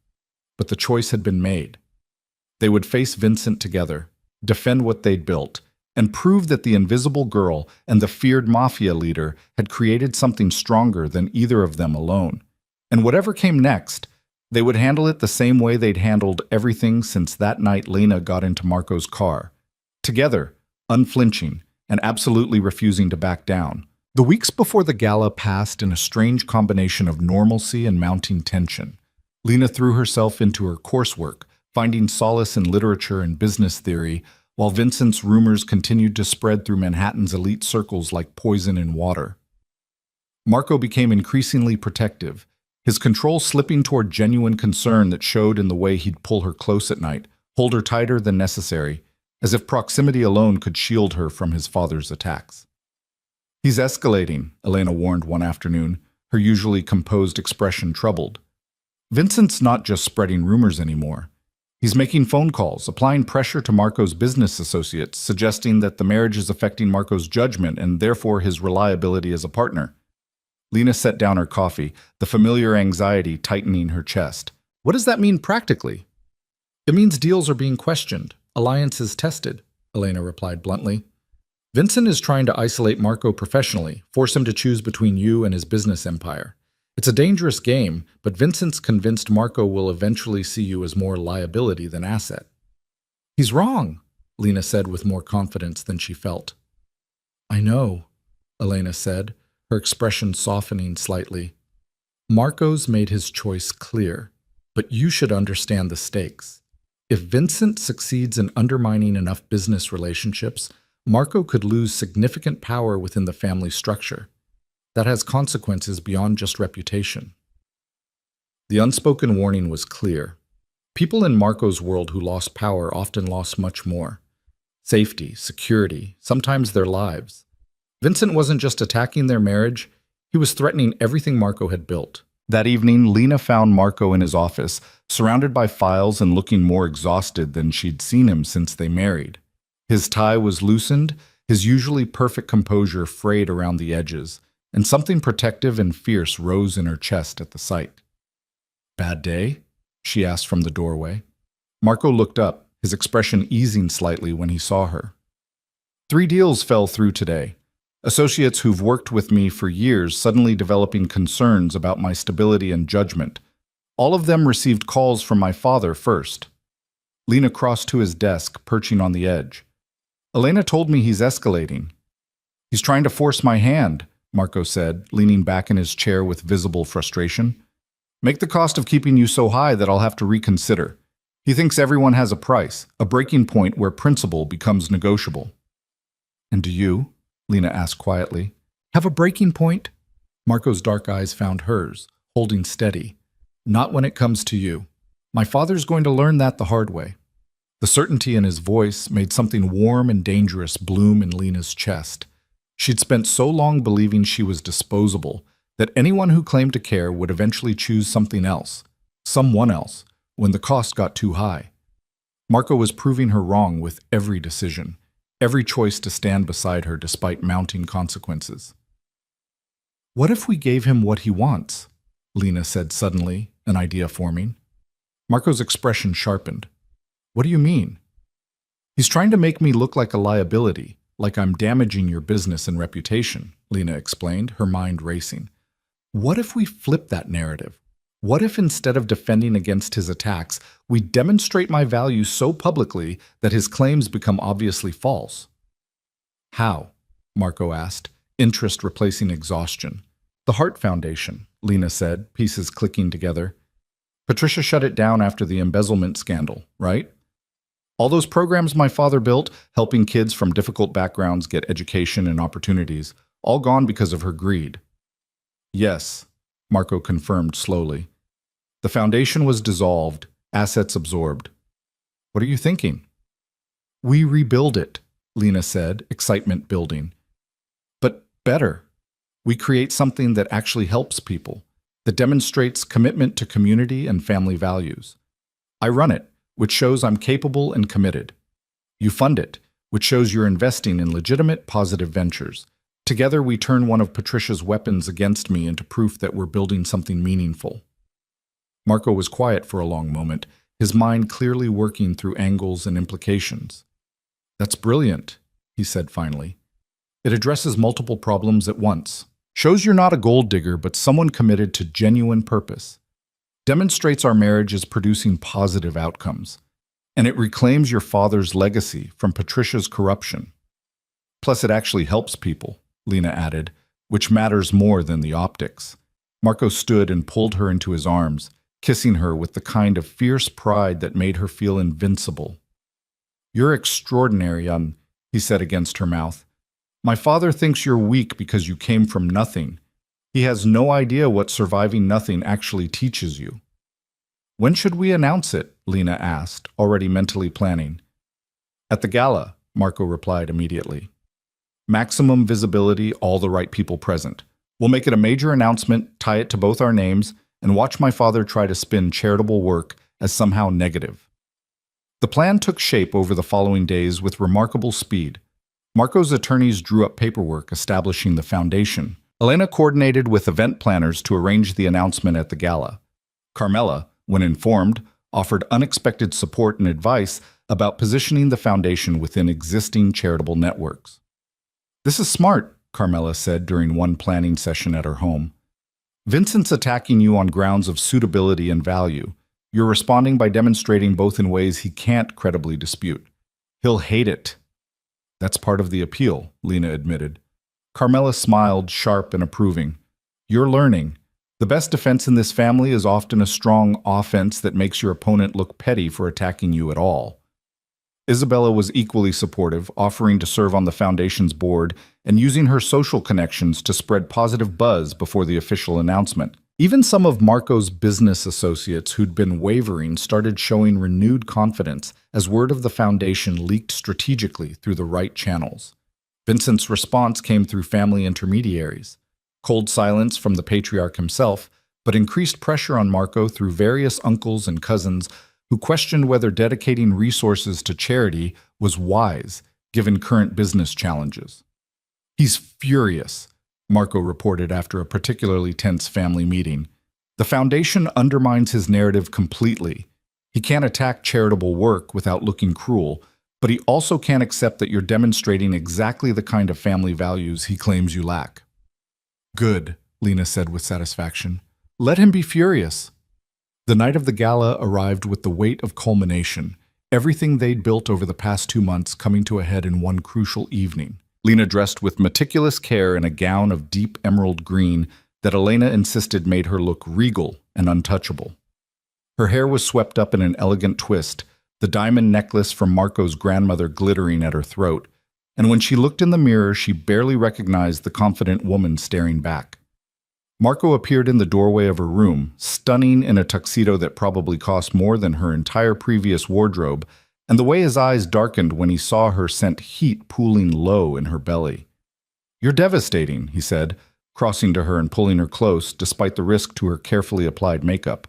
but the choice had been made. They would face Vincent together, defend what they'd built, and prove that the invisible girl and the feared mafia leader had created something stronger than either of them alone. And whatever came next, they would handle it the same way they'd handled everything since that night Lena got into Marco's car. Together, unflinching, and absolutely refusing to back down. The weeks before the gala passed in a strange combination of normalcy and mounting tension. Lena threw herself into her coursework, finding solace in literature and business theory, while Vincent's rumors continued to spread through Manhattan's elite circles like poison in water. Marco became increasingly protective, his control slipping toward genuine concern that showed in the way he'd pull her close at night, hold her tighter than necessary, as if proximity alone could shield her from his father's attacks. "He's escalating," Elena warned one afternoon, her usually composed expression troubled. "Vincent's not just spreading rumors anymore. He's making phone calls, applying pressure to Marco's business associates, suggesting that the marriage is affecting Marco's judgment and therefore his reliability as a partner." Lena set down her coffee, the familiar anxiety tightening her chest. "What does that mean practically?" "It means deals are being questioned, alliances tested," Elena replied bluntly. "Vincent is trying to isolate Marco professionally, force him to choose between you and his business empire. It's a dangerous game, but Vincent's convinced Marco will eventually see you as more liability than asset." "He's wrong," Lena said with more confidence than she felt. "I know," Elena said, her expression softening slightly. "Marco's made his choice clear, but you should understand the stakes. If Vincent succeeds in undermining enough business relationships, Marco could lose significant power within the family structure. That has consequences beyond just reputation." The unspoken warning was clear. People in Marco's world who lost power often lost much more. Safety, security, sometimes their lives. Vincent wasn't just attacking their marriage, he was threatening everything Marco had built. That evening, Lena found Marco in his office, surrounded by files and looking more exhausted than she'd seen him since they married. His tie was loosened, his usually perfect composure frayed around the edges, and something protective and fierce rose in her chest at the sight. "Bad day?" she asked from the doorway. Marco looked up, his expression easing slightly when he saw her. "3 deals fell through today. Associates who've worked with me for years suddenly developing concerns about my stability and judgment. All of them received calls from my father first." Lena crossed to his desk, perching on the edge. "Elena told me he's escalating." "He's trying to force my hand," Marco said, leaning back in his chair with visible frustration. "Make the cost of keeping you so high that I'll have to reconsider. He thinks everyone has a price, a breaking point where principle becomes negotiable." "And do you?" Lena asked quietly. "Have a breaking point?" Marco's dark eyes found hers, holding steady. "Not when it comes to you. My father's going to learn that the hard way." The certainty in his voice made something warm and dangerous bloom in Lena's chest. She'd spent so long believing she was disposable that anyone who claimed to care would eventually choose something else, someone else, when the cost got too high. Marco was proving her wrong with every decision, every choice to stand beside her despite mounting consequences. "What if we gave him what he wants?" Lena said suddenly, an idea forming. Marco's expression sharpened. "What do you mean?" "He's trying to make me look like a liability, like I'm damaging your business and reputation," Lena explained, her mind racing. "What if we flip that narrative? What if instead of defending against his attacks, we demonstrate my value so publicly that his claims become obviously false?" "How?" Marco asked, interest replacing exhaustion. "The Heart Foundation," Lena said, pieces clicking together. "Patricia shut it down after the embezzlement scandal, right? All those programs my father built, helping kids from difficult backgrounds get education and opportunities, all gone because of her greed." "Yes," Marco confirmed slowly. The foundation was dissolved, assets absorbed. What are you thinking? We rebuild it, Lena said, excitement building. But better. We create something that actually helps people, that demonstrates commitment to community and family values. I run it, which shows I'm capable and committed. You fund it, which shows you're investing in legitimate, positive ventures. Together, we turn one of Patricia's weapons against me into proof that we're building something meaningful. Marco was quiet for a long moment, his mind clearly working through angles and implications. That's brilliant, he said finally. It addresses multiple problems at once. Shows you're not a gold digger, but someone committed to genuine purpose. Demonstrates our marriage is producing positive outcomes. And it reclaims your father's legacy from Patricia's corruption. Plus, it actually helps people, Lena added, which matters more than the optics. Marco stood and pulled her into his arms, kissing her with the kind of fierce pride that made her feel invincible. You're extraordinary, he said against her mouth. My father thinks you're weak because you came from nothing. He has no idea what surviving nothing actually teaches you. When should we announce it? Lena asked, already mentally planning. At the gala, Marco replied immediately. Maximum visibility, all the right people present. We'll make it a major announcement, tie it to both our names, and watch my father try to spin charitable work as somehow negative. The plan took shape over the following days with remarkable speed. Marco's attorneys drew up paperwork establishing the foundation. Elena coordinated with event planners to arrange the announcement at the gala. Carmela, when informed, offered unexpected support and advice about positioning the foundation within existing charitable networks. This is smart, Carmela said during one planning session at her home. Vincent's attacking you on grounds of suitability and value. You're responding by demonstrating both in ways he can't credibly dispute. He'll hate it. That's part of the appeal, Lena admitted. Carmela smiled, sharp and approving. You're learning. The best defense in this family is often a strong offense that makes your opponent look petty for attacking you at all. Isabella was equally supportive, offering to serve on the foundation's board and using her social connections to spread positive buzz before the official announcement. Even some of Marco's business associates who'd been wavering started showing renewed confidence as word of the foundation leaked strategically through the right channels. Vincent's response came through family intermediaries. Cold silence from the patriarch himself, but increased pressure on Marco through various uncles and cousins who questioned whether dedicating resources to charity was wise, given current business challenges. He's furious, Marco reported after a particularly tense family meeting. The foundation undermines his narrative completely. He can't attack charitable work without looking cruel, but he also can't accept that you're demonstrating exactly the kind of family values he claims you lack. Good, Lena said with satisfaction. Let him be furious. The night of the gala arrived with the weight of culmination, everything they'd built over the past 2 months coming to a head in one crucial evening. Lena dressed with meticulous care in a gown of deep emerald green that Elena insisted made her look regal and untouchable. Her hair was swept up in an elegant twist, the diamond necklace from Marco's grandmother glittering at her throat, and when she looked in the mirror, she barely recognized the confident woman staring back. Marco appeared in the doorway of her room, stunning in a tuxedo that probably cost more than her entire previous wardrobe, and the way his eyes darkened when he saw her sent heat pooling low in her belly. You're devastating, he said, crossing to her and pulling her close despite the risk to her carefully applied makeup.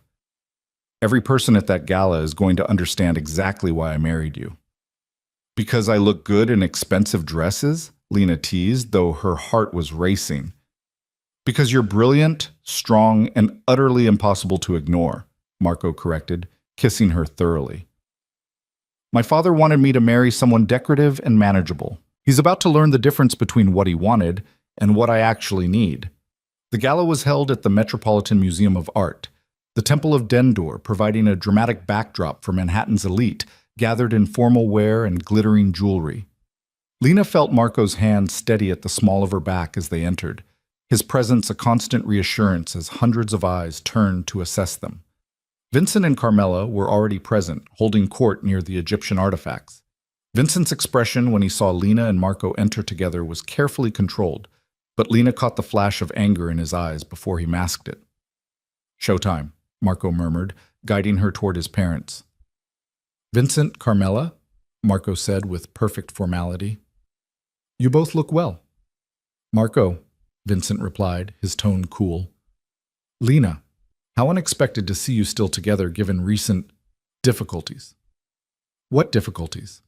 Every person at that gala is going to understand exactly why I married you. Because I look good in expensive dresses? Lena teased, though her heart was racing. Because you're brilliant, strong, and utterly impossible to ignore, Marco corrected, kissing her thoroughly. My father wanted me to marry someone decorative and manageable. He's about to learn the difference between what he wanted and what I actually need. The gala was held at the Metropolitan Museum of Art, the Temple of Dendur providing a dramatic backdrop for Manhattan's elite, gathered in formal wear and glittering jewelry. Lena felt Marco's hand steady at the small of her back as they entered, his presence a constant reassurance as hundreds of eyes turned to assess them. Vincent and Carmela were already present, holding court near the Egyptian artifacts. Vincent's expression when he saw Lena and Marco enter together was carefully controlled, but Lena caught the flash of anger in his eyes before he masked it. Showtime, Marco murmured, guiding her toward his parents. Vincent, Carmela, Marco said with perfect formality. You both look well. Marco, Vincent replied, his tone cool. Lena, how unexpected to see you still together given recent difficulties. What difficulties?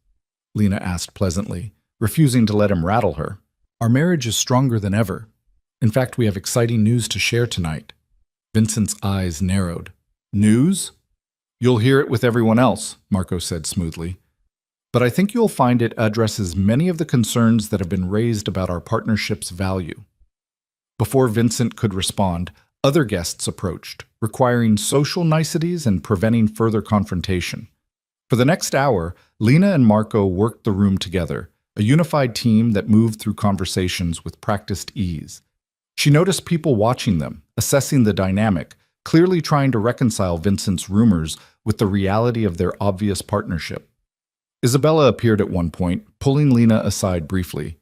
Lena asked pleasantly, refusing to let him rattle her. Our marriage is stronger than ever. In fact, we have exciting news to share tonight. Vincent's eyes narrowed. News? You'll hear it with everyone else, Marco said smoothly. But I think you'll find it addresses many of the concerns that have been raised about our partnership's value. Before Vincent could respond, other guests approached, requiring social niceties and preventing further confrontation. For the next hour, Lena and Marco worked the room together, a unified team that moved through conversations with practiced ease. She noticed people watching them, assessing the dynamic, clearly trying to reconcile Vincent's rumors with the reality of their obvious partnership. Isabella appeared at one point, pulling Lena aside briefly.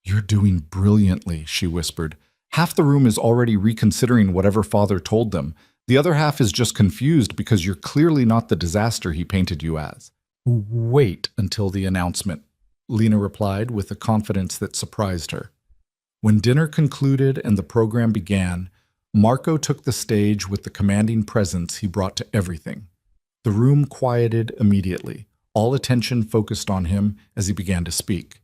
You're doing brilliantly, she whispered. Half the room is already reconsidering whatever father told them. The other half is just confused because you're clearly not the disaster he painted you as. Wait until the announcement, Lena replied with a confidence that surprised her. When dinner concluded and the program began, Marco took the stage with the commanding presence he brought to everything. The room quieted immediately, all attention focused on him as he began to speak.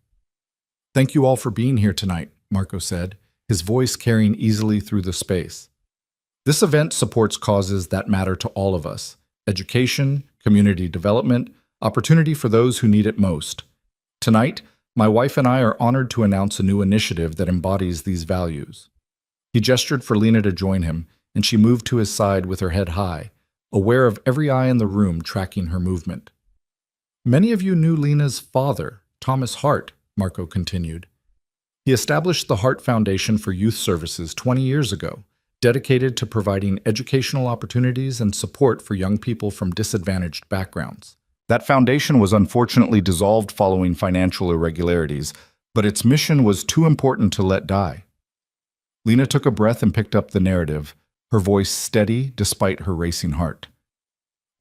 Thank you all for being here tonight, Marco said, his voice carrying easily through the space. This event supports causes that matter to all of us: education, community development, opportunity for those who need it most. Tonight, my wife and I are honored to announce a new initiative that embodies these values. He gestured for Lena to join him, and she moved to his side with her head high, aware of every eye in the room tracking her movement. Many of you knew Lena's father, Thomas Hart, Marco continued. He established the Hart Foundation for Youth Services 20 years ago, dedicated to providing educational opportunities and support for young people from disadvantaged backgrounds. That foundation was unfortunately dissolved following financial irregularities, but its mission was too important to let die. Lena took a breath and picked up the narrative, her voice steady despite her racing heart.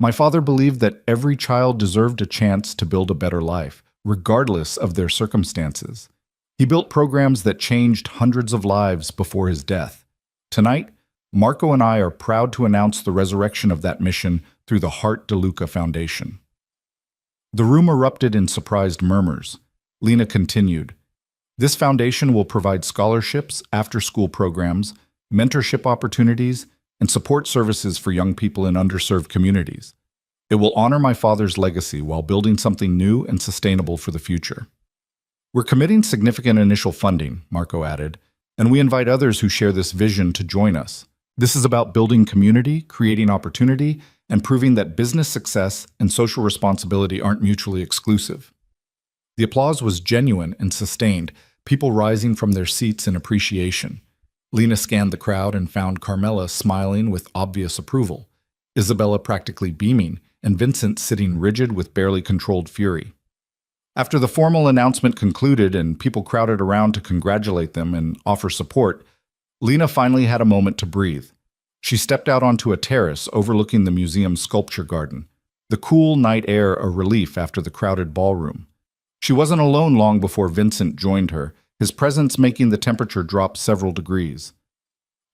My father believed that every child deserved a chance to build a better life, regardless of their circumstances. He built programs that changed hundreds of lives before his death. Tonight, Marco and I are proud to announce the resurrection of that mission through the Hart DeLuca Foundation. The room erupted in surprised murmurs. Lena continued, This foundation will provide scholarships, after-school programs, mentorship opportunities, and support services for young people in underserved communities. It will honor my father's legacy while building something new and sustainable for the future. We're committing significant initial funding, Marco added, and we invite others who share this vision to join us. This is about building community, creating opportunity, and proving that business success and social responsibility aren't mutually exclusive. The applause was genuine and sustained, people rising from their seats in appreciation. Lena scanned the crowd and found Carmela smiling with obvious approval, Isabella practically beaming, and Vincent sitting rigid with barely controlled fury. After the formal announcement concluded and people crowded around to congratulate them and offer support, Lena finally had a moment to breathe. She stepped out onto a terrace overlooking the museum's sculpture garden, the cool night air a relief after the crowded ballroom. She wasn't alone long before Vincent joined her, his presence making the temperature drop several degrees.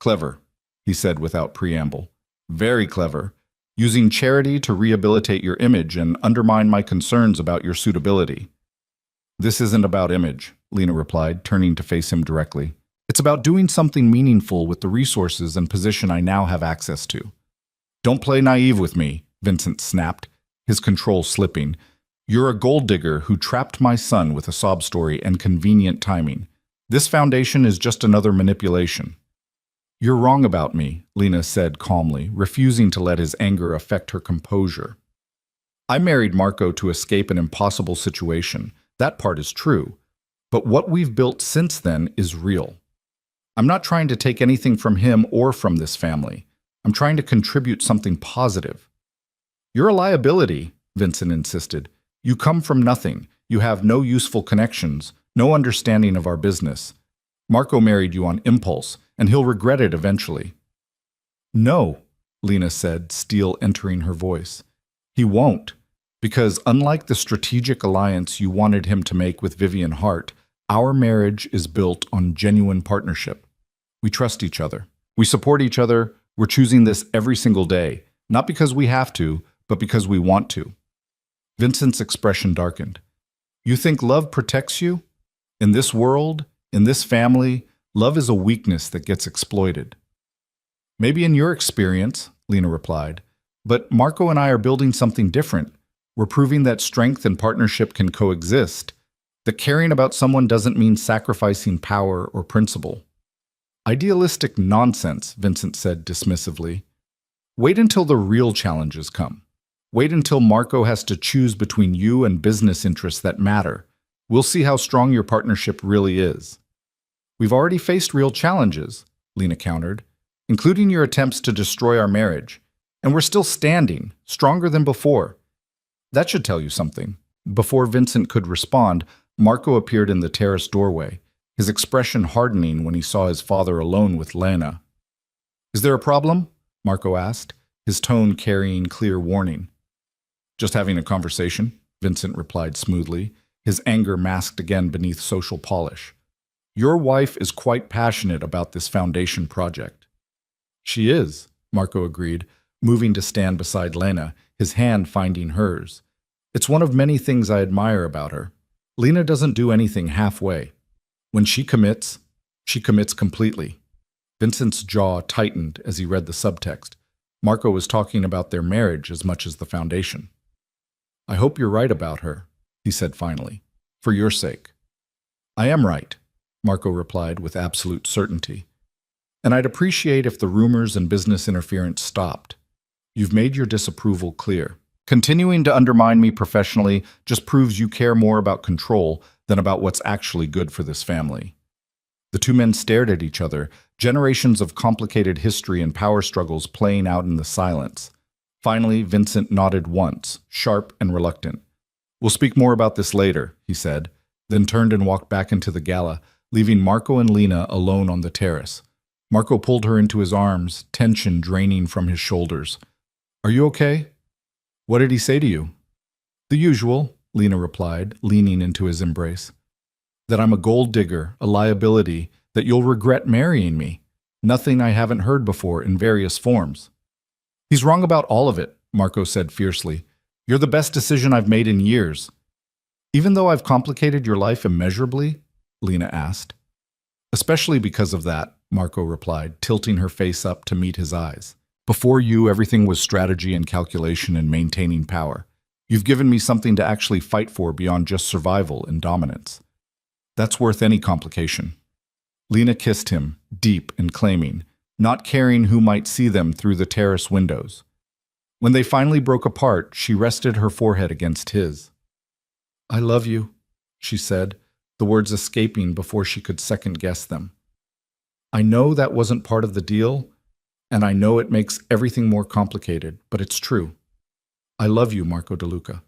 Clever, he said without preamble. Very clever. Using charity to rehabilitate your image and undermine my concerns about your suitability. This isn't about image, Lena replied, turning to face him directly. It's about doing something meaningful with the resources and position I now have access to. Don't play naive with me, Vincent snapped, his control slipping. You're a gold digger who trapped my son with a sob story and convenient timing. This foundation is just another manipulation. You're wrong about me, Lena said calmly, refusing to let his anger affect her composure. I married Marco to escape an impossible situation. That part is true. But what we've built since then is real. I'm not trying to take anything from him or from this family. I'm trying to contribute something positive. You're a liability, Vincent insisted. You come from nothing. You have no useful connections, no understanding of our business. Marco married you on impulse, and he'll regret it eventually. No, Lena said, steel entering her voice. He won't, because unlike the strategic alliance you wanted him to make with Vivian Hart, our marriage is built on genuine partnership. We trust each other. We support each other. We're choosing this every single day, not because we have to, but because we want to. Vincent's expression darkened. You think love protects you? In this world, in this family, love is a weakness that gets exploited. Maybe in your experience, Lena replied, but Marco and I are building something different. We're proving that strength and partnership can coexist, that caring about someone doesn't mean sacrificing power or principle. Idealistic nonsense, Vincent said dismissively. Wait until the real challenges come. Wait until Marco has to choose between you and business interests that matter. We'll see how strong your partnership really is. We've already faced real challenges, Lena countered, including your attempts to destroy our marriage. And we're still standing, stronger than before. That should tell you something. Before Vincent could respond, Marco appeared in the terrace doorway, his expression hardening when he saw his father alone with Lena. Is there a problem? Marco asked, his tone carrying clear warning. Just having a conversation, Vincent replied smoothly, his anger masked again beneath social polish. Your wife is quite passionate about this foundation project. She is, Marco agreed, moving to stand beside Lena, his hand finding hers. It's one of many things I admire about her. Lena doesn't do anything halfway. When she commits completely. Vincent's jaw tightened as he read the subtext. Marco was talking about their marriage as much as the foundation. I hope you're right about her, he said finally, for your sake. I am right, Marco replied with absolute certainty. And I'd appreciate if the rumors and business interference stopped. You've made your disapproval clear. Continuing to undermine me professionally just proves you care more about control than about what's actually good for this family. The two men stared at each other, generations of complicated history and power struggles playing out in the silence. Finally, Vincent nodded once, sharp and reluctant. We'll speak more about this later, he said, then turned and walked back into the gala, leaving Marco and Lena alone on the terrace. Marco pulled her into his arms, tension draining from his shoulders. Are you okay? What did he say to you? The usual, Lena replied, leaning into his embrace. That I'm a gold digger, a liability, that you'll regret marrying me. Nothing I haven't heard before in various forms. He's wrong about all of it, Marco said fiercely. You're the best decision I've made in years. Even though I've complicated your life immeasurably? Lena asked. Especially because of that, Marco replied, tilting her face up to meet his eyes. Before you, everything was strategy and calculation and maintaining power. You've given me something to actually fight for beyond just survival and dominance. That's worth any complication. Lena kissed him, deep and claiming, not caring who might see them through the terrace windows. When they finally broke apart, she rested her forehead against his. I love you, she said, the words escaping before she could second-guess them. I know that wasn't part of the deal, and I know it makes everything more complicated, but it's true. I love you, Marco DeLuca.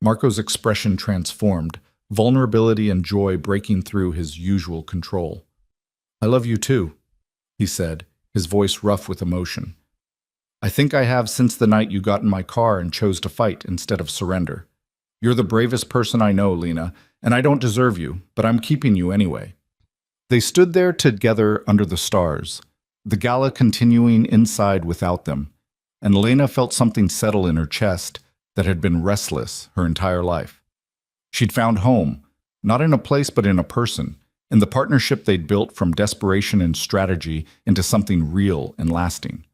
Marco's expression transformed, vulnerability and joy breaking through his usual control. I love you too, he said, his voice rough with emotion. I think I have since the night you got in my car and chose to fight instead of surrender. You're the bravest person I know, Lena, and I don't deserve you, but I'm keeping you anyway. They stood there together under the stars, the gala continuing inside without them, and Lena felt something settle in her chest that had been restless her entire life. She'd found home, not in a place but in a person, in the partnership they'd built from desperation and strategy into something real and lasting.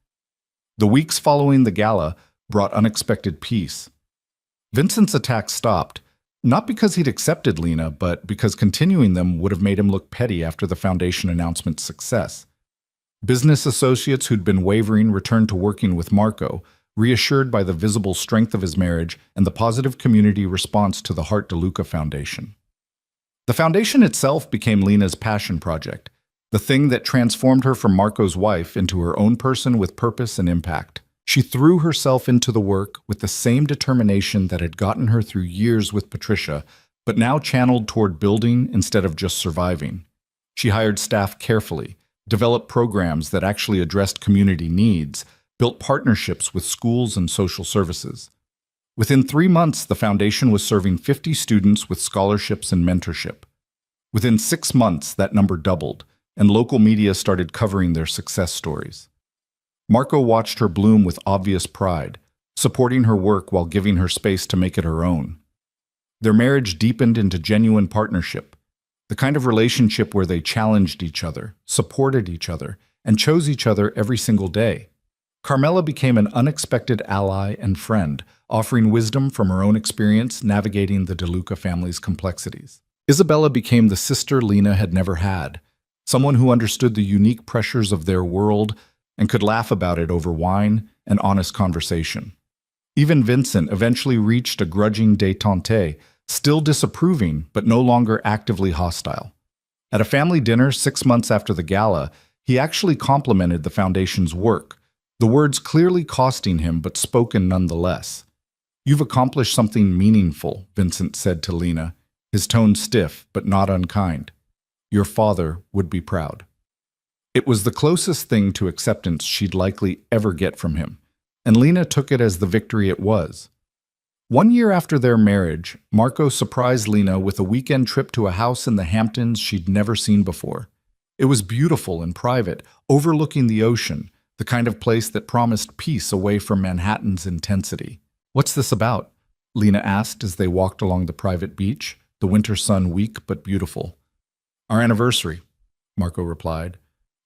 The weeks following the gala brought unexpected peace. Vincent's attacks stopped, not because he'd accepted Lena, but because continuing them would have made him look petty after the foundation announcement's success. Business associates who'd been wavering returned to working with Marco, reassured by the visible strength of his marriage and the positive community response to the Hart DeLuca Foundation. The foundation itself became Lena's passion project, the thing that transformed her from Marco's wife into her own person with purpose and impact. She threw herself into the work with the same determination that had gotten her through years with Patricia, but now channeled toward building instead of just surviving. She hired staff carefully, developed programs that actually addressed community needs, built partnerships with schools and social services. Within 3 months, the foundation was serving 50 students with scholarships and mentorship. Within 6 months, that number doubled, and local media started covering their success stories. Marco watched her bloom with obvious pride, supporting her work while giving her space to make it her own. Their marriage deepened into genuine partnership, the kind of relationship where they challenged each other, supported each other, and chose each other every single day. Carmela became an unexpected ally and friend, offering wisdom from her own experience navigating the De Luca family's complexities. Isabella became the sister Lina had never had, someone who understood the unique pressures of their world and could laugh about it over wine and honest conversation. Even Vincent eventually reached a grudging détente, still disapproving but no longer actively hostile. At a family dinner 6 months after the gala, he actually complimented the foundation's work, the words clearly costing him but spoken nonetheless. "You've accomplished something meaningful," Vincent said to Lina, his tone stiff but not unkind. "Your father would be proud." It was the closest thing to acceptance she'd likely ever get from him, and Lina took it as the victory it was. 1 year after their marriage, Marco surprised Lina with a weekend trip to a house in the Hamptons she'd never seen before. It was beautiful and private, overlooking the ocean, the kind of place that promised peace away from Manhattan's intensity. "What's this about?" Lina asked as they walked along the private beach, the winter sun weak but beautiful. "Our anniversary," Marco replied.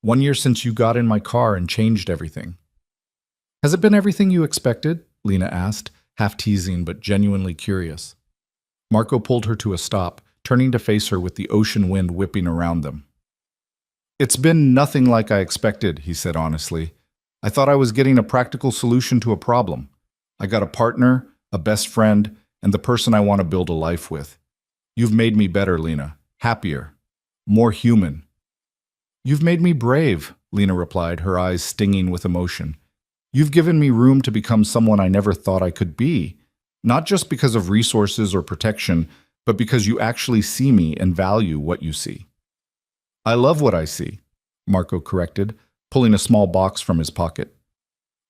"1 year since you got in my car and changed everything." "Has it been everything you expected?" Lina asked, half teasing but genuinely curious. Marco pulled her to a stop, turning to face her with the ocean wind whipping around them. "It's been nothing like I expected," he said honestly. "I thought I was getting a practical solution to a problem. I got a partner, a best friend, and the person I want to build a life with. You've made me better, Lina. Happier. More human." "You've made me brave," Lina replied, her eyes stinging with emotion. "You've given me room to become someone I never thought I could be, not just because of resources or protection, but because you actually see me and value what you see." "I love what I see," Marco corrected, pulling a small box from his pocket.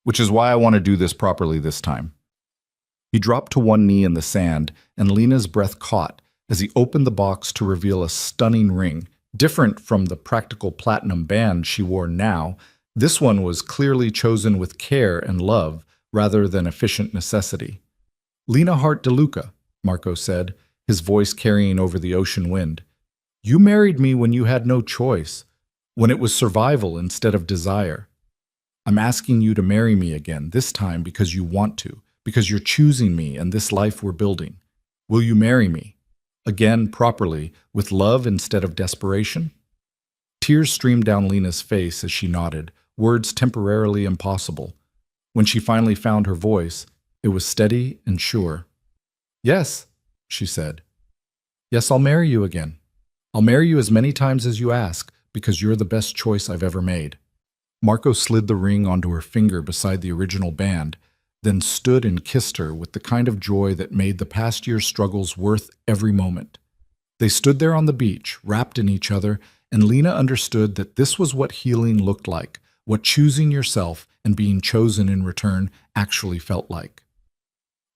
"Which is why I want to do this properly this time." He dropped to one knee in the sand, and Lina's breath caught as he opened the box to reveal a stunning ring. Different from the practical platinum band she wore now, this one was clearly chosen with care and love rather than efficient necessity. "Lina Hart De Luca," Marco said, his voice carrying over the ocean wind. "You married me when you had no choice, when it was survival instead of desire. I'm asking you to marry me again, this time because you want to, because you're choosing me and this life we're building. Will you marry me? Again, properly, with love instead of desperation?" Tears streamed down Lina's face as she nodded, words temporarily impossible. When she finally found her voice, it was steady and sure. "Yes," she said. "Yes, I'll marry you again. I'll marry you as many times as you ask, because you're the best choice I've ever made." Marco slid the ring onto her finger beside the original band, then stood and kissed her with the kind of joy that made the past year's struggles worth every moment. They stood there on the beach, wrapped in each other, and Lina understood that this was what healing looked like, what choosing yourself and being chosen in return actually felt like.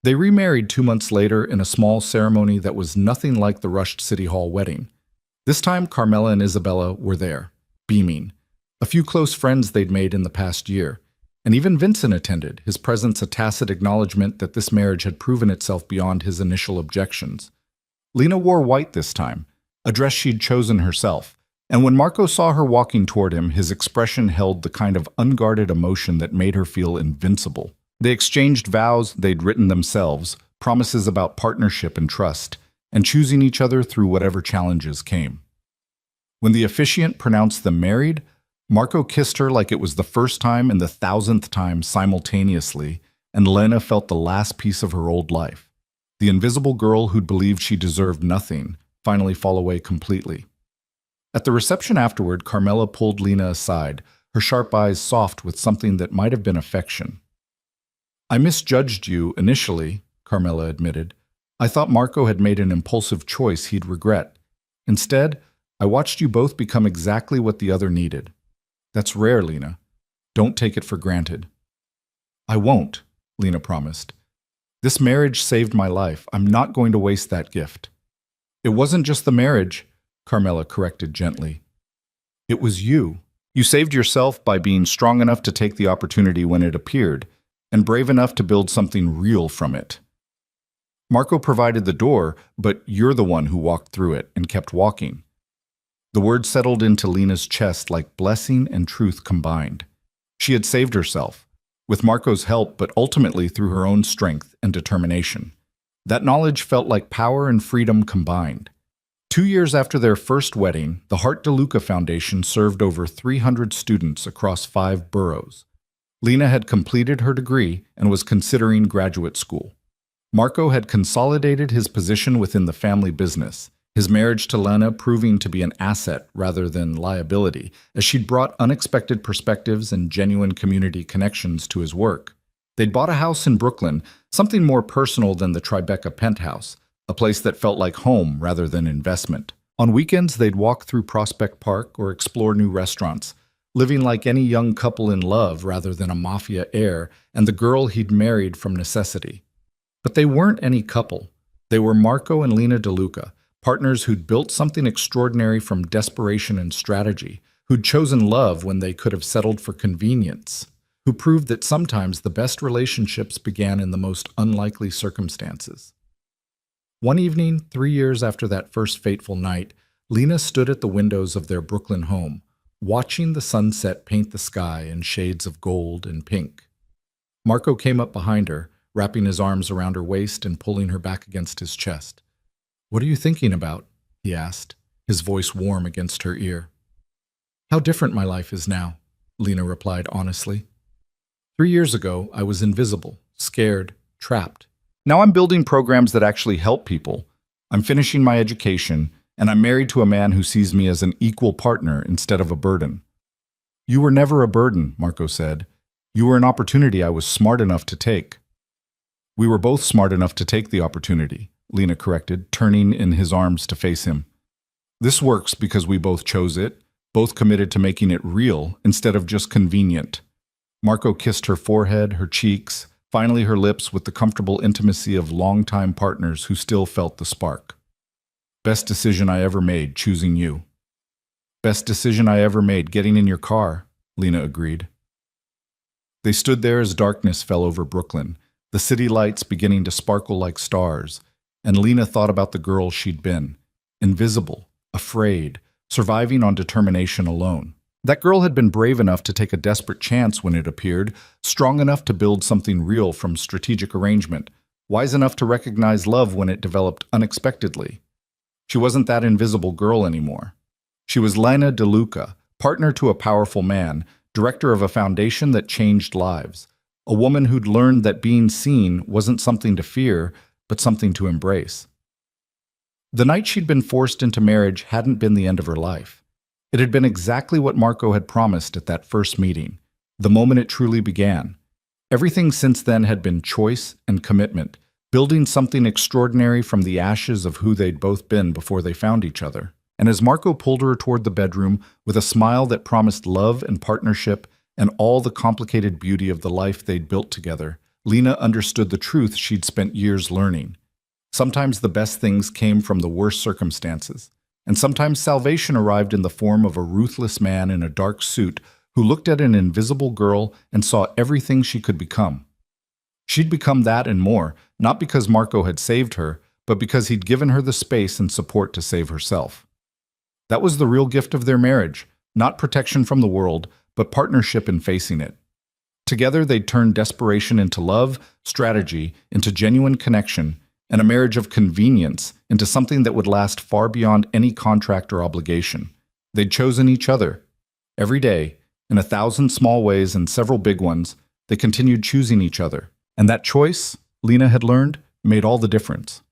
They remarried 2 months later in a small ceremony that was nothing like the rushed City Hall wedding. This time, Carmela and Isabella were there, beaming. A few close friends they'd made in the past year. And even Vincent attended, his presence a tacit acknowledgement that this marriage had proven itself beyond his initial objections. Lina wore white this time, a dress she'd chosen herself, and when Marco saw her walking toward him, his expression held the kind of unguarded emotion that made her feel invincible. They exchanged vows they'd written themselves, promises about partnership and trust, and choosing each other through whatever challenges came. When the officiant pronounced them married, Marco kissed her like it was the first time and the 1,000th time simultaneously, and Lena felt the last piece of her old life. The invisible girl who'd believed she deserved nothing finally fall away completely. At the reception afterward, Carmela pulled Lina aside, her sharp eyes soft with something that might have been affection. "I misjudged you initially," Carmela admitted. "I thought Marco had made an impulsive choice he'd regret. Instead, I watched you both become exactly what the other needed. That's rare, Lina. Don't take it for granted." I won't, Lena promised. This marriage saved my life. I'm not going to waste that gift. It wasn't just the marriage, Carmela corrected gently. It was you. You saved yourself by being strong enough to take the opportunity when it appeared, and brave enough to build something real from it. Marco provided the door, but you're the one who walked through it and kept walking. The words settled into Lena's chest like blessing and truth combined. She had saved herself, with Marco's help, but ultimately through her own strength and determination. That knowledge felt like power and freedom combined. 2 years after their first wedding, the Hart DeLuca Foundation served over 300 students across 5 boroughs. Lena had completed her degree and was considering graduate school. Marco had consolidated his position within the family business, his marriage to Lena proving to be an asset rather than liability, as she'd brought unexpected perspectives and genuine community connections to his work. They'd bought a house in Brooklyn, something more personal than the Tribeca penthouse, a place that felt like home rather than investment. On weekends, they'd walk through Prospect Park or explore new restaurants, living like any young couple in love rather than a mafia heir and the girl he'd married from necessity. But they weren't any couple. They were Marco and Lena DeLuca, partners who'd built something extraordinary from desperation and strategy, who'd chosen love when they could have settled for convenience, who proved that sometimes the best relationships began in the most unlikely circumstances. One evening, 3 years after that first fateful night, Lena stood at the windows of their Brooklyn home, watching the sunset paint the sky in shades of gold and pink. Marco came up behind her, wrapping his arms around her waist and pulling her back against his chest. "What are you thinking about?" he asked, his voice warm against her ear. "How different my life is now," Lena replied honestly. 3 years ago, I was invisible, scared, trapped. Now I'm building programs that actually help people. I'm finishing my education, and I'm married to a man who sees me as an equal partner instead of a burden. "You were never a burden," Marco said. "You were an opportunity I was smart enough to take." "We were both smart enough to take the opportunity," Lena corrected, turning in his arms to face him. "This works because we both chose it, both committed to making it real instead of just convenient." Marco kissed her forehead, her cheeks, finally her lips with the comfortable intimacy of longtime partners who still felt the spark. "Best decision I ever made, choosing you." "Best decision I ever made, getting in your car," Lena agreed. They stood there as darkness fell over Brooklyn, the city lights beginning to sparkle like stars, and Lena thought about the girl she'd been, invisible, afraid, surviving on determination alone. That girl had been brave enough to take a desperate chance when it appeared, strong enough to build something real from strategic arrangement, wise enough to recognize love when it developed unexpectedly. She wasn't that invisible girl anymore. She was Lena DeLuca, partner to a powerful man, director of a foundation that changed lives, a woman who'd learned that being seen wasn't something to fear, but something to embrace. The night she'd been forced into marriage hadn't been the end of her life. It had been exactly what Marco had promised at that first meeting, the moment it truly began. Everything since then had been choice and commitment, building something extraordinary from the ashes of who they'd both been before they found each other. And as Marco pulled her toward the bedroom with a smile that promised love and partnership and all the complicated beauty of the life they'd built together, Lena understood the truth she'd spent years learning. Sometimes the best things came from the worst circumstances, and sometimes salvation arrived in the form of a ruthless man in a dark suit who looked at an invisible girl and saw everything she could become. She'd become that and more, not because Marco had saved her, but because he'd given her the space and support to save herself. That was the real gift of their marriage, not protection from the world, but partnership in facing it. Together, they'd turned desperation into love, strategy into genuine connection, and a marriage of convenience into something that would last far beyond any contract or obligation. They'd chosen each other. Every day, in 1,000 small ways and several big ones, they continued choosing each other. And that choice, Lena had learned, made all the difference.